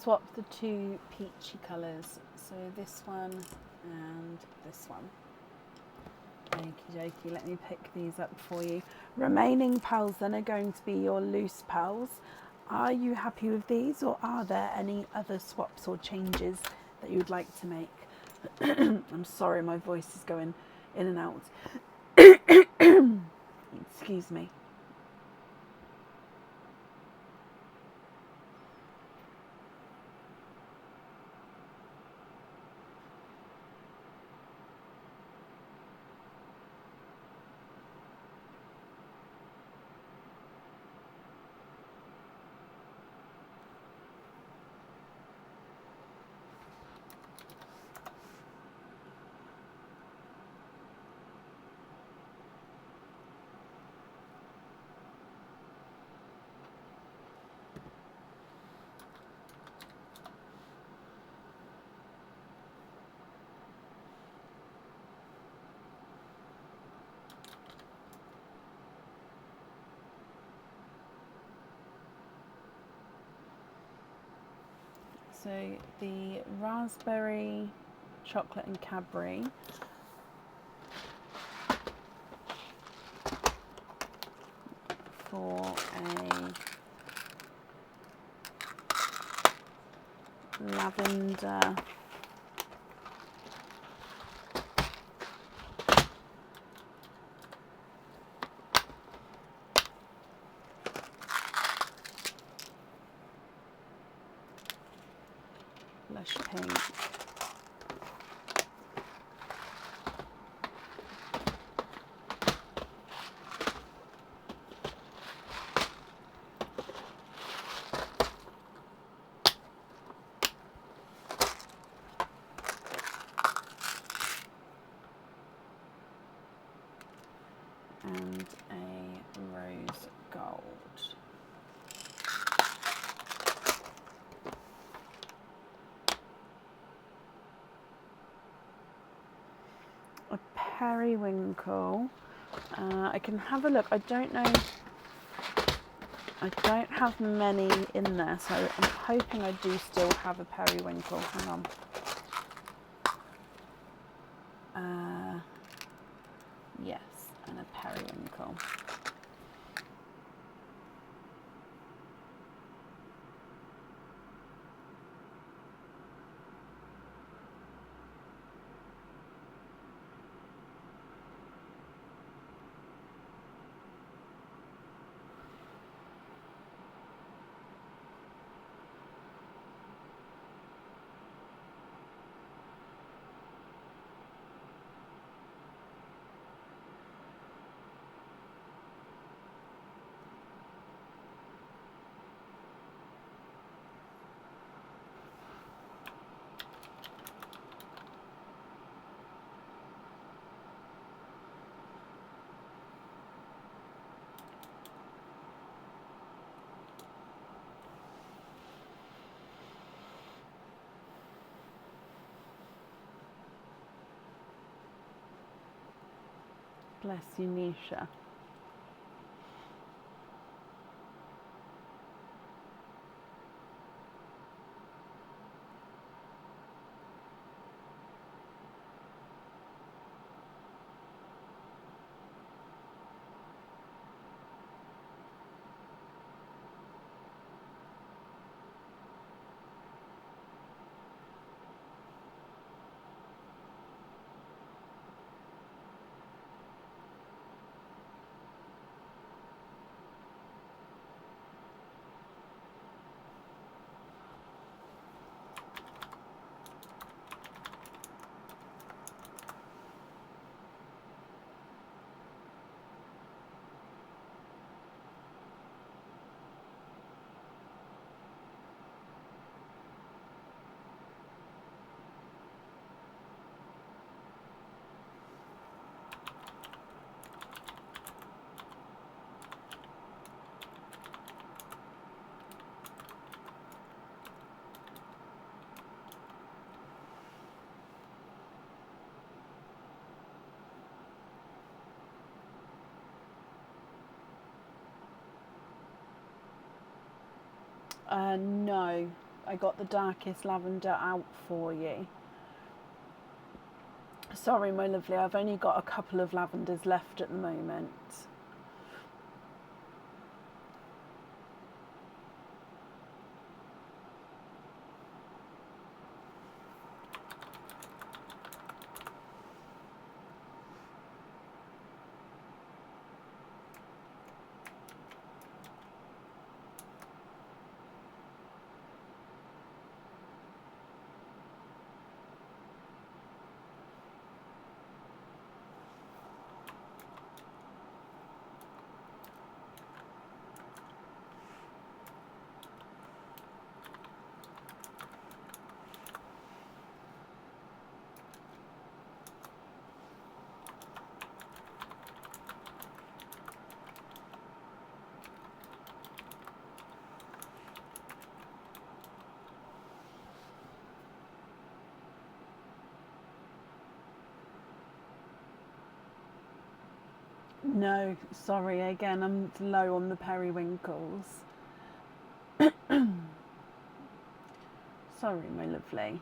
Speaker 1: swap the two peachy colours. So this one and this one. Okie dokie, let me pick these up for you. Remaining pals then are going to be your loose pals. Are you happy with these, or are there any other swaps or changes that you would like to make? I'm sorry, my voice is going in and out. Excuse me. So the raspberry, chocolate and Cadbury for a lavender blush pink. And a rose gold. A periwinkle. I can have a look. I don't know. I don't have many in there, so I'm hoping I do still have a periwinkle. Hang on. Yes, and a periwinkle. Bless you, Nisha. No, I got the darkest lavender out for you. Sorry, my lovely, I've only got a couple of lavenders left at the moment. No, sorry, again, I'm low on the periwinkles. Sorry, my lovely.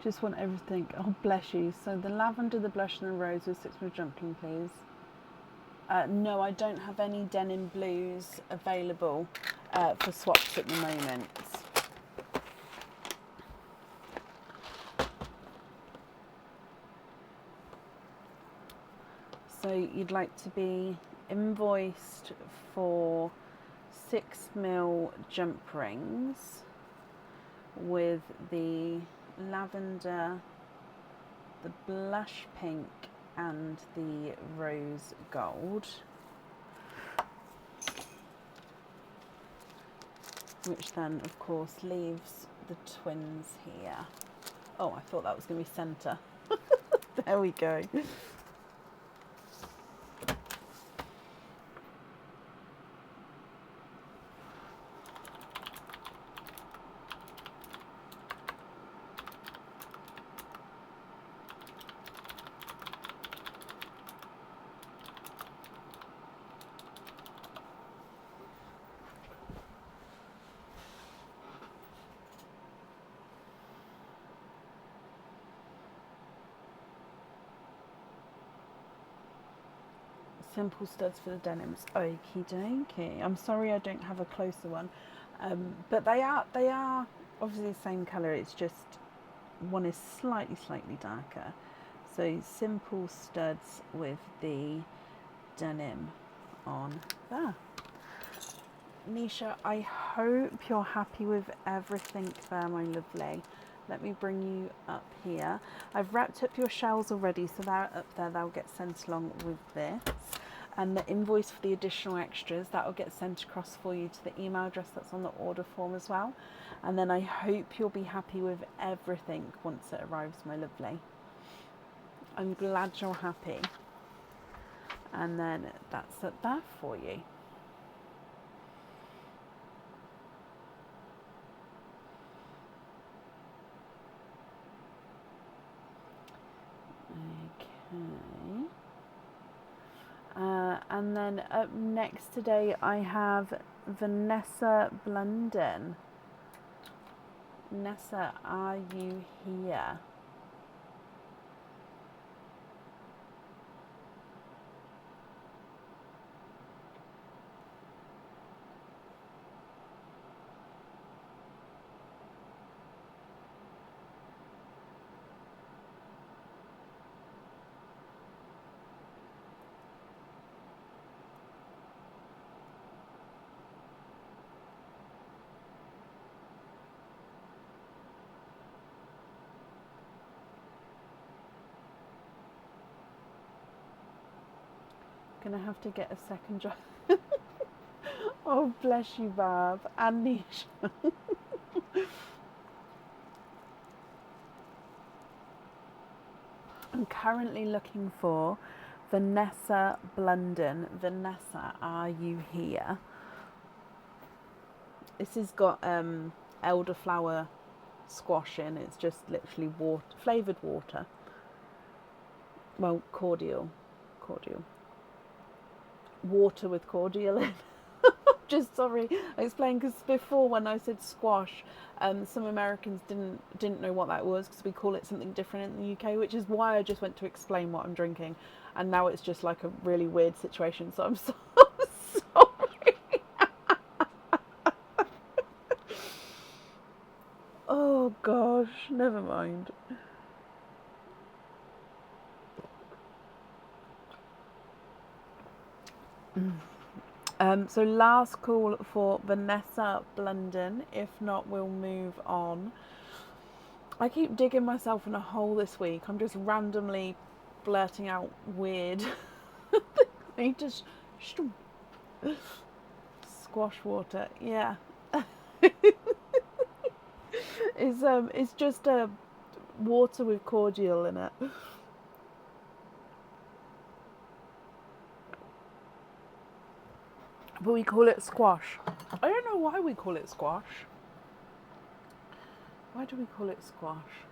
Speaker 1: Just want everything. Oh, bless you. So the lavender, the blush and the rose with 6 more jumping, please. No, I don't have any denim blues available for swaps at the moment. So you'd like to be invoiced for 6mm jump rings with the lavender, the blush pink and the rose gold, which then of course leaves the twins here. Oh, I thought that was going to be centre. There we go. Simple studs for the denims. Okie dokie. I'm sorry I don't have a closer one, but they are obviously the same colour. It's just one is slightly darker. So simple studs with the denim on there. Nisha, I hope you're happy with everything there, my lovely. Let me bring you up here. I've wrapped up your shells already, so they're up there. They'll get sent along with this. And the invoice for the additional extras, that will get sent across for you to the email address that's on the order form as well. And then I hope you'll be happy with everything once it arrives, my lovely. I'm glad you're happy. And then that's up there for you. Okay. And then up next today I have Vanessa Blunden. Vanessa, are you here? Gonna have to get a second job. Oh, bless you, Bab. And Nisha. I'm currently looking for Vanessa Blunden. Vanessa, are you here? This has got elderflower squash in. It's just literally water, flavoured water. Well, cordial. Water with cordial in. Just sorry, I explained because before when I said squash, some Americans didn't know what that was because we call it something different in the UK, which is why I just went to explain what I'm drinking, and now it's just like a really weird situation. So I'm so sorry. Oh gosh, never mind. So last call for Vanessa Blunden. If not, we'll move on. I keep digging myself in a hole this week. I'm just randomly blurting out weird. I just squash water. Yeah, it's just a water with cordial in it. But we call it squash. I don't know why we call it squash. Why do we call it squash?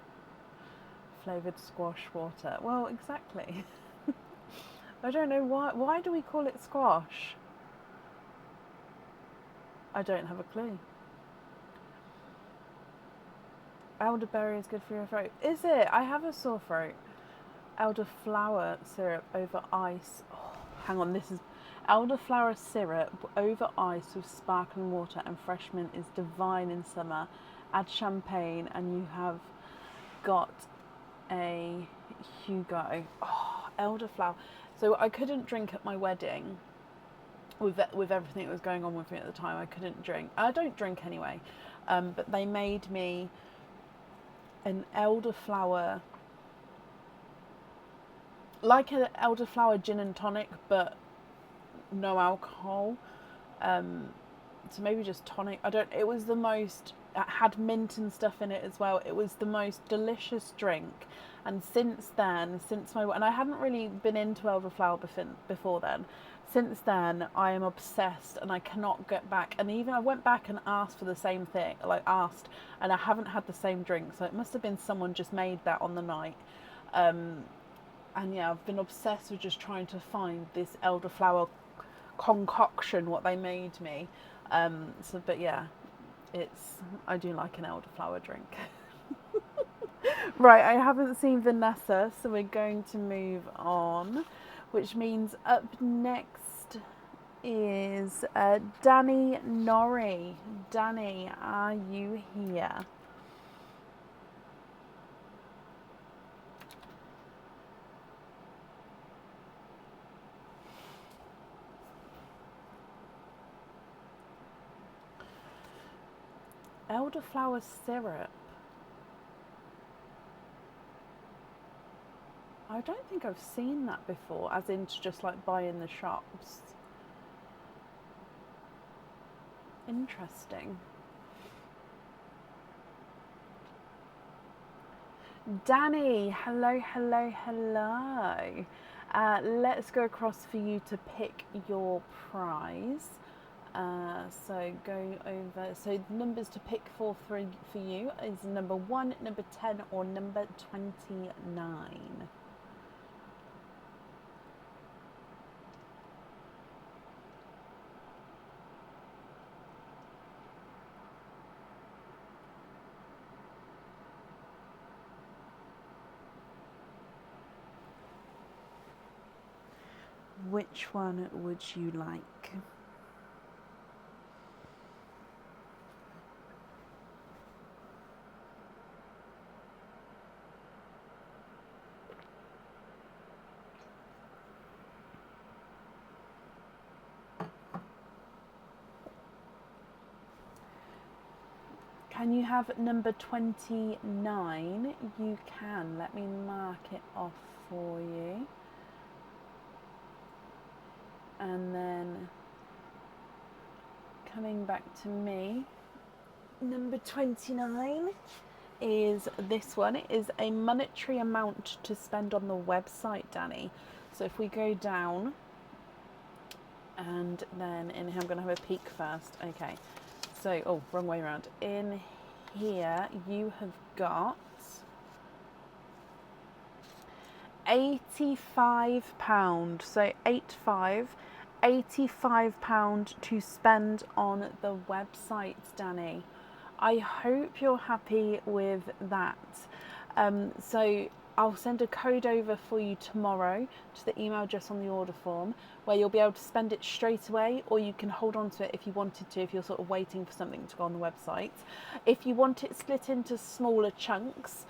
Speaker 1: Flavoured squash water. Well, exactly. I don't know why. Why do we call it squash? I don't have a clue. Elderberry is good for your throat. Is it? I have a sore throat. Elderflower syrup over ice. Oh, hang on, this is elderflower syrup over ice with sparkling water and fresh mint is divine in summer. Add champagne and you have got a Hugo. Oh, elderflower. So I couldn't drink at my wedding with everything that was going on with me at the time. I couldn't drink. I don't drink anyway. But they made me an elderflower, like an elderflower gin and tonic, but no alcohol. So maybe just tonic. I don't. It was the most. It had mint and stuff in it as well. It was the most delicious drink. And since then, and I hadn't really been into elderflower before then. Since then, I am obsessed, and I cannot get back. And even I went back and asked for the same thing, and I haven't had the same drink. So it must have been someone just made that on the night. And yeah, I've been obsessed with just trying to find this elderflower concoction, what they made me. But yeah, I do like an elderflower drink. Right, I haven't seen Vanessa, so we're going to move on, which means up next is Danny Norrie. Danny, are you here? Elderflower syrup. I don't think I've seen that before, as in to just like buy in the shops. Interesting. Danny, hello. Let's go across for you to pick your prize. So go over. So the numbers to pick for you is number 1, number 10, or number 29. Which one would you like? Can you have number 29? You can. Let me mark it off for you. And then coming back to me, number 29 is this one. It is a monetary amount to spend on the website, Danny. So if we go down, and then in here, I'm going to have a peek first. Okay, so, oh, wrong way around. In here, you have got £85. So 85 £85 to spend on the website, Danny. I hope you're happy with that. So I'll send a code over for you tomorrow to the email address on the order form, where you'll be able to spend it straight away, or you can hold on to it if you wanted to, if you're sort of waiting for something to go on the website. If you want it split into smaller chunks,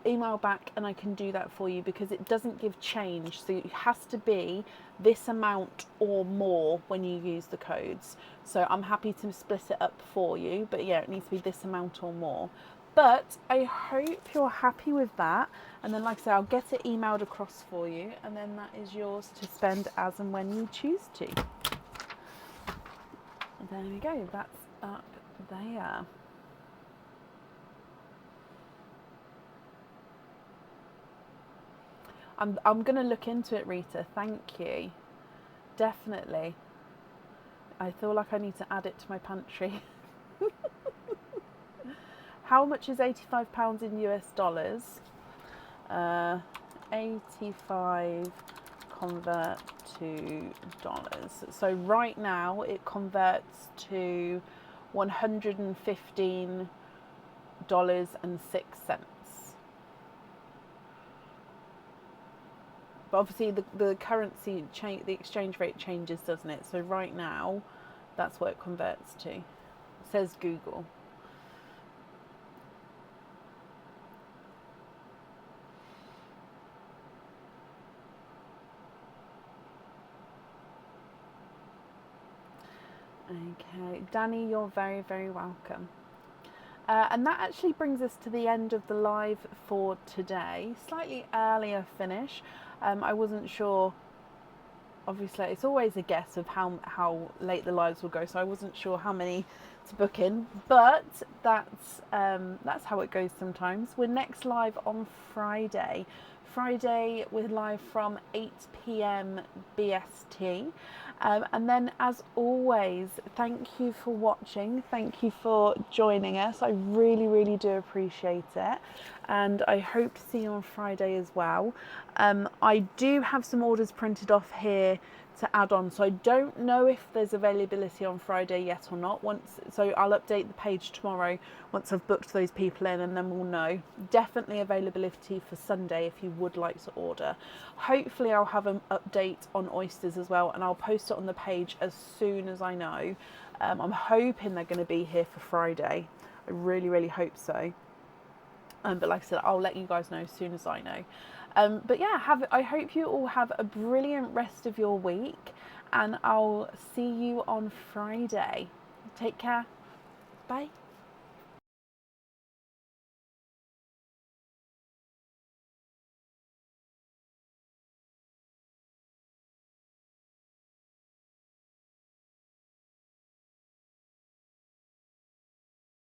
Speaker 1: email back and I can do that for you, because it doesn't give change. So it has to be this amount or more when you use the codes. So I'm happy to split it up for you, but yeah, it needs to be this amount or more. But I hope you're happy with that. And then, like I say, I'll get it emailed across for you, and then that is yours to spend as and when you choose to. There we go, that's up there. I'm going to look into it, Rita. Thank you. Definitely. I feel like I need to add it to my pantry. How much is £85 in US dollars? 85 convert to dollars. So right now it converts to $115.06. But obviously the currency change, the exchange rate changes, doesn't it? So right now, that's what it converts to. It says Google. Okay, Danny, you're very, very welcome. And that actually brings us to the end of the live for today. Slightly earlier finish. I wasn't sure. Obviously, it's always a guess of how late the lives will go, so I wasn't sure how many to book in. But that's how it goes sometimes. We're next live on Friday. Friday, we're live from 8 p.m. BST. And then, as always, thank you for watching. Thank you for joining us. I really, really do appreciate it. And I hope to see you on Friday as well. I do have some orders printed off here to add on, so I don't know if there's availability on Friday yet or not. So I'll update the page tomorrow once I've booked those people in, and then we'll know. Definitely availability for Sunday if you would like to order. Hopefully I'll have an update on oysters as well, and I'll post it on the page as soon as I know. I'm hoping they're going to be here for Friday. I really, really hope so. But like I said, I'll let you guys know as soon as I know. But yeah, I hope you all have a brilliant rest of your week, and I'll see you on Friday. Take care. Bye.